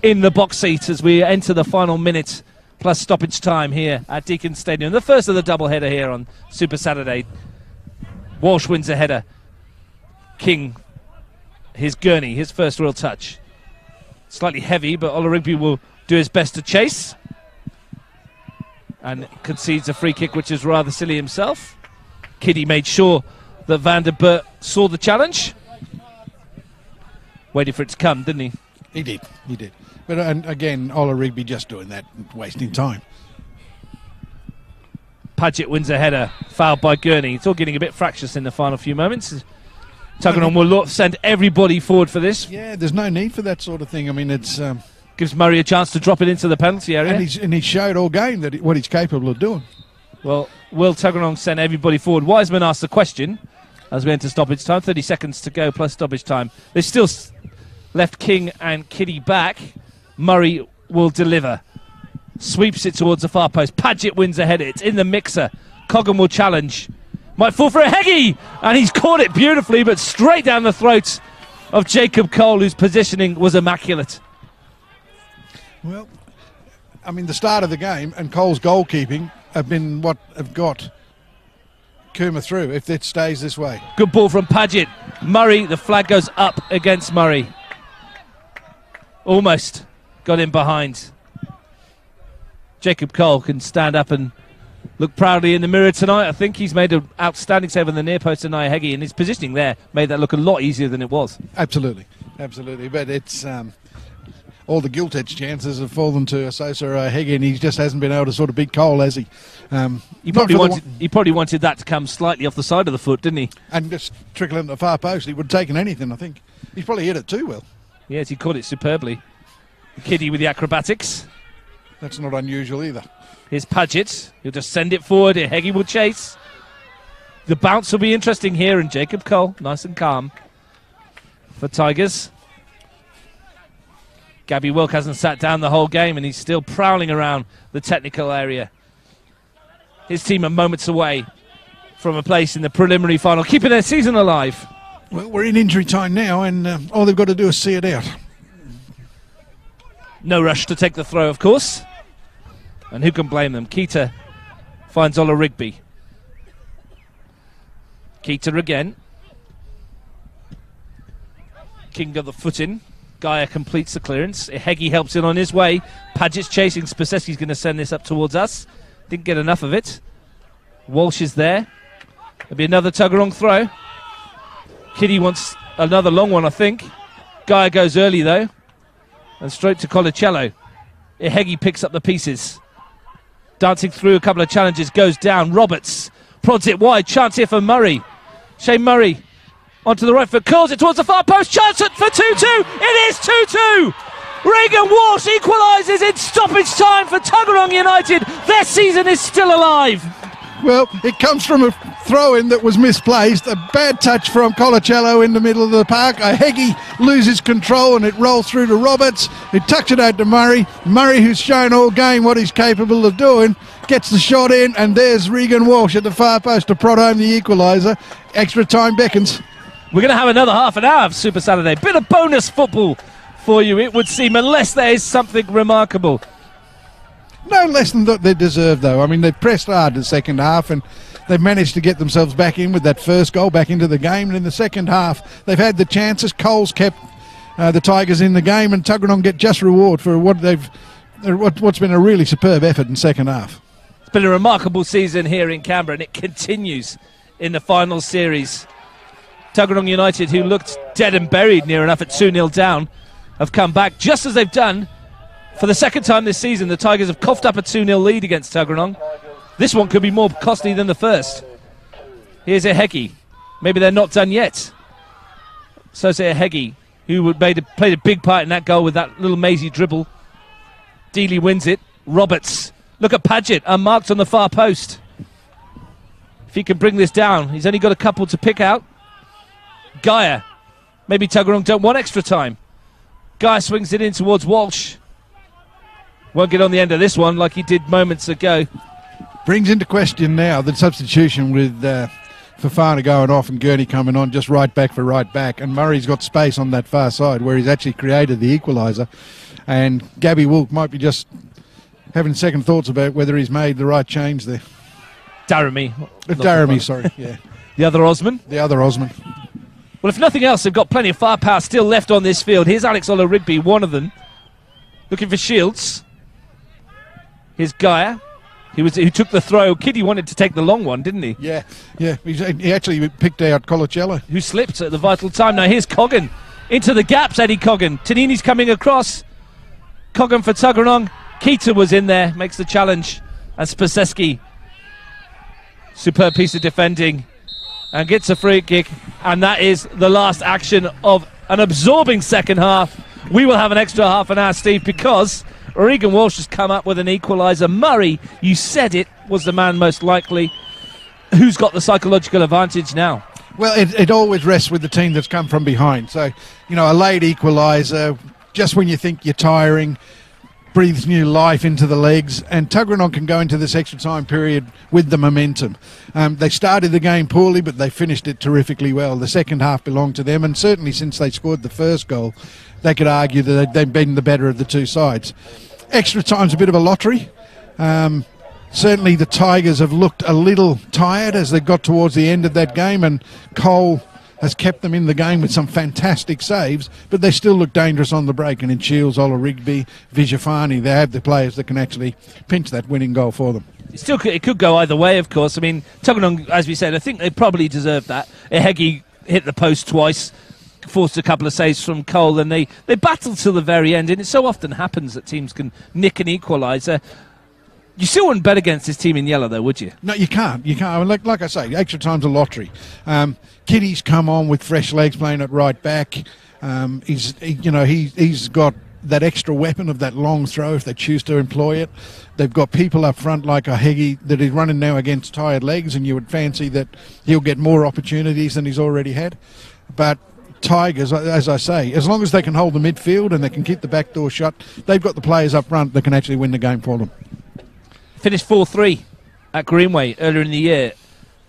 in the box seat as we enter the final minute plus stoppage time here at Deakin Stadium. The first of the doubleheader here on Super Saturday. Walsh wins a header. King, his gurney, his first real touch. Slightly heavy, but Rigby will do his best to chase. And concedes a free kick, which is rather silly himself. Kiddy made sure that Vanderbilt saw the challenge. Waited for it to come, didn't he? He did. But again, Rigby just doing that, wasting time. Paget wins a header, fouled by Gurney. It's all getting a bit fractious in the final few moments. Tuggeranong will send everybody forward for this. Yeah, there's no need for that sort of thing. I mean, it's gives Murray a chance to drop it into the penalty area. And he showed all game what he's capable of doing. Well, will Tuggeranong send everybody forward? Wiseman asked the question as we enter stoppage time. 30 seconds to go plus stoppage time. They still left King and Kiddy back. Murray will deliver. Sweeps it towards the far post. Paget wins a header. It's in the mixer. Coggan will challenge. Might fall for a Heggie, and he's caught it beautifully, but straight down the throat of Jacob Cole, whose positioning was immaculate. Well, I mean, the start of the game and Cole's goalkeeping have been what have got Cooma through, if it stays this way. Good ball from Paget. Murray, the flag goes up against Murray. Almost got in behind. Jacob Cole can stand up and look proudly in the mirror tonight. I think he's made an outstanding save on the near post to Nia Heggie, and his positioning there made that look a lot easier than it was. Absolutely. But it's all the gilt edge chances have fallen to Asosa Heggie, and he just hasn't been able to sort of beat Cole, has he? He probably wanted that to come slightly off the side of the foot, didn't he? And just trickle into the far post. He would have taken anything, I think. He's probably hit it too well. Yes, he caught it superbly. Kiddy with the acrobatics. That's not unusual either. Here's Paget. He'll just send it forward. Heggie will chase. The bounce will be interesting here, and Jacob Cole, nice and calm for Tigers. Gabby Wilk hasn't sat down the whole game, and he's still prowling around the technical area. His team are moments away from a place in the preliminary final, keeping their season alive. Well, we're in injury time now, and all they've got to do is see it out. No rush to take the throw, of course. And who can blame them? Keita finds Rigby. Keita again. King got the foot in. Gaia completes the clearance. Heggie helps in on his way. Paget's chasing. Spaseski's going to send this up towards us. Didn't get enough of it. Walsh is there. There'll be another Tuggeranong throw. Kiddy wants another long one, I think. Gaia goes early, though. And straight to Colicello. Heggie picks up the pieces. Dancing through a couple of challenges, goes down. Roberts prods it wide. Chance here for Murray. Shane Murray onto the right foot, curls it towards the far post. Chance for 2-2. It is 2-2. Regan Walsh equalises in stoppage time for Tuggeranong United. Their season is still alive. Well, it comes from a throw-in that was misplaced. A bad touch from Colicello in the middle of the park. Heggie loses control and it rolls through to Roberts. He tucks it out to Murray. Murray, who's shown all game what he's capable of doing, gets the shot in, and there's Regan Walsh at the far post to prod home the equaliser. Extra time beckons. We're going to have another half an hour of Super Saturday. Bit of bonus football for you, it would seem, unless there is something remarkable. No less than that they deserve, though. I mean, they've pressed hard in the second half, and they've managed to get themselves back in with that first goal, back into the game. And in the second half, they've had the chances. Cole's kept the Tigers in the game, and Tuggeranong get just reward for what's been a really superb effort in second half. It's been a remarkable season here in Canberra, and it continues in the final series. Tuggeranong United, who looked dead and buried near enough at 2-0 down, have come back just as they've done for the second time this season. The Tigers have coughed up a 2-0 lead against Tuggeranong. This one could be more costly than the first. Here's Ehegi. Maybe they're not done yet. So say Ehegi, who played a big part in that goal with that little mazy dribble. Dealey wins it. Roberts. Look at Paget, unmarked on the far post. If he can bring this down, he's only got a couple to pick out. Gaia. Maybe Tuggeranong don't want extra time. Gaia swings it in towards Walsh. Won't get on the end of this one like he did moments ago. Brings into question now the substitution with Fofana going off and Gurney coming on, just right back for right back. And Murray's got space on that far side where he's actually created the equaliser. And Gabby Wolf might be just having second thoughts about whether he's made the right change there. Daramy, sorry, yeah. The other Osman? The other Osman. Well, if nothing else, they've got plenty of firepower still left on this field. Here's Alex Ola-Rigby, one of them, looking for Shields. Here's Gaia, who took the throw. Kiddy wanted to take the long one, didn't he? Yeah. He actually picked out Colacello, who slipped at the vital time. Now here's Coggan into the gaps. Eddie Coggan. Tanini's coming across. Coggan for Tuggeranong. Keita was in there, makes the challenge. And Spaseski, superb piece of defending, and gets a free kick. And that is the last action of an absorbing second half. We will have an extra half an hour, Steve, because Regan Walsh has come up with an equaliser. Murray, you said it, was the man most likely. Who's got the psychological advantage now? Well, it always rests with the team that's come from behind. So, a late equaliser, just when you think you're tiring, breathes new life into the legs, and Tuggeranong can go into this extra time period with the momentum. They started the game poorly, but they finished it terrifically well. The second half belonged to them, and certainly since they scored the first goal, they could argue that they've been the better of the two sides. Extra time's a bit of a lottery. Certainly the Tigers have looked a little tired as they got towards the end of that game, and Cole has kept them in the game with some fantastic saves, but they still look dangerous on the break. And in Shields, Ola-Rigby, Vijafani, they have the players that can actually pinch that winning goal for them. It could go either way, of course. I mean, Tuggeranong, as we said, I think they probably deserve that. Ehegi hit the post twice, forced a couple of saves from Cole, and they battled till the very end. And it so often happens that teams can nick an equaliser. You still wouldn't bet against this team in yellow, though, would you? No, you can't. You can't. Like I say, extra time's a lottery. Kitty's come on with fresh legs playing at right back. He's got that extra weapon of that long throw if they choose to employ it. They've got people up front like Ehegi that is running now against tired legs, and you would fancy that he'll get more opportunities than he's already had. But Tigers, as I say, as long as they can hold the midfield and they can keep the back door shut, they've got the players up front that can actually win the game for them. Finished 4-3 at Greenway earlier in the year.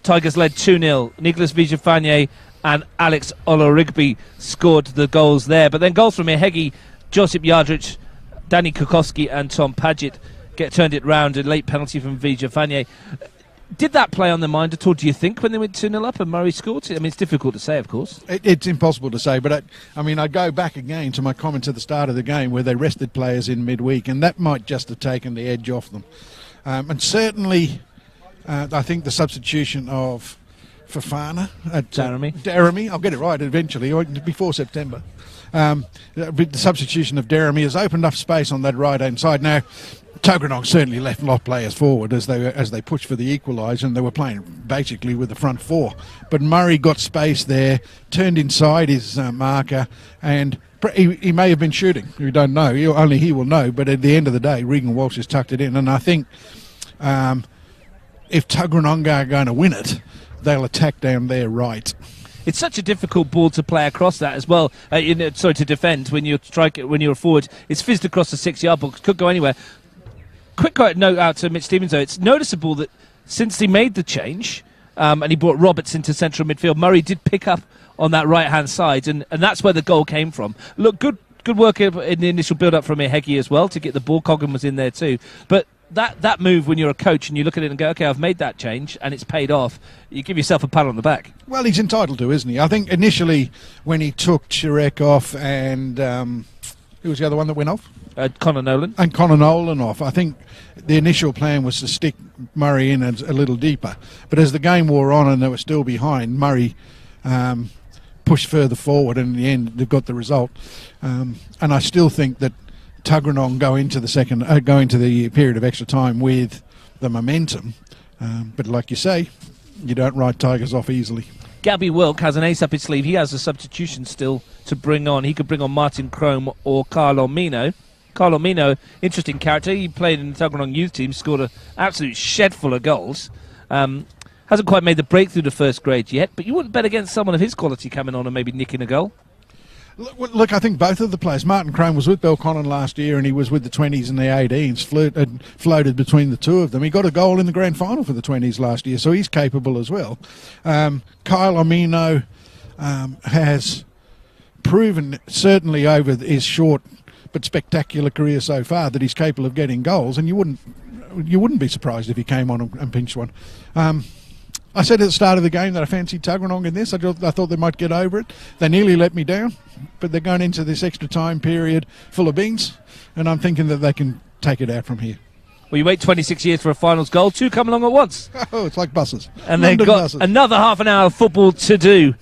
Tigers led 2-0. Nicholas Vijafanye and Alex Ola-Rigby scored the goals there. But then goals from Ehegi, Josip Jadric, Danny Kukoski and Tom Paget turned it round. A late penalty from Vijafanye. Did that play on the mind at all, do you think, when they went 2-0 up and Murray scored? I mean, it's difficult to say, of course. It's impossible to say, but I go back again to my comments at the start of the game where they rested players in midweek, and that might just have taken the edge off them. And certainly, I think the substitution of Fofana at Daramy, I'll get it right eventually, before September. The substitution of Daramy has opened up space on that right-hand side. Now, Tuggeranong certainly left a lot of players forward as they pushed for the equaliser, and they were playing basically with the front four. But Murray got space there, turned inside his marker, and he may have been shooting. We don't know. Only he will know. But at the end of the day, Regan Walsh has tucked it in, and I think if Tuggeranong are going to win it, they'll attack down their right. It's such a difficult ball to play across that as well. To defend when you're forward. It's fizzed across the 6-yard box. Could go anywhere. Quick note out to Mitch Stevens, though. It's noticeable that since he made the change and he brought Roberts into central midfield, Murray did pick up on that right-hand side, and that's where the goal came from. Look, good work in the initial build-up from Ehegi as well to get the ball. Coggan was in there too. But that move, when you're a coach and you look at it and go, OK, I've made that change and it's paid off, you give yourself a pat on the back. Well, he's entitled to, isn't he? I think initially when he took Chirek off and who was the other one that went off? Connor Nolan. And Connor Nolan off. I think the initial plan was to stick Murray in a little deeper. But as the game wore on and they were still behind, Murray pushed further forward, and in the end they've got the result. And I still think that Tuggeranong go into the period of extra time with the momentum. But like you say, you don't write Tigers off easily. Gabby Wilk has an ace up his sleeve. He has a substitution still to bring on. He could bring on Martin Crome or Carlo Mino. Carlo Mino, interesting character. He played in the Tuggeranong youth team, scored an absolute shed full of goals. Hasn't quite made the break through the first grade yet, but you wouldn't bet against someone of his quality coming on and maybe nicking a goal. Look, I think both of the players. Martin Crome was with Belconnen last year, and he was with the 20s and the 18s, floated between the two of them. He got a goal in the grand final for the 20s last year, so he's capable as well. Kyle Omino has proven, certainly over his short but spectacular career so far, that he's capable of getting goals, and you wouldn't be surprised if he came on and pinched one. I said at the start of the game that I fancied Tuggeranong in this. I thought they might get over it. They nearly let me down, but they're going into this extra time period full of beans, and I'm thinking that they can take it out from here. Well, you wait 26 years for a finals goal. Two come along at once. Oh, it's like buses. And they've got buses. Another half an hour of football to do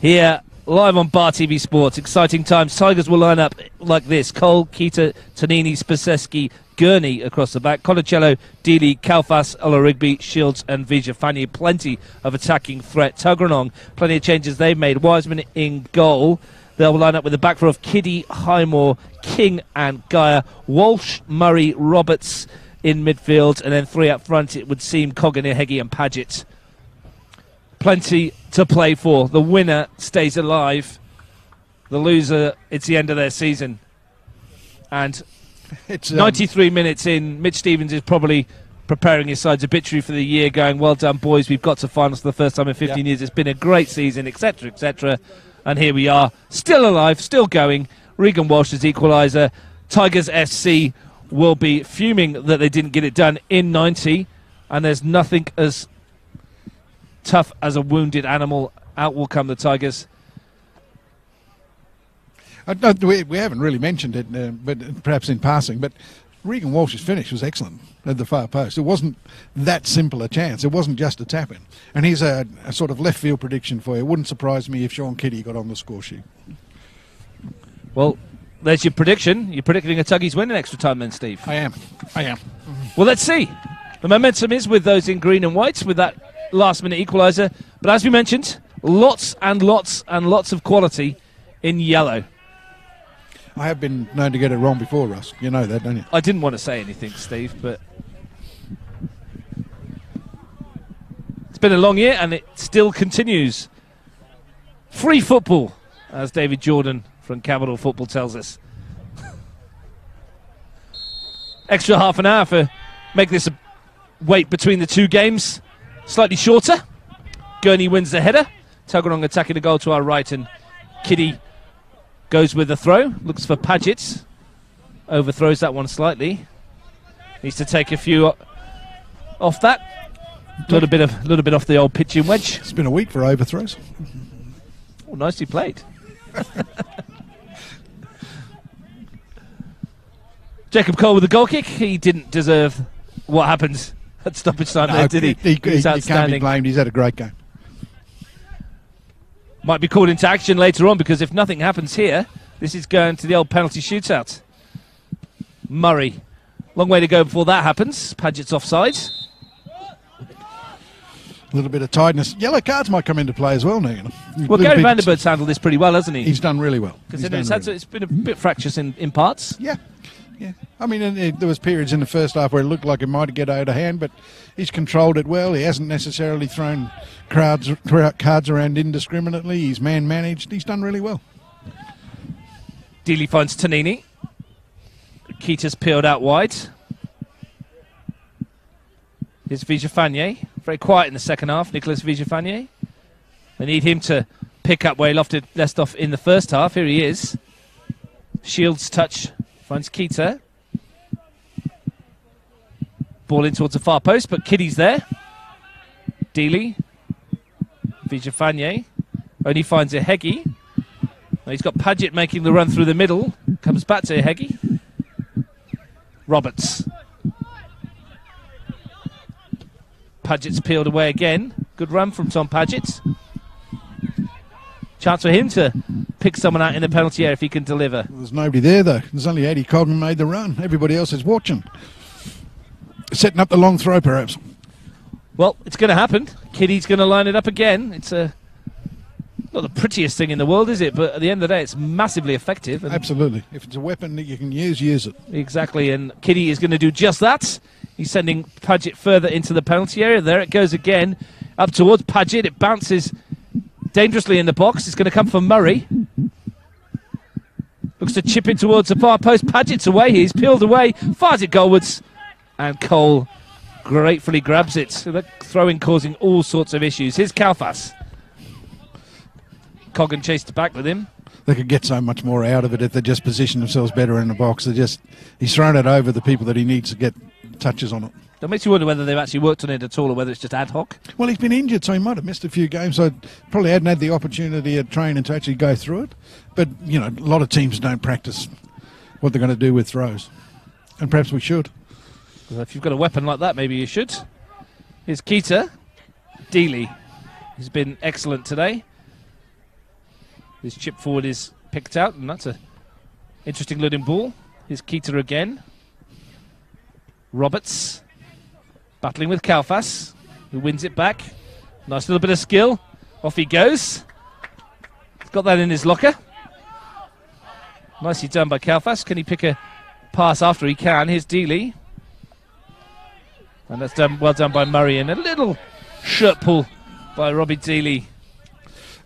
here live on Bar TV Sports. Exciting times. Tigers will line up like this. Cole, Keita, Tonini, Spaseski, Gurney across the back. Colacello, Dealey, Kalfas, Olorigby, Shields and Vijafani. Plenty of attacking threat. Tuggeranong, plenty of changes they've made. Wiseman in goal. They'll line up with the back row of Kiddy, Highmore, King and Geyer. Walsh, Murray, Roberts in midfield. And then three up front, it would seem Coggan, Heggie and Paget. Plenty to play for. The winner stays alive. The loser, it's the end of their season. And it's 93 minutes in. Mitch Stevens is probably preparing his side's obituary for the year, going, well done, boys. We've got to finals for the first time in 15 years. It's been a great season, etc., etc. And here we are, still alive, still going. Regan Walsh's equaliser. Tigers FC will be fuming that they didn't get it done in 90. And there's nothing as tough as a wounded animal. Out will come the Tigers. We haven't really mentioned it, but perhaps in passing, but Regan Walsh's finish was excellent at the far post. It wasn't that simple a chance. It wasn't just a tap-in. And here's a sort of left-field prediction for you. It wouldn't surprise me if Sean Kiddy got on the score sheet. Well, there's your prediction. You're predicting a Tuggies win in extra time then, Steve? I am. Well, let's see. The momentum is with those in green and white with that last-minute equaliser. But as we mentioned, lots and lots and lots of quality in yellow. I have been known to get it wrong before, Russ. You know that, don't you? I didn't want to say anything, Steve, but it's been a long year and it still continues. Free football, as David Jordan from Capital Football tells us. Extra half an hour for make this a wait between the two games slightly shorter. Gurney wins the header. Tuggeranong attacking the goal to our right, and Kiddy goes with the throw, looks for Paget, overthrows that one slightly. Needs to take a few off that. A little bit off the old pitching wedge. It's been a week for overthrows. Oh, nicely played. Jacob Cole with the goal kick. He didn't deserve what happened at stoppage time there, did he? He can't be blamed. He's had a great game. Might be called into action later on, because if nothing happens here, this is going to the old penalty shootout. Murray. Long way to go before that happens. Paget's offside. A little bit of tiredness. Yellow cards might come into play as well now. Well, Gary Vanderbilt handled this pretty well, hasn't he? He's done really well. Considering it's been a bit fractious in parts. Yeah. I mean, there was periods in the first half where it looked like it might get out of hand, but he's controlled it well. He hasn't necessarily thrown cards around indiscriminately. He's man-managed. He's done really well. Dealey finds Tonini. Keita's peeled out wide. Here's Vijafanye. Very quiet in the second half, Nicholas Vijafanye. They need him to pick up where he left off in the first half. Here he is. Shields touch. Finds Keita. Ball in towards the far post, but Kiddy's there. Dealey. Vijafanye. Only finds Ehegi. He's got Paget making the run through the middle. Comes back to Ehegi. Roberts. Paget's peeled away again. Good run from Tom Paget. Chance for him to pick someone out in the penalty area if he can deliver. There's nobody there, though. There's only Eddie Coggan made the run. Everybody else is watching. Setting up the long throw, perhaps. Well, it's going to happen. Kitty's going to line it up again. It's not the prettiest thing in the world, is it? But at the end of the day, it's massively effective. And absolutely. If it's a weapon that you can use it. Exactly, and Kitty is going to do just that. He's sending Paget further into the penalty area. There it goes again, up towards Paget. It bounces dangerously in the box. It's going to come from Murray. Looks to chip it towards the far post. Paget's away. He's peeled away, fires it goalwards, and Cole gratefully grabs it. So that throwing causing all sorts of issues. Here's Kalfas. Coggan chased back with him. They could get so much more out of it if they just position themselves better in the box. He's thrown it over the people that he needs to get touches on it. That makes you wonder whether they've actually worked on it at all or whether it's just ad hoc. Well, he's been injured, so he might have missed a few games, so probably hadn't had the opportunity at training to actually go through it. But, you know, a lot of teams don't practice what they're going to do with throws. And perhaps we should. Well, if you've got a weapon like that, maybe you should. Here's Keita. Dealey. He's been excellent today. His chip forward is picked out, and that's an interesting looking ball. Here's Keita again. Roberts battling with Kalfas, who wins it back. Nice little bit of skill. Off he goes. He's got that in his locker. Nicely done by Kalfas. Can he pick a pass after? He can. Here's Dealey. And that's well done by Murray. And a little shirt pull by Robbie Dealey.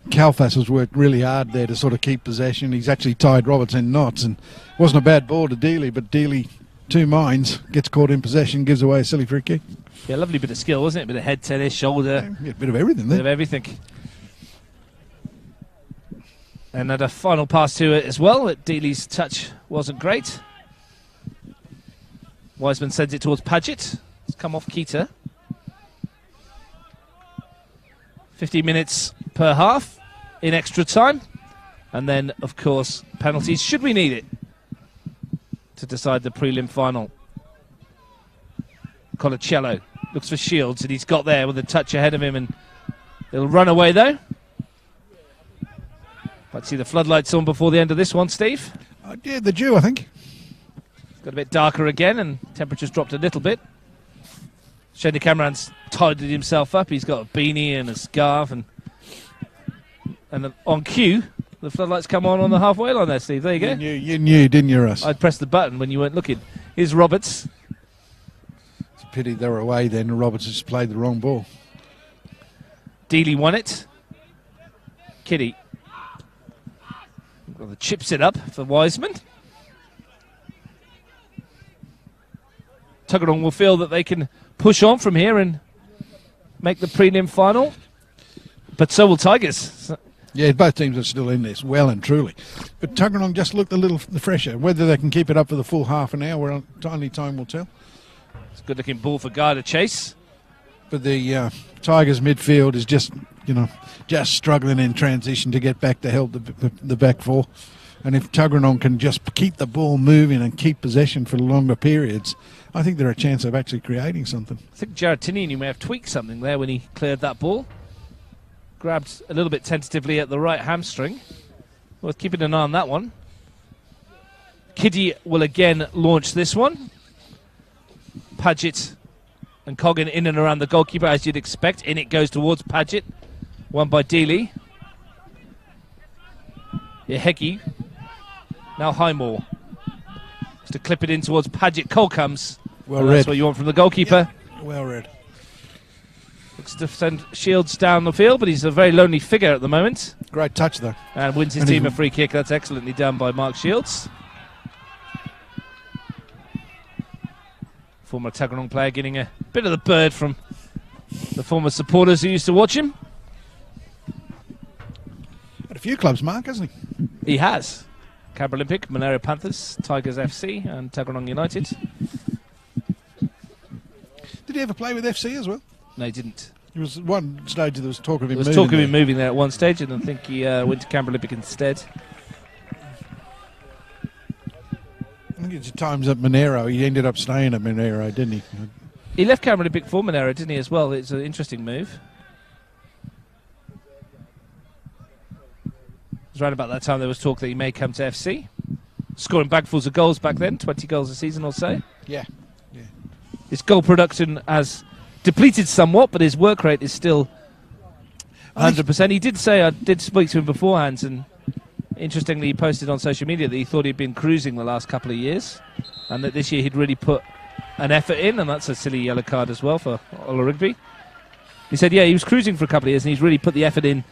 Kalfas has worked really hard there to sort of keep possession. He's actually tied Roberts in knots, and it wasn't a bad ball to Dealey, but Dealey, two minds, gets caught in possession, gives away a silly free kick. Yeah, lovely bit of skill, wasn't it? A bit of head tennis, shoulder. Yeah, a bit of everything there. Bit of everything. And had a final pass to it as well. Dealey's touch wasn't great. Wiseman sends it towards Paget. It's come off Keita. 15 minutes per half in extra time. And then, of course, penalties, should we need it, to decide the prelim final. Colacello looks for Shields, and he's got there with a touch ahead of him, and it'll run away, though. Might see the floodlights on before the end of this one, Steve. Yeah, the Jew, I think. It's got a bit darker again, and temperature's dropped a little bit. Shady Cameron's tidied himself up. He's got a beanie and a scarf, and on cue, the floodlights come on the halfway line there, Steve. There you go. You knew, didn't you, Russ? I'd press the button when you weren't looking. Here's Roberts. It's a pity they were away then. Roberts just played the wrong ball. Dealey won it. Kitty. Well, chips it up for Wiseman. Tuggeranong will feel that they can push on from here and make the prelim final. But so will Tigers. Yeah, both teams are still in this, well and truly. But Tuggeranong just looked a little fresher. Whether they can keep it up for the full half an hour, only time will tell. It's a good-looking ball for Guy to chase. But the Tigers midfield is just struggling in transition to get back to help the back four. And if Tuggeranong can just keep the ball moving and keep possession for longer periods, I think they're a chance of actually creating something. I think Jared Tinian may have tweaked something there when he cleared that ball. Grabbed a little bit tentatively at the right hamstring. Worth keeping an eye on that one. Kitty will again launch this one. Paget and Coggan in and around the goalkeeper, as you'd expect. In it goes towards Paget. Won by Dealey. Yehegi. Now Highmore. Just to clip it in towards Paget. Cole comes. Well read. That's what you want from the goalkeeper. Yeah, well read. Looks to send Shields down the field, but he's a very lonely figure at the moment. Great touch, though. And wins his team a free kick. That's excellently done by Mark Shields. Former Tuggeranong player getting a bit of the bird from the former supporters who used to watch him. Had a few clubs, Mark, hasn't he? He has. Canberra Olympic, Malaria Panthers, Tigers FC and Tuggeranong United. Did he ever play with FC as well? No, he didn't. There was one stage there was talk of him moving. There was talk of him moving there at one stage, and I think he went to Canberra Olympic instead. think it's times at Monero. He ended up staying at Monero, didn't he? He left Cameron Olympic for Monero, didn't he, as well? It's an interesting move. It was around about that time there was talk that he may come to FC. Scoring bagfuls of goals back then, 20 goals a season or so. Yeah. His goal production has depleted somewhat, but his work rate is still 100%. He did say, I did speak to him beforehand, and interestingly he posted on social media that he thought he'd been cruising the last couple of years, and that this year he'd really put an effort in, and that's a silly yellow card as well for Ola Rigby. He said, yeah, he was cruising for a couple of years, and he's really put the effort in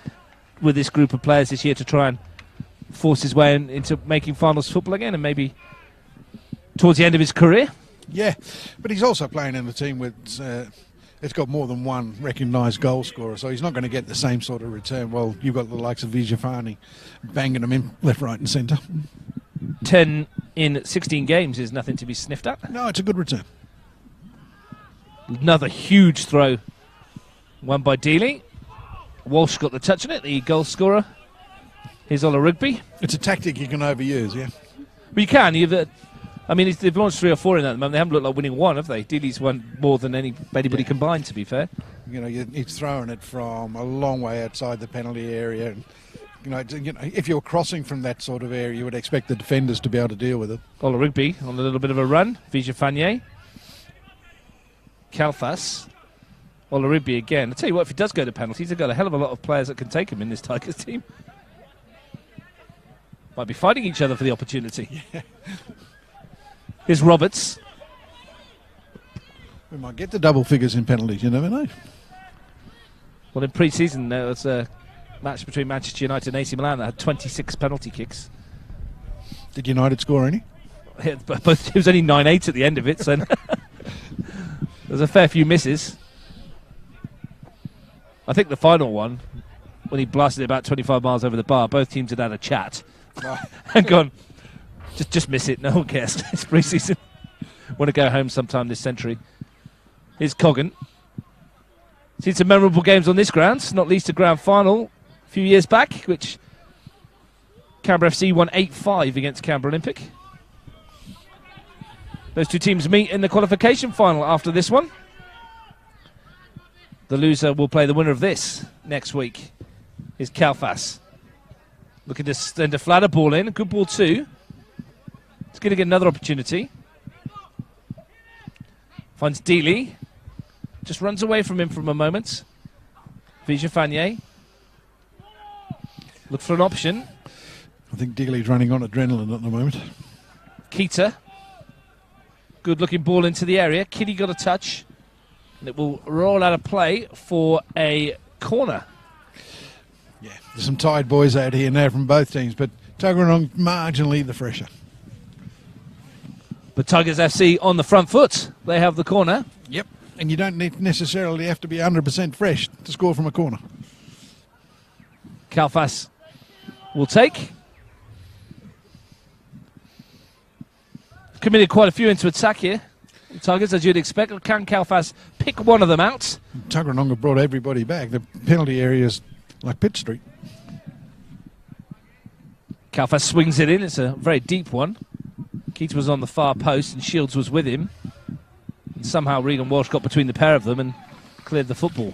with this group of players this year to try and force his way into making finals football again, and maybe towards the end of his career. Yeah, but he's also playing in a team with it's got more than one recognised goal scorer, so he's not going to get the same sort of return. Well, you've got the likes of Vijafani banging them in left, right and centre. 10 in 16 games is nothing to be sniffed at. No, it's a good return. Another huge throw, won by Dealey. Walsh got the touch on it, the goal scorer. Here's Ola Rigby. It's a tactic you can overuse, yeah. But you can. They've launched 3 or 4 in that at the moment. They haven't looked like winning one, have they? Dealey's won more than anybody combined, to be fair. You know, he's throwing it from a long way outside the penalty area. And, if you're crossing from that sort of area, you would expect the defenders to be able to deal with it. Ola Rigby on a little bit of a run. Vijafani. Kalfas. Ola Rigby again. I'll tell you what, if he does go to penalties, they've got a hell of a lot of players that can take him in this Tigers team. Might be fighting each other for the opportunity. Yeah. Here's Roberts. We might get the double figures in penalties, you never know. Well, in pre-season, there was a match between Manchester United and AC Milan that had 26 penalty kicks. Did United score any? Yeah, but it was only 9-8 at the end of it, so there's a fair few misses. I think the final one, when he blasted it about 25 miles over the bar, both teams had a chat and gone, just miss it, no one cares. It's pre-season. Want to go home sometime this century. Here's Coggan. Seen some memorable games on this ground, not least a grand final a few years back, which Canberra FC won 8-5 against Canberra Olympic. Those two teams meet in the qualification final after this one. The loser will play the winner of this next week. Is Kalfas. Looking to send a flatter ball in. Good ball too. He's going to get another opportunity. Finds Dealey. Just runs away from him for a moment. Vijafani. Look for an option. I think Dealey's running on adrenaline at the moment. Keita. Good looking ball into the area. Kitty got a touch. And it will roll out of play for a corner. Yeah, there's some tired boys out here now from both teams, but Tuggeranong marginally the fresher. But Tigers FC on the front foot. They have the corner. Yep, and you don't necessarily have to be 100% fresh to score from a corner. Kalfas will take. Committed quite a few into attack here. Tigers, as you'd expect. Can Kalfas pick one of them out? Tuggeranong have brought everybody back. The penalty area is like Pitt Street. Kalfas swings it in. It's a very deep one. Keats was on the far post and Shields was with him. And somehow Reed and Walsh got between the pair of them and cleared the football.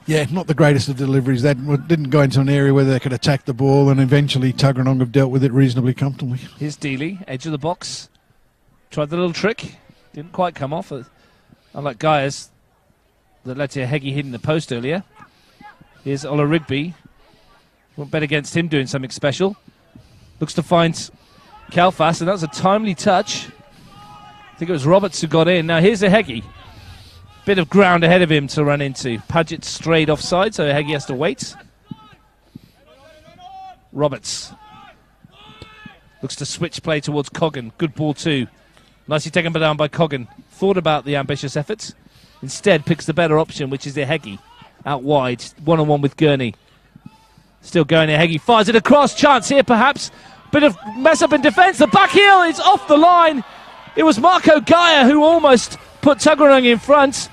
Yeah, not the greatest of deliveries. That didn't go into an area where they could attack the ball, and eventually Tuggeranong have dealt with it reasonably comfortably. Here's Dealey, edge of the box. Tried the little trick. Didn't quite come off. Unlike Gaius, that led to Heggie hitting the post earlier. Here's Ola Rigby. Won't bet against him doing something special. Looks to find Kalfas, and that was a timely touch. I think it was Roberts who got in. Now here's a Heggie. Bit of ground ahead of him to run into. Paget strayed offside, so Heggie has to wait. Roberts. Looks to switch play towards Coggan. Good ball too. Nicely taken down by Coggan. Thought about the ambitious efforts. Instead picks the better option, which is the Heggie. Out wide. One-on-one with Gurney. Still going there. Heggie fires it across. Chance here perhaps. Bit of mess up in defence. The back heel is off the line. It was Marco Gaia who almost put Tuggeranong in front.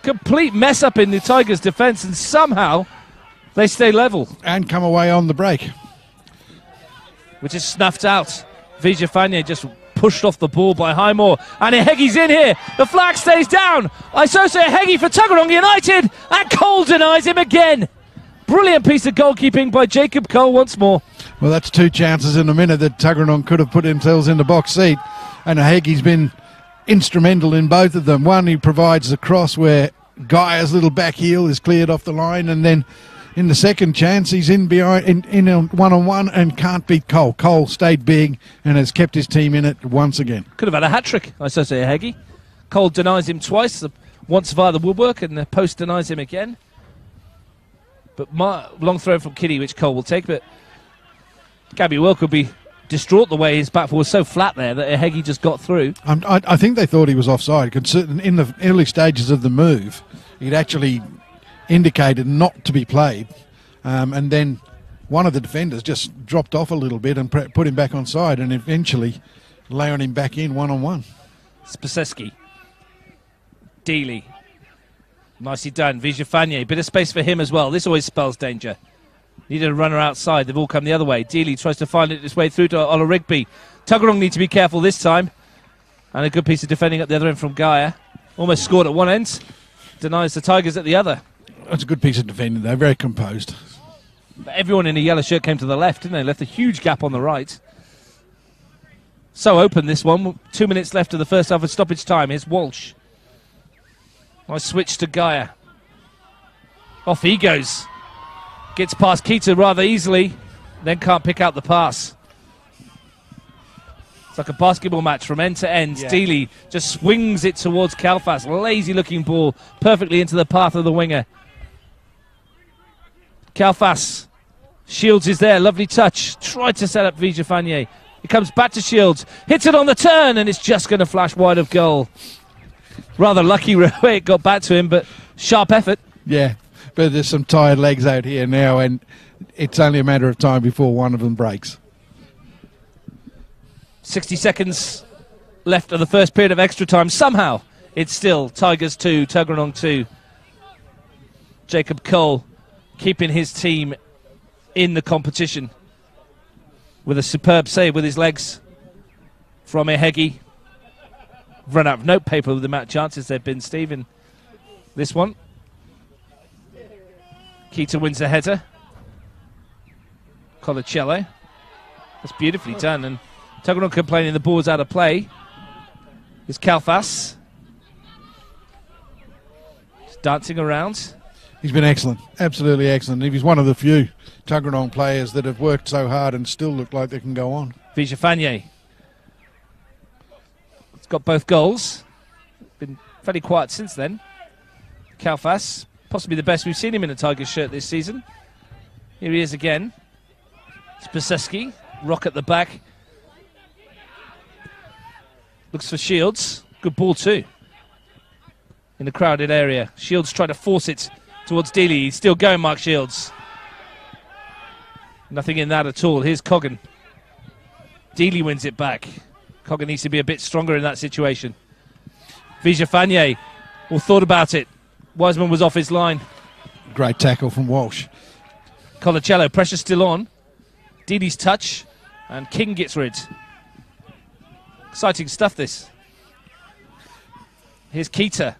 Complete mess up in the Tigers' defence, and somehow they stay level. And come away on the break. Which is snuffed out. Vijafani just pushed off the ball by Highmore. And Ehegi's in here. The flag stays down. Isose Ehegi for Tuggeranong United. And Cole denies him again. Brilliant piece of goalkeeping by Jacob Cole once more. Well, that's 2 chances in a minute that Tuggeranong could have put themselves in the box seat. And Ehegi's been instrumental in both of them. One, he provides the cross where Gaia's little back heel is cleared off the line, and then in the second chance he's in behind in a one-on-one and can't beat Cole. Cole stayed big and has kept his team in it once again. Could have had a hat-trick, I say Ehegi. Cole denies him twice, once via the woodwork, and the post denies him again. But long throw from Kitty, which Cole will take, but Gabby Wilk would be distraught the way his back foot was so flat there that Ehegi just got through. I think they thought he was offside. In the early stages of the move, he'd actually indicated not to be played, and then one of the defenders just dropped off a little bit and put him back on side, and eventually laying him back in one-on-one. Spaseski. Dealey. Nicely done. Vijafanye. Bit of space for him as well. This always spells danger. Needed a runner outside. They've all come the other way. Dealey tries to find it his way through to Ola Rigby. Tuggeranong need to be careful this time. And a good piece of defending at the other end from Gaia. Almost scored at one end. Denies the Tigers at the other. That's a good piece of defending, though. Very composed. But everyone in a yellow shirt came to the left, didn't they? Left a huge gap on the right. So open, this one. 2 minutes left of the first half of stoppage time. Here's Walsh. Nice switch to Gaia. Off he goes. Gets past Keita rather easily. Then can't pick out the pass. It's like a basketball match from end to end. Yeah. Steely just swings it towards Kalfas. Lazy looking ball. Perfectly into the path of the winger. Kalfas. Shields is there. Lovely touch. Tried to set up Vijafanye. It comes back to Shields. Hits it on the turn and it's just going to flash wide of goal. Rather lucky way it got back to him, but sharp effort. Yeah, but there's some tired legs out here now, and it's only a matter of time before one of them breaks. 60 seconds left of the first period of extra time. Somehow, it's still Tigers 2, Tuggeranong 2. Jacob Cole keeping his team in the competition with a superb save with his legs from Ehegi. Run out of notepaper with the amount of chances there have been, Steve, in this one. Keita wins the header. Colacello. That's beautifully done. And Tuggeranong complaining the ball's out of play. It's Kalfas. Just dancing around. He's been excellent, absolutely excellent. He's one of the few Tuggeranong players that have worked so hard and still look like they can go on. Vijafanye. Got both goals. Been fairly quiet since then. Kalfas, possibly the best we've seen him in a Tigers shirt this season. Here he is again. Spaseski, rock at the back. Looks for Shields. Good ball too. In the crowded area. Shields trying to force it towards Dealey. He's still going, Mark Shields. Nothing in that at all. Here's Coggan. Dealey wins it back. Coggan needs to be a bit stronger in that situation. Vijafanye, all thought about it. Wiseman was off his line. Great tackle from Walsh. Colacello, pressure still on. Dede's touch, and King gets rid. Exciting stuff, this. Here's Keita.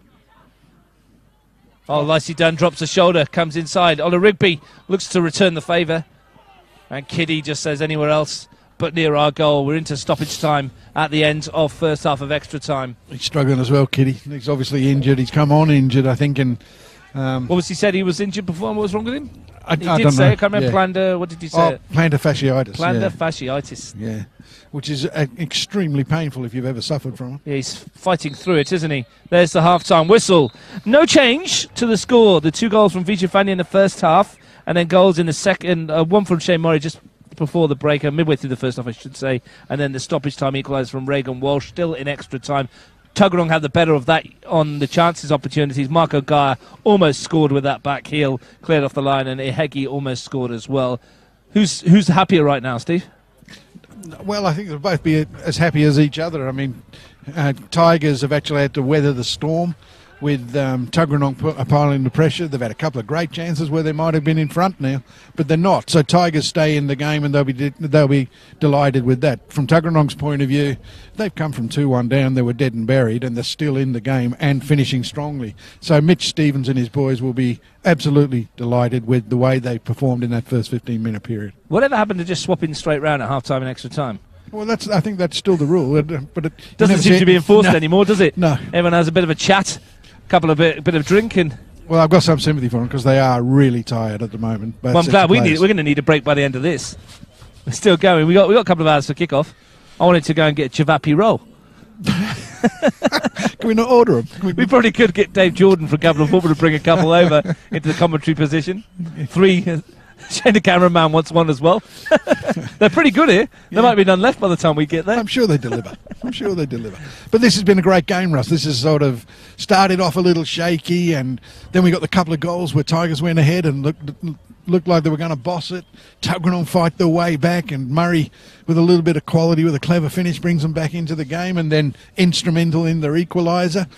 Oh, nicely done, drops a shoulder, comes inside. Ola Rigby looks to return the favour. And Kiddy just says anywhere else but near our goal. We're into stoppage time at the end of first half of extra time. He's struggling as well, Kitty. He's obviously injured. He's come on injured, I think. And what was he said? He was injured before. What was wrong with him? I did don't say, know. I can't remember, plantar, what did he say? Plantar fasciitis. Plantar fasciitis. Yeah, which is extremely painful if you've ever suffered from it. Yeah, he's fighting through it, isn't he? There's the half-time whistle. No change to the score. The 2 goals from Vijafanye in the first half, and then goals in the second. One from Shane Murray just before the break, midway through the first half, I should say. And then the stoppage time equaliser from Reagan Walsh, still in extra time. Tuggeranong had the better of that on the chances opportunities. Marco Gaia almost scored with that back heel, cleared off the line, and Ehegi almost scored as well. Who's happier right now, Steve? Well, I think they'll both be as happy as each other. I mean, Tigers have actually had to weather the storm with Tuggeranong piling the pressure. They've had a couple of great chances where they might have been in front now, but they're not. So Tigers stay in the game, and they'll be delighted with that. From Tuggeranong's point of view, they've come from 2-1 down. They were dead and buried, and they're still in the game and finishing strongly. So Mitch Stevens and his boys will be absolutely delighted with the way they performed in that first 15-minute period. Whatever happened to just swapping straight round at half-time and extra time? Well, I think that's still the rule, but it doesn't seem to be enforced anymore, does it? No. Everyone has a bit of a chat, a couple of bit of drinking. Well, I've got some sympathy for them because they are really tired at the moment. Well, I'm glad we're going to need a break by the end of this. We're still going. We got a couple of hours for kick-off. I wanted to go and get a Chavapi roll. Can we not order them? We probably could get Dave Jordan from Capital Football to bring a couple over into the commentary position. 3. Shane the cameraman wants one as well. They're pretty good here. There might be none left by the time we get there. I'm sure they deliver. But this has been a great game, Russ. This has sort of started off a little shaky, and then we got the couple of goals where Tigers went ahead and looked like they were going to boss it. Tuggeranong fight their way back, and Murray, with a little bit of quality, with a clever finish, brings them back into the game, and then instrumental in their equaliser.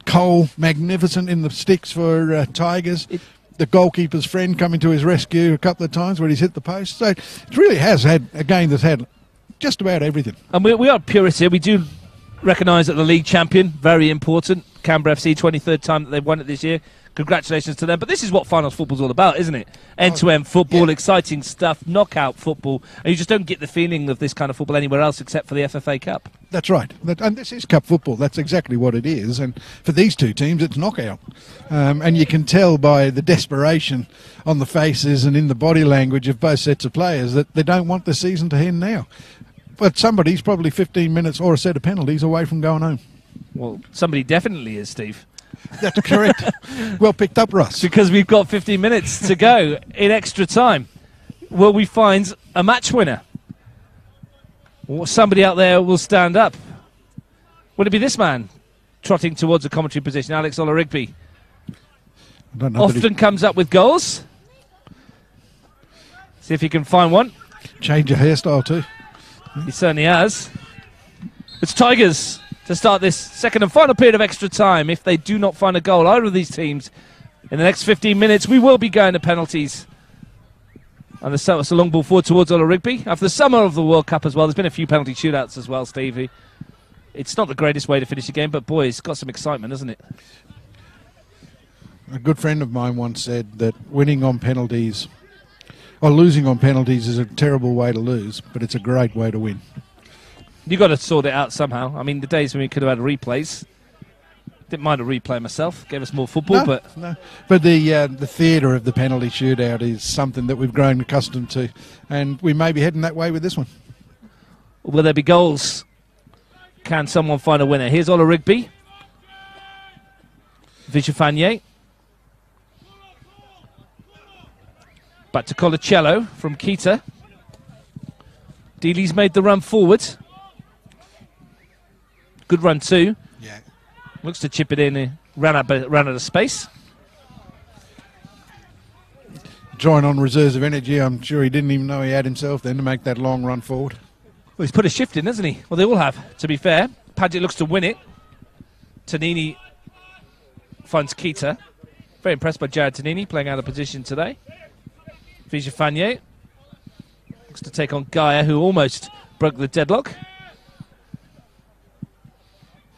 Cole, magnificent in the sticks for Tigers. The goalkeeper's friend coming to his rescue a couple of times where he's hit the post. So it really has had a game that's had just about everything. And we are purists here. We do recognise that the league champion, very important. Canberra FC, 23rd time that they've won it this year. Congratulations to them. But this is what finals football's all about, isn't it? End-to-end football, exciting stuff, knockout football. And you just don't get the feeling of this kind of football anywhere else except for the FFA Cup. That's right. And this is cup football. That's exactly what it is. And for these two teams, it's knockout. And you can tell by the desperation on the faces and in the body language of both sets of players that they don't want the season to end now. But somebody's probably 15 minutes or a set of penalties away from going home. Well, somebody definitely is, Steve. That's correct. Well picked up, Russ. Because we've got 15 minutes to go in extra time. Will we find a match winner? Or somebody out there will stand up? Would it be this man trotting towards a commentary position, Alex Olorigby? Often comes up with goals. See if he can find one. Change your hairstyle too. He certainly has. It's Tigers to start this second and final period of extra time. If they do not find a goal, either of these teams, in the next 15 minutes, we will be going to penalties. And it's a long ball forward towards Olorigby. After the summer of the World Cup as well, there's been a few penalty shootouts as well, Stevie. It's not the greatest way to finish a game, but boy, it's got some excitement, hasn't it? A good friend of mine once said that winning on penalties, or losing on penalties, is a terrible way to lose, but it's a great way to win. You've got to sort it out somehow. I mean, the days when we could have had replays. Didn't mind a replay myself. Gave us more football, but the theatre of the penalty shootout is something that we've grown accustomed to, and we may be heading that way with this one. Will there be goals? Can someone find a winner? Here's Olorigby. Vijafanye. Back to Colacello from Keita. Dealey's made the run forward. Good run too. Yeah. Looks to chip it in. Ran out of space. Drawing on reserves of energy. I'm sure he didn't even know he had himself then to make that long run forward. Well, he's put a shift in, hasn't he? Well, they all have, to be fair. Padgett looks to win it. Tanini finds Keita. Very impressed by Jared Tanini, playing out of position today. Vijafanye looks to take on Gaia, who almost broke the deadlock.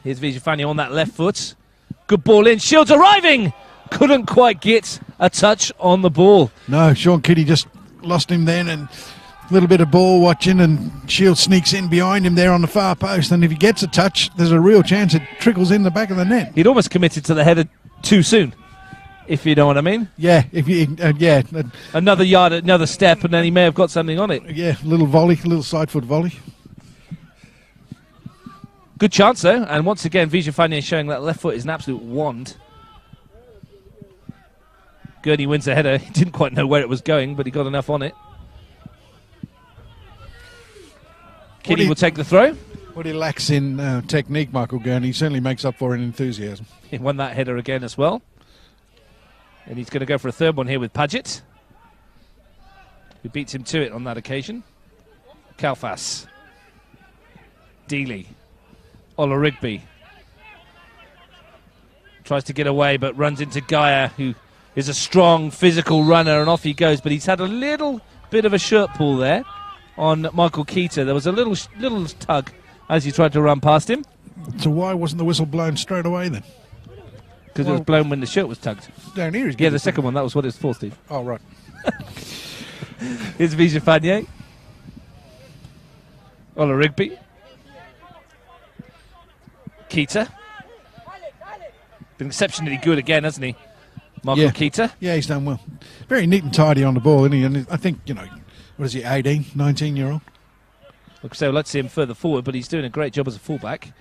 Here's Vijafanye on that left foot. Good ball in. Shields arriving! Couldn't quite get a touch on the ball. No, Sean Kitty just lost him then, and a little bit of ball watching, and Shields sneaks in behind him there on the far post, and if he gets a touch, there's a real chance it trickles in the back of the net. He'd almost committed to the header too soon, if you know what I mean. Yeah, if you, yeah. Another yard, another step, and then he may have got something on it. Yeah, a little volley, a little side foot volley. Good chance, though, and once again, Vijafanye showing that left foot is an absolute wand. Gurney wins the header. He didn't quite know where it was going, but he got enough on it. Kitty will take the throw. What he lacks in technique, Michael Gurney, he certainly makes up for in enthusiasm. He won that header again as well. And he's going to go for a third one here with Padgett, who beats him to it on that occasion. Kalfas. Dealey. Olorigby. Tries to get away, but runs into Gaia, who is a strong physical runner, and off he goes. But he's had a little bit of a shirt pull there on Michael Keita. There was a little tug as he tried to run past him. So why wasn't the whistle blown straight away then? Because it was blown when the shirt was tugged. Down here, yeah, the second one, that was what it was for, Steve. Oh, right. Here's Vijay Ola Rigby. Keita. Been exceptionally good again, hasn't he? Michael Keita. Yeah, he's done well. Very neat and tidy on the ball, isn't he? And I think, what is he, 18, 19-year-old? So let's see him further forward, but he's doing a great job as a fullback.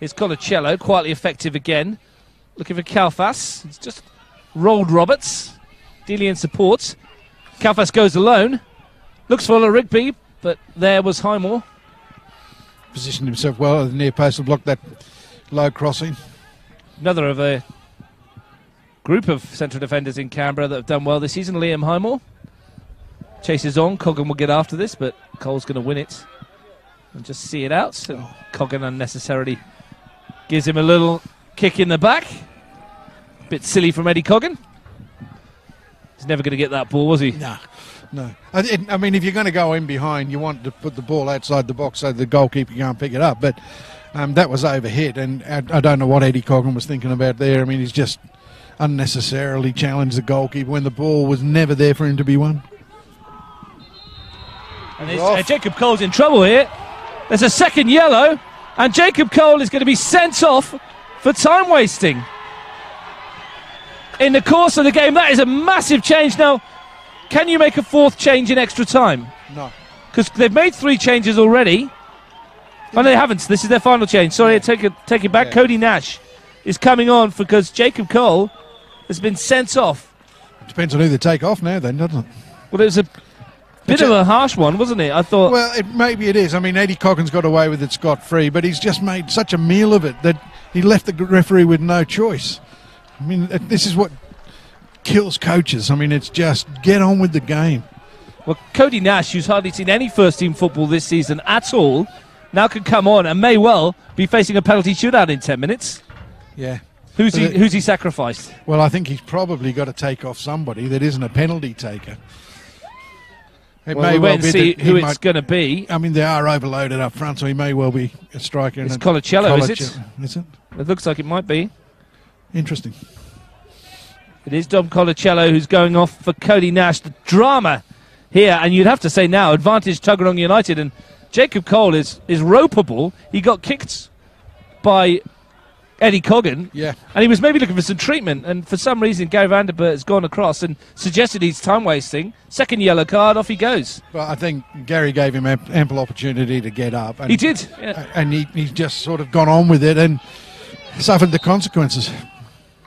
Here's Colacello, quietly effective again. Looking for Kalfas. It's just rolled Roberts. Delian supports. Kalfas goes alone. Looks for Ola Rigby, but there was Highmore. Positioned himself well at the near post to block that low crossing. Another of a group of central defenders in Canberra that have done well this season. Liam Highmore chases on. Coggan will get after this, but Cole's going to win it and just see it out. And Coggan unnecessarily gives him a little kick in the back. Bit silly from Eddie Coggan. He's never going to get that ball, was he? No. I mean, if you're going to go in behind, you want to put the ball outside the box so the goalkeeper can't pick it up. But that was overhit, and I don't know what Eddie Coggan was thinking about there. I mean, he's just unnecessarily challenged the goalkeeper when the ball was never there for him to be won. And Jacob Cole's in trouble here. There's a second yellow, and Jacob Cole is going to be sent off for time wasting. In the course of the game, that is a massive change. Now, can you make a fourth change in extra time? No. Because they've made 3 changes already. Oh, no, they haven't. This is their final change. Sorry, take it back. Yeah. Cody Nash is coming on because Jacob Cole has been sent off. It depends on who they take off now, then, doesn't it? Well, it was a bit of a harsh one, wasn't it? I thought. Well, maybe it is. I mean, Eddie Coggan's got away with it scot-free, but he's just made such a meal of it that he left the referee with no choice. I mean, this is what kills coaches. I mean, it's just get on with the game. Well, Cody Nash, who's hardly seen any first-team football this season at all, now can come on and may well be facing a penalty shootout in 10 minutes. Yeah. Who's he sacrificed? Well, I think he's probably got to take off somebody that isn't a penalty taker. It may well be see who it's going to be. I mean, they are overloaded up front, so he may well be a striker. It's Colacello, is it? Is it? It looks like it might be. Interesting. It is Dom Colacello who's going off for Cody Nash. The drama here, and you'd have to say now, advantage Tuggeranong United, and Jacob Cole is ropeable. He got kicked by Eddie Coggan, and he was maybe looking for some treatment, and for some reason Gary Vanderbilt has gone across and suggested he's time wasting. Second yellow card, off he goes. Well, I think Gary gave him ample opportunity to get up. And he did, yeah. And he's just sort of gone on with it and suffered the consequences.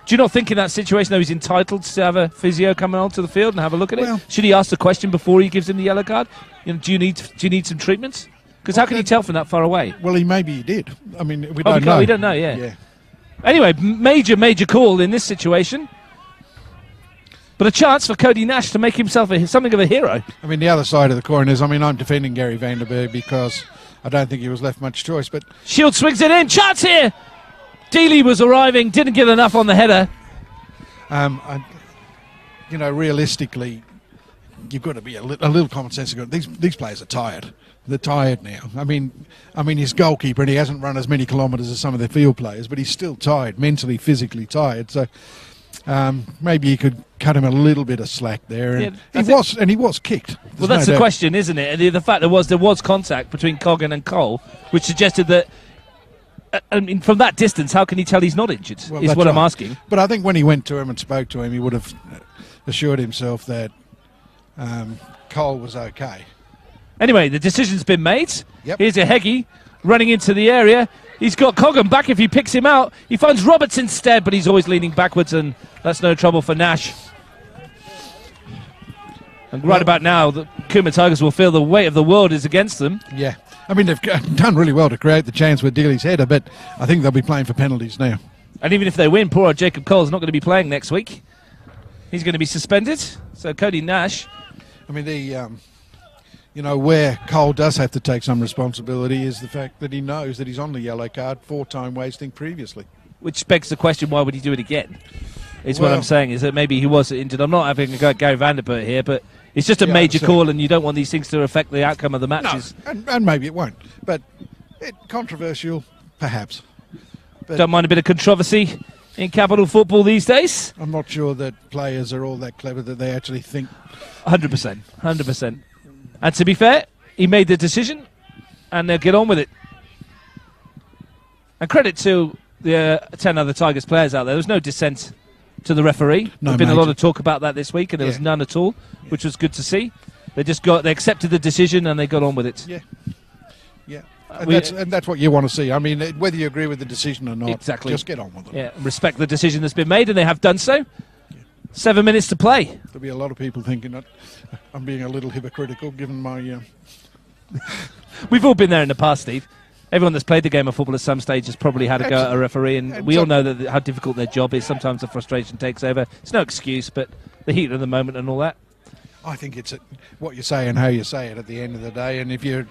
Do you not think in that situation, though, he's entitled to have a physio coming onto the field and have a look at it? Should he ask the question before he gives him the yellow card? Do you need some treatments? Because how can you tell from that far away? Well, maybe he did. I mean, we don't know. We don't know, yeah. Anyway, major call in this situation. But a chance for Cody Nash to make himself something of a hero. I mean, the other side of the coin is, I'm defending Gary Vanderbilt because I don't think he was left much choice. But Shield swings it in. Chance here. Dealey was arriving, didn't get enough on the header. Realistically, you've got to be a little common sense. These players are tired. They're tired now. I mean, he's goalkeeper and he hasn't run as many kilometres as some of the field players, but he's still tired, mentally, physically tired. So maybe you could cut him a little bit of slack there. And he was kicked. Well, that's the question, isn't it? And the fact there was contact between Coggan and Cole, which suggested that. I mean, from that distance, how can he tell he's not injured? Well, is what I'm asking. But I think when he went to him and spoke to him, he would have assured himself that Cole was okay. Anyway, the decision's been made. Yep. Here's a Heggie running into the area. He's got Coggan back if he picks him out. He finds Roberts instead, but he's always leaning backwards, and that's no trouble for Nash. And right about now, the Cooma Tigers will feel the weight of the world is against them. Yeah. I mean, they've done really well to create the chance with Dealey's header, but I think they'll be playing for penalties now. And even if they win, poor old Jacob Cole's not going to be playing next week. He's going to be suspended. So Cody Nash. I mean, where Cole does have to take some responsibility is the fact that he knows that he's on the yellow card for time wasting previously. which begs the question, why would he do it again? Is what I'm saying, is that maybe he was injured. I'm not having a go at Gary Vanderbilt here, but it's just a major call, and you don't want these things to affect the outcome of the matches. No, and maybe it won't. But controversial, perhaps. But don't mind a bit of controversy in capital football these days. I'm not sure that players are all that clever that they actually think. 100%. 100%. And to be fair, he made the decision, and they'll get on with it. And credit to the 10 other Tigers players out there. There was no dissent to the referee. There's been a lot of talk about that this week, and there was none at all, which was good to see. They accepted the decision and they got on with it. Yeah. And that's what you want to see. I mean, whether you agree with the decision or not, exactly. Just get on with it. Yeah, respect the decision that's been made, and they have done so. Yeah. 7 minutes to play. There'll be a lot of people thinking that I'm being a little hypocritical, given my... We've all been there in the past, Steve. Everyone that's played the game of football at some stage has probably had a go at a referee, and we all know that how difficult their job is. Sometimes the frustration takes over. It's no excuse, but the heat of the moment and all that. I think it's what you say and how you say it at the end of the day, and if you're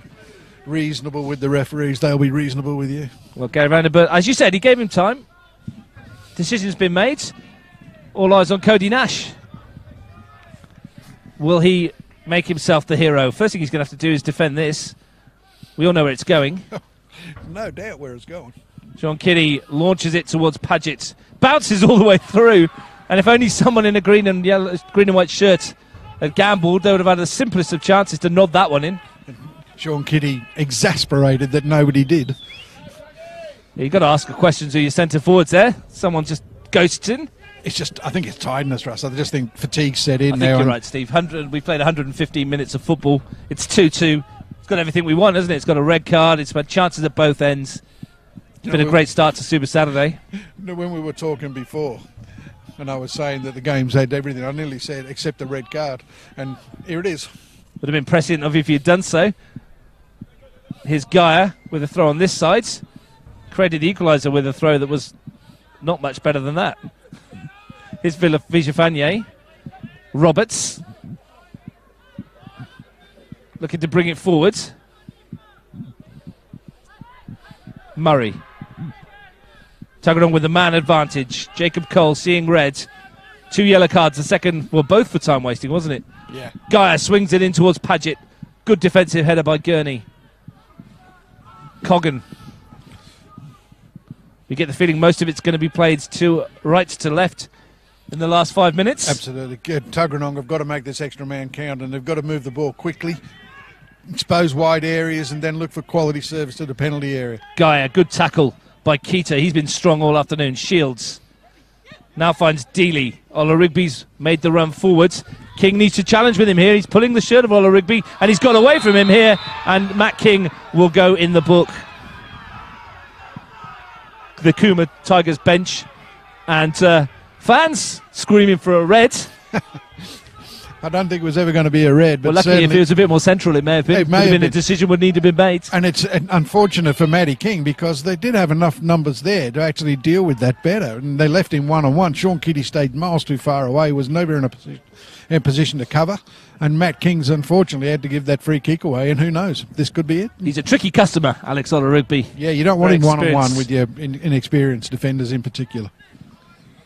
reasonable with the referees, they'll be reasonable with you. Well, Gary Vanderbilt, as you said, he gave him time. Decision's been made. All eyes on Cody Nash. Will he make himself the hero? First thing he's going to have to do is defend this. We all know where it's going. No doubt where it's going. Sean Kiddie launches it towards Paget. Bounces all the way through. And if only someone in a green and white shirt had gambled, they would have had the simplest of chances to nod that one in. Sean Kiddie exasperated that nobody did. Yeah, you've got to ask a question to your centre forwards there. Someone just ghosting. It's just, I think it's tiredness, Russ. I just think fatigue set in now. I think you're right, Steve. We played 115 minutes of football. It's 2-2. It's got everything we want, hasn't it? It's got a red card. It's had chances at both ends. It's been a great start to Super Saturday. When we were talking before, and I was saying that the game's had everything, I nearly said except the red card. And here it is. Would have been prescient of if you'd done so. Here's Gaia with a throw on this side. Created the equaliser with a throw that was not much better than that. Here's Vijafanye. Roberts. Looking to bring it forward. Murray. Tuggeranong with the man advantage. Jacob Cole seeing red. 2 yellow cards. The second, well, both for time wasting, wasn't it? Yeah. Gaia swings it in towards Paget. Good defensive header by Gurney. Coggan. You get the feeling most of it's going to be played to right to left in the last 5 minutes. Absolutely. Tuggeranong have got to make this extra man count, and they've got to move the ball quickly, expose wide areas, and then look for quality service to the penalty area. Gaia, good tackle by Keita. He's been strong all afternoon. Shields now finds Dealey. Olarigby's made the run forwards. King needs to challenge with him here. He's pulling the shirt of Olarigby, and he's got away from him here, and Matt King will go in the book. The Cooma Tigers bench, and fans screaming for a red. I don't think it was ever going to be a red. But well, luckily, if it was a bit more central, it may have been. It may have been a decision would need to be made. And it's unfortunate for Matty King, because they did have enough numbers there to actually deal with that better, and they left him one-on-one. Sean Kiddie stayed miles too far away, was never in a position to cover, and Matt King's unfortunately had to give that free kick away, and who knows, this could be it. He's a tricky customer, Alex Olarigby. Yeah, you don't want him one-on-one with your inexperienced defenders in particular.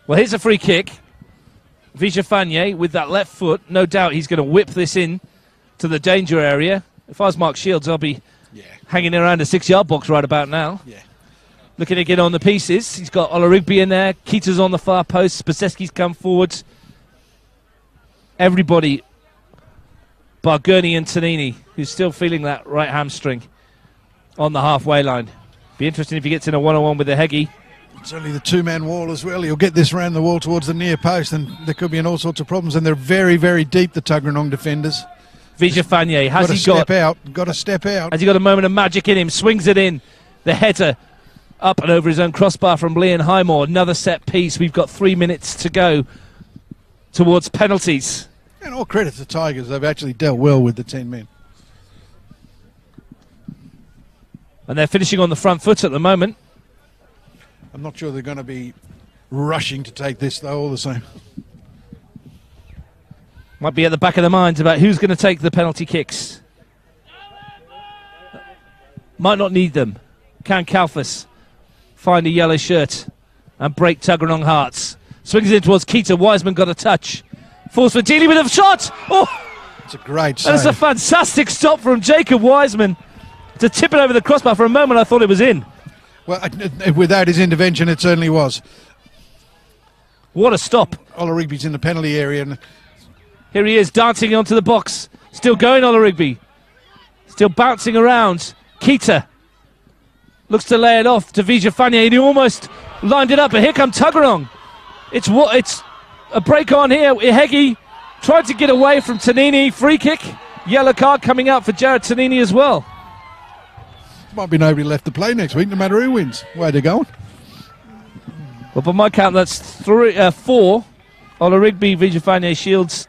Well, here's a free kick. Vijafanye with that left foot. No doubt he's going to whip this in to the danger area. If I was Mark Shields, I'll be hanging around the 6-yard box right about now. Yeah. Looking to get on the pieces. He's got Olarigby in there. Keita's on the far post. Spaseski's come forward. Everybody bar Gurney and Tanini, who's still feeling that right hamstring on the halfway line. Be interesting if he gets in a one-on-one with the Heggie. It's only the two-man wall as well. He'll get this round the wall towards the near post, and there could be all sorts of problems. And they're very, very deep, the Tuggeranong defenders. Vijafanye, got to step out. Has he got a moment of magic in him? Swings it in. The header up and over his own crossbar from Leon Highmore. Another set piece. We've got 3 minutes to go towards penalties. And all credit to Tigers. They've actually dealt well with the 10 men. And they're finishing on the front foot at the moment. I'm not sure they're going to be rushing to take this, though, all the same. Might be at the back of their minds about who's going to take the penalty kicks. Might not need them. Can Kalfas find a yellow shirt and break Tuggeranong hearts. Swings in towards Keita. Wiseman got a touch. Force for Dealey with a shot. Oh, it's a great save. That's a fantastic stop from Jacob Wiseman to tip it over the crossbar. For a moment, I thought it was in. Well, without his intervention, it certainly was. What a stop. Ola Rigby's in the penalty area. And here he is, dancing onto the box. Still going, Ola Rigby. Still bouncing around. Keita looks to lay it off to Vija Fania, and he almost lined it up. But here comes Tuggeranong. It's a break on here. Ihegi tried to get away from Tanini. Free kick. Yellow card coming out for Jared Tanini as well. Might be nobody left to play next week, no matter who wins. Where they're going. Well, by my count, that's 4. Ola Rigby, Vija Fania, Shields,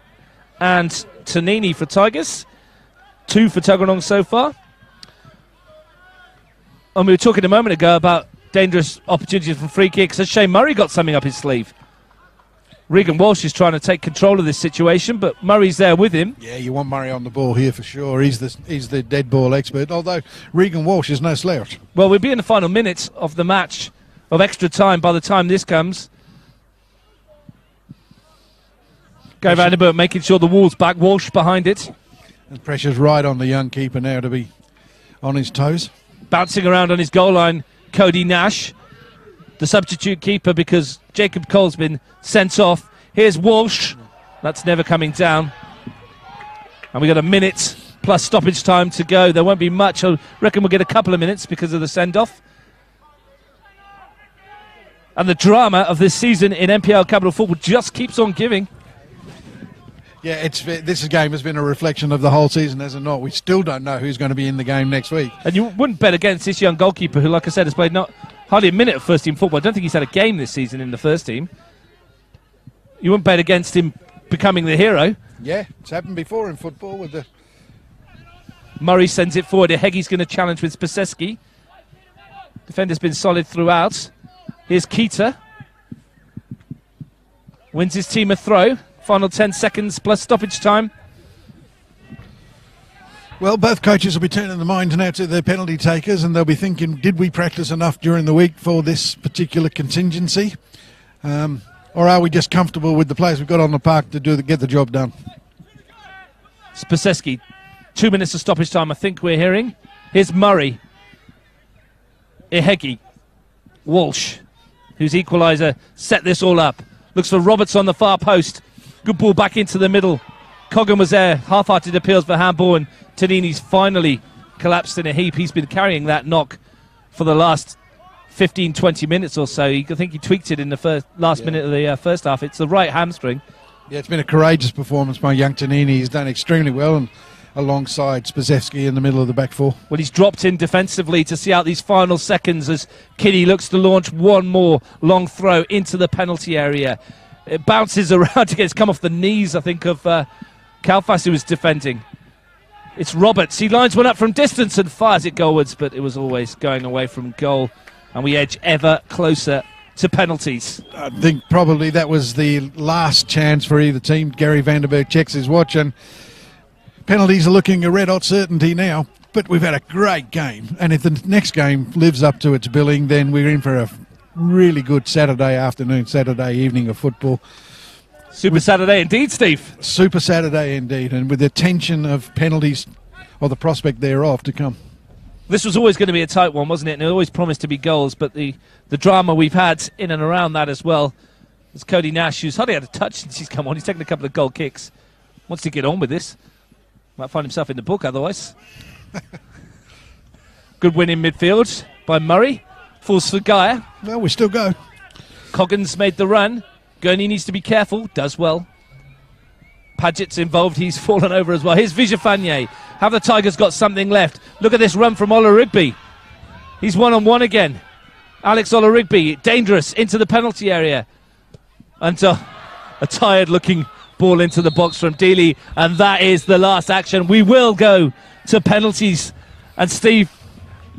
and Tanini for Tigers. 2 for Tuggeranong so far. And we were talking a moment ago about dangerous opportunities from free kicks. Has Shane Murray got something up his sleeve? Regan Walsh is trying to take control of this situation, but Murray's there with him. Yeah, you want Murray on the ball here for sure. He's the dead ball expert, although Regan Walsh is no slouch. Well, we'll be in the final minutes of the match, of extra time by the time this comes. Gary Vanderbilt making sure the wall's back. Walsh behind it. And pressure's right on the young keeper now to be on his toes. Bouncing around on his goal line, Cody Nash, the substitute keeper, because Jacob Cole's been sent off. Here's Walsh. That's never coming down. And we got a minute plus stoppage time to go. There won't be much. I reckon we'll get a couple of minutes because of the send-off. And the drama of this season in NPL Capital Football just keeps on giving. Yeah, this game has been a reflection of the whole season, has it not? We still don't know who's going to be in the game next week. And you wouldn't bet against this young goalkeeper who, like I said, has played hardly a minute of first-team football. I don't think he's had a game this season in the first team. You wouldn't bet against him becoming the hero. Yeah, it's happened before in football with the... Murray sends it forward. Hegi's going to challenge with Spaseski. Defender's been solid throughout. Here's Keita. Wins his team a throw. Final 10 seconds plus stoppage time. Well, both coaches will be turning their minds now to their penalty takers, and they'll be thinking, did we practice enough during the week for this particular contingency? Or are we just comfortable with the players we've got on the park to get the job done? Spaseski, 2 minutes of stoppage time, I think we're hearing. Here's Murray. Ihegi. Walsh, whose equaliser set this all up. Looks for Roberts on the far post. Good ball back into the middle. Coggan was there. Half-hearted appeals for handball, and Tanini's finally collapsed in a heap. He's been carrying that knock for the last 15, 20 minutes or so. I think he tweaked it in the last minute of the first half. It's the right hamstring. Yeah, it's been a courageous performance by young Tanini. He's done extremely well, and alongside Spazewski in the middle of the back four. Well, he's dropped in defensively to see out these final seconds as Kinney looks to launch one more long throw into the penalty area. It bounces around again. It's come off the knees, I think, of Kalfas, who was defending. It's Roberts. He lines one up from distance and fires it goalwards, but it was always going away from goal. And we edge ever closer to penalties. I think probably that was the last chance for either team. Gary Vanderberg checks his watch, and penalties are looking a red-hot certainty now. But we've had a great game, and if the next game lives up to its billing, then we're in for a really good Saturday afternoon, Saturday evening of football. Super Saturday indeed, Steve. Super Saturday indeed, and with the tension of penalties, or the prospect thereof, to come. This was always going to be a tight one, wasn't it? And it always promised to be goals, but the drama we've had in and around that as well. There's Cody Nash, who's hardly had a touch since he's come on. He's taken a couple of goal kicks. Wants to get on with this. Might find himself in the book otherwise. Good win in midfield by Murray. Falls for Gaia. Well, we still go. Coggan's made the run. Gurney needs to be careful. Does well. Padgett's involved. He's fallen over as well. Here's Vijafanye. Have the Tigers got something left? Look at this run from Ola Rigby. He's one-on-one again. Alex Ola Rigby, dangerous, into the penalty area. And a tired-looking ball into the box from Dealey. And that is the last action. We will go to penalties. And Steve,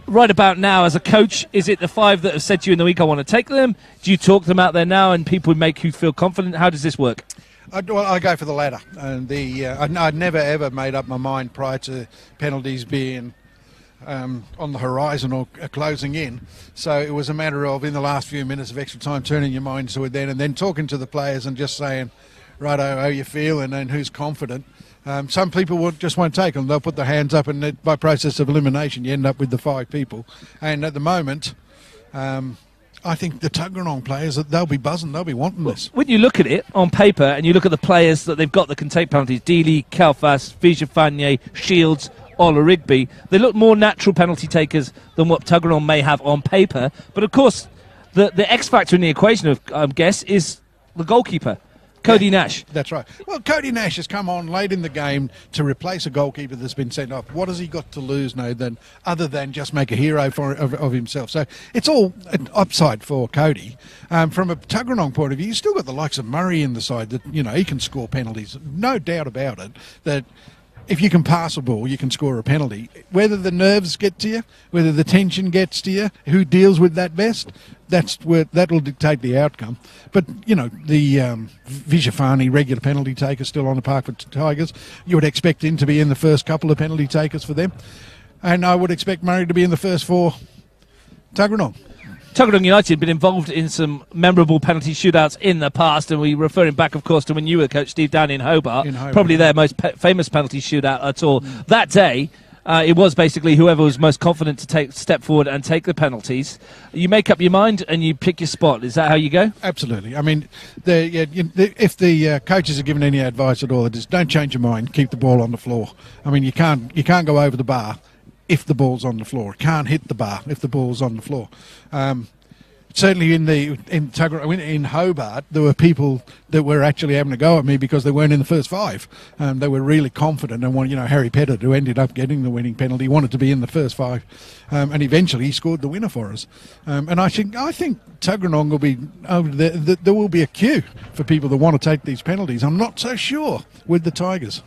right about now, as a coach, is it the 5 that have said to you in the week, I want to take them? Do you talk them out there now and people make you feel confident? How does this work? I go for the latter. And I'd never, ever made up my mind prior to penalties being on the horizon or closing in. So it was a matter of, in the last few minutes of extra time, turning your mind to it then and then talking to the players and just saying, righto, how you feel and who's confident. Some people just won't take them. They'll put their hands up, and by process of elimination, you end up with the 5 people. And at the moment, I think the Tuggeranong players, they'll be buzzing, they'll be wanting this. When you look at it on paper and you look at the players that they've got that can take penalties, Dealey, Kalfas, Vijafanye, Shields, Ola Rigby, they look more natural penalty takers than what Tuggeranong may have on paper. But of course, the X factor in the equation, I guess, is the goalkeeper. Cody Nash. That's right. Well, Cody Nash has come on late in the game to replace a goalkeeper that's been sent off. What has he got to lose now other than just make a hero of himself? So it's all an upside for Cody. From a Tuggeranong point of view, you've still got the likes of Murray in the side that, he can score penalties. No doubt about it that if you can pass a ball, you can score a penalty. Whether the nerves get to you, whether the tension gets to you, who deals with that best, that'll dictate the outcome. But, the Vijafani regular penalty taker still on the park for Tigers. You would expect him to be in the first couple of penalty takers for them. And I would expect Murray to be in the first 4 Tuggeranong. Tuggeranong United have been involved in some memorable penalty shootouts in the past, and we're referring back, of course, to when you were coach, Steve, down in Hobart. Probably their most famous penalty shootout at all. That day, it was basically whoever was most confident to step forward and take the penalties. You make up your mind and you pick your spot. Is that how you go? Absolutely. I mean, if the coaches are given any advice at all, it is don't change your mind, keep the ball on the floor. I mean, you can't go over the bar if the ball's on the floor. It can't hit the bar if the ball's on the floor. Certainly in Hobart, there were people that were actually having a go at me because they weren't in the first 5. They were really confident, and Harry Pettit, who ended up getting the winning penalty, wanted to be in the first 5, and eventually he scored the winner for us. And I think Tuggeranong will be there will be a queue for people that want to take these penalties. I'm not so sure with the Tigers.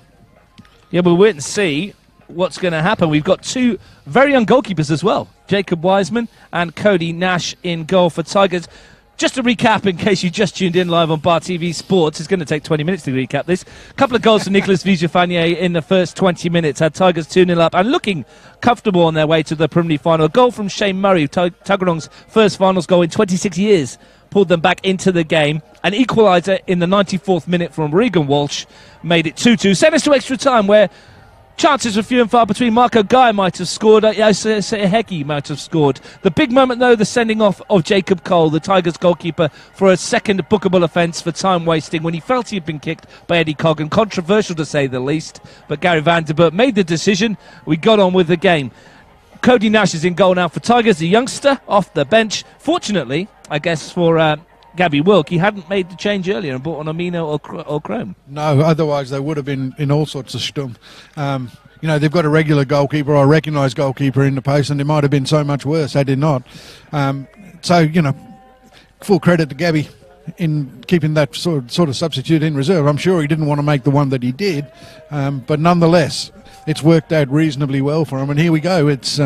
Yeah, we'll wait and see what's going to happen. We've got 2 very young goalkeepers as well, Jacob Wiseman and Cody Nash in goal for Tigers. Just to recap, in case you just tuned in live on Bar TV Sports, it's going to take 20 minutes to recap this. A couple of goals for Nicholas Vijafanye in the first 20 minutes had Tigers 2-0 up and looking comfortable on their way to the preliminary final. A goal from Shane Murray, Tuggeranong's first finals goal in 26 years, pulled them back into the game. An equaliser in the 94th minute from Regan Walsh made it 2-2. Sent us to extra time where chances were few and far between. Marco Guy might have scored. Heki might have scored. The big moment, though, the sending off of Jacob Cole, the Tigers goalkeeper, for a second bookable offence for time wasting when he felt he had been kicked by Eddie Coggan. Controversial, to say the least. But Gary Vanderbilt made the decision. We got on with the game. Cody Nash is in goal now for Tigers, the youngster off the bench. Fortunately, I guess, for Gabby Wilk, he hadn't made the change earlier and brought on Amino or Chrome. No, otherwise they would have been in all sorts of stum. They've got a regular goalkeeper or a recognised goalkeeper in the post, and it might have been so much worse had they not. Full credit to Gabby in keeping that sort of substitute in reserve. I'm sure he didn't want to make the one that he did, but nonetheless, it's worked out reasonably well for him. And here we go. It's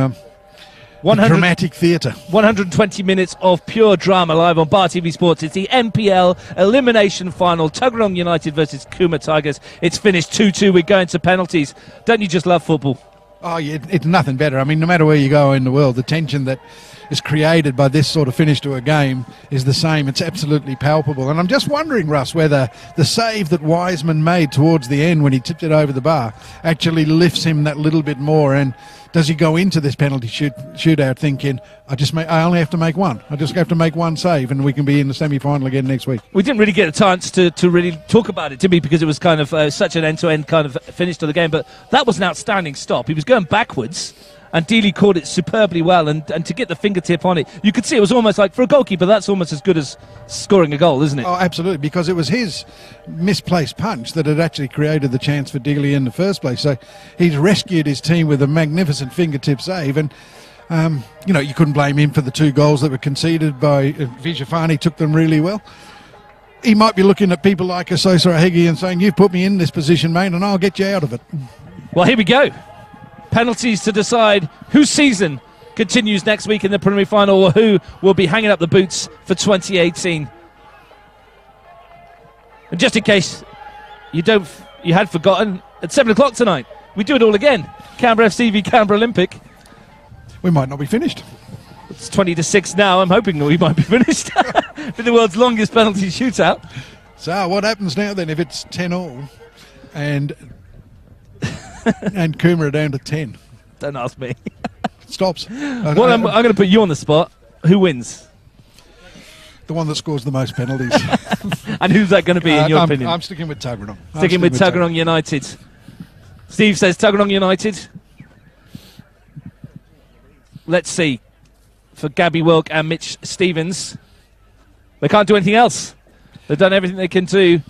dramatic theatre. 120 minutes of pure drama live on Bar TV Sports. It's the NPL elimination final. Tuggeranong United versus Cooma Tigers. It's finished 2-2. We're going to penalties. Don't you just love football? Oh, yeah, it's nothing better. I mean, no matter where you go in the world, the tension that is created by this sort of finish to a game is the same. It's absolutely palpable. And I'm just wondering, Russ, whether the save that Wiseman made towards the end when he tipped it over the bar actually lifts him that little bit more. And does he go into this penalty shootout thinking, I only have to make one. I just have to make one save and we can be in the semi-final again next week? We didn't really get a chance to really talk about it, did we? Because it was kind of such an end-to-end kind of finish to the game. But that was an outstanding stop. He was going backwards, and Dealey caught it superbly well. And to get the fingertip on it, you could see it was almost like, for a goalkeeper, that's almost as good as scoring a goal, isn't it? Oh, absolutely, because it was his misplaced punch that had actually created the chance for Dealey in the first place. So he's rescued his team with a magnificent fingertip save. And you couldn't blame him for the 2 goals that were conceded by Vijafani. Took them really well. He might be looking at people like Asosa Ahegi and saying, you've put me in this position, mate, and I'll get you out of it. Well, here we go. Penalties to decide whose season continues next week in the preliminary final, or who will be hanging up the boots for 2018. And just in case you had forgotten, at 7 o'clock tonight, we do it all again. Canberra FC v Canberra Olympic. We might not be finished. It's 20-6 now. I'm hoping that we might be finished. For the world's longest penalty shootout. So what happens now then if it's 10-all and Cooma are down to 10? Don't ask me. Stops. Well, I'm going to put you on the spot. Who wins? The one that scores the most penalties. And who's that going to be, in your opinion? I'm sticking with Tuggeranong. Sticking with Tuggeranong United. Steve says Tuggeranong United. Let's see. For Gabby Wilk and Mitch Stevens. They can't do anything else. They've done everything they can do.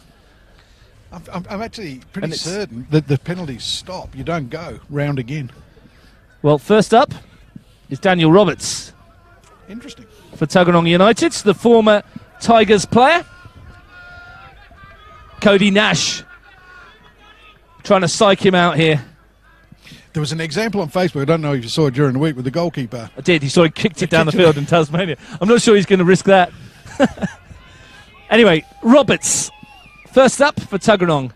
I'm actually pretty certain that the penalties stop. You don't go round again. Well, first up is Daniel Roberts. Interesting. For Tuggeranong United, the former Tigers player. Cody Nash trying to psych him out here. There was an example on Facebook, I don't know if you saw it during the week, with the goalkeeper. I did, he sort of kicked it down the field in Tasmania. I'm not sure he's going to risk that. Anyway, Roberts, first up for Tuggeranong.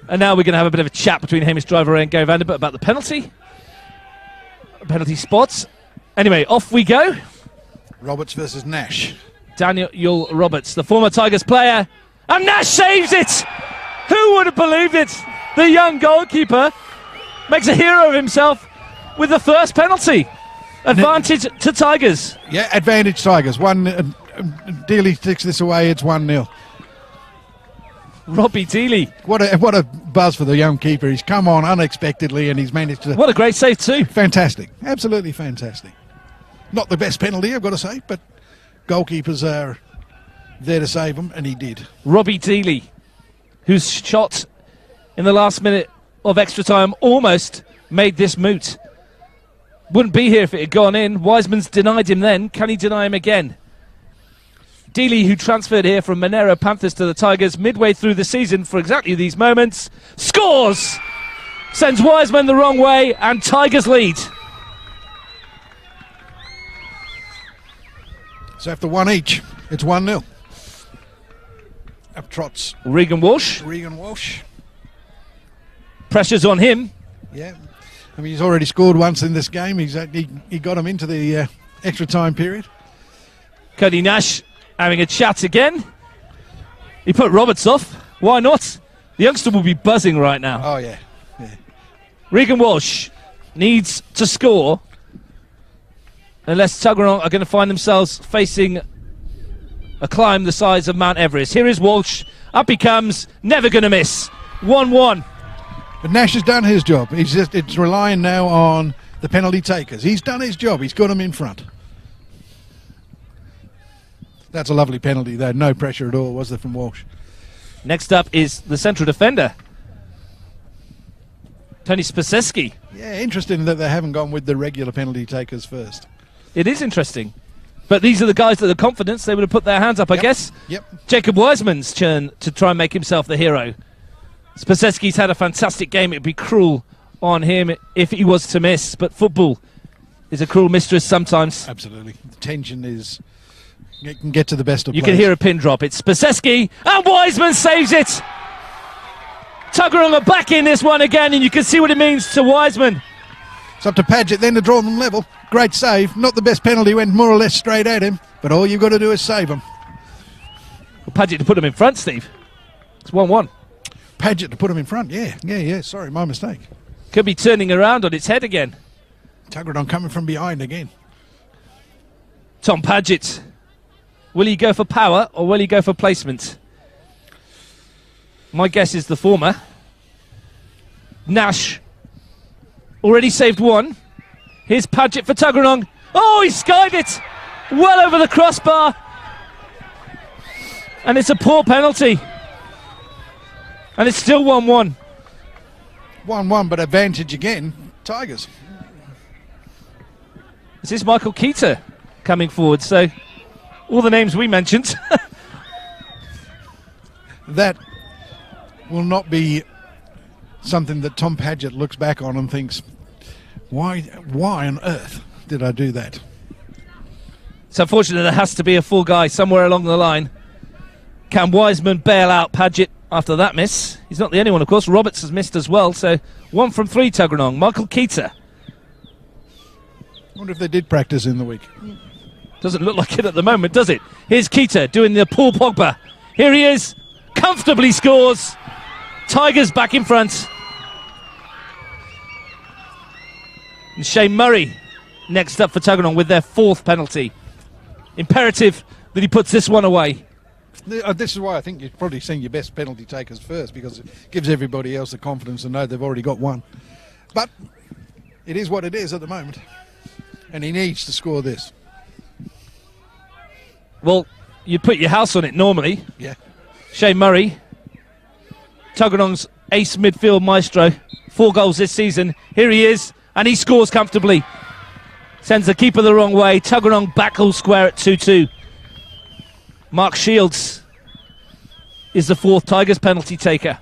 And now we're going to have a bit of a chat between Hamish Driver and Gary Vanderbilt about the penalty spots. Anyway, off we go. Roberts versus Nash. Daniel Roberts, the former Tigers player, and Nash saves it! Who would have believed it? The young goalkeeper makes a hero of himself with the first penalty. Advantage to Tigers. Yeah, advantage Tigers. Dealey takes this away, it's 1-0. Robbie Dealey. What a buzz for the young keeper. He's come on unexpectedly and he's managed to... What a great save too. Fantastic. Absolutely fantastic. Not the best penalty, I've got to say, but goalkeepers are there to save them, and he did. Robbie Dealey, whose shot in the last minute of extra time almost made this moot. Wouldn't be here if it had gone in. Wiseman's denied him then. Can he deny him again? Dealey, who transferred here from Monero Panthers to the Tigers midway through the season for exactly these moments, scores! Sends Wiseman the wrong way, and Tigers lead. So after one each, it's 1-0. Up trots Regan Walsh. Pressure's on him. Yeah. I mean, he's already scored once in this game. He got him into the extra time period. Cody Nash having a chat again. He put Roberts off. Why not? The youngster will be buzzing right now. Oh, yeah. Regan Walsh needs to score unless Tuggeranong are going to find themselves facing a climb the size of Mount Everest. Here is Walsh. Up he comes. Never going to miss. 1-1. But Nash has done his job. It's relying now on the penalty takers. He's done his job. He's got them in front. That's a lovely penalty, though. No pressure at all, was there, from Walsh? Next up is the central defender, Tony Spaseski. Yeah, interesting that they haven't gone with the regular penalty takers first. It is interesting. But these are the guys that are confident. They would have put their hands up, I guess. Yep. Jacob Wiseman's turn to try and make himself the hero. Spaseski's had a fantastic game. It would be cruel on him if he was to miss. But football is a cruel mistress sometimes. Absolutely. The tension is... It can get to the best of You players. can hear a pin drop. It's Spaseski, and Wiseman saves it. Tuggeranong are back in this one again, and you can see what it means to Wiseman. It's up to Paget then to draw them level. Great save. Not the best penalty, went more or less straight at him, but all you've got to do is save him. Well, Paget to put him in front, Steve. It's 1-1. Paget to put him in front, yeah. Sorry, my mistake. Could be turning around on its head again. Tuggeranong coming from behind again. Tom Paget. Will he go for power or will he go for placement? My guess is the former. Nash already saved one. Here's Paget for Tuggeranong. Oh, he skied it well over the crossbar. And it's a poor penalty. And it's still 1-1. 1-1, but advantage again. Tigers. This is Michael Keita coming forward. So all the names we mentioned. That will not be something that Tom Paget looks back on and thinks, why on earth did I do that? It's unfortunate there has to be a full guy somewhere along the line. Can Wiseman bail out Paget after that miss? He's not the only one, of course. Roberts has missed as well. So 1 from 3, Tuggeranong. Michael Keita. I wonder if they did practice in the week. Doesn't look like it at the moment, does it? Here's Keita doing the Paul Pogba. Here he is. Comfortably scores. Tigers back in front. And Shane Murray next up for Tuggeranong with their 4th penalty. Imperative that he puts this one away. This is why I think you've probably seen your best penalty takers first, because it gives everybody else the confidence to know they've already got one. But it is what it is at the moment. And he needs to score this. Well, you put your house on it normally. Yeah. Shane Murray, Tuggeranong's ace midfield maestro, 4 goals this season. Here he is, and he scores comfortably. Sends the keeper the wrong way. Tuggeranong back all square at 2-2. Mark Shields is the 4th Tigers penalty taker.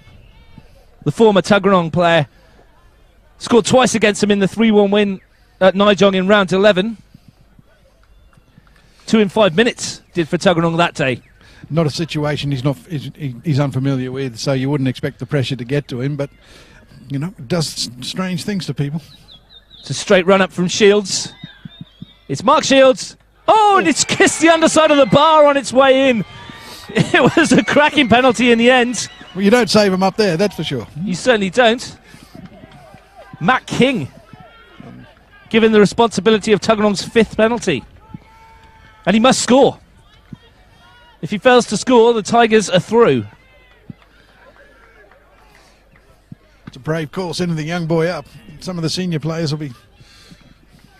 The former Tuggeranong player scored twice against them in the 3-1 win at Nijong in round 11. 2 in 5 minutes did for Tuggeranong that day. Not a situation he's unfamiliar with, so you wouldn't expect the pressure to get to him, but you know, it does strange things to people. It's a straight run up from Shields. It's Mark Shields. Oh, and it's kissed the underside of the bar on its way in. It was a cracking penalty in the end. Well, you don't save him up there, that's for sure. You certainly don't. Matt King given the responsibility of Tuggeranong's 5th penalty. And he must score. If he fails to score, the Tigers are through. It's a brave call, sending the young boy up. Some of the senior players will be...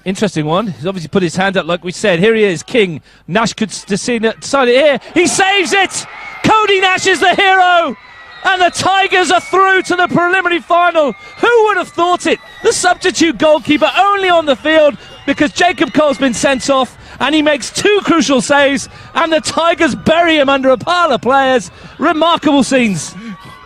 Interesting one. He's obviously put his hand up like we said. Here he is, King. Nash could decide it here. He saves it! Cody Nash is the hero! And the Tigers are through to the preliminary final. Who would have thought it? The substitute goalkeeper only on the field because Jacob Cole's been sent off, and he makes 2 crucial saves, and the Tigers bury him under a pile of players. Remarkable scenes.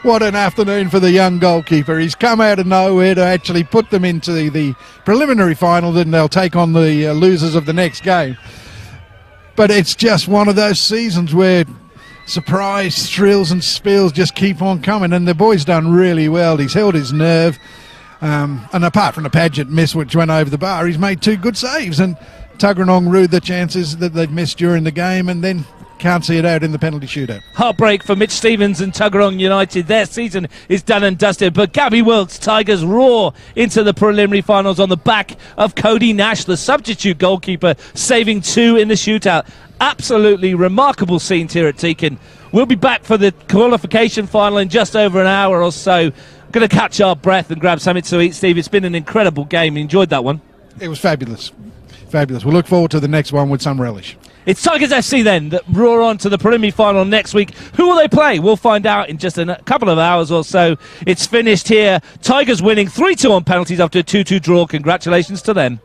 What an afternoon for the young goalkeeper. He's come out of nowhere to actually put them into the preliminary final, then they'll take on the losers of the next game. But it's just one of those seasons where surprise, thrills and spills just keep on coming, and the boy's done really well. He's held his nerve, and apart from the Paget miss which went over the bar, he's made 2 good saves, and Tuggeranong rued the chances that they'd missed during the game, and then can't see it out in the penalty shootout. Heartbreak for Mitch Stevens and Tuggeranong United. Their season is done and dusted, but Gabby Wilkes Tigers roar into the preliminary finals on the back of Cody Nash, the substitute goalkeeper, saving 2 in the shootout. Absolutely remarkable scenes here at Teakin. We'll be back for the qualification final in just over an hour or so. Going to catch our breath and grab something to eat, Steve. It's been an incredible game. You enjoyed that one? It was fabulous. Fabulous. We'll look forward to the next one with some relish. It's Tigers FC then that roar on to the preliminary final next week. Who will they play? We'll find out in just a couple of hours or so. It's finished here. Tigers winning 3-2 on penalties after a 2-2 draw. Congratulations to them.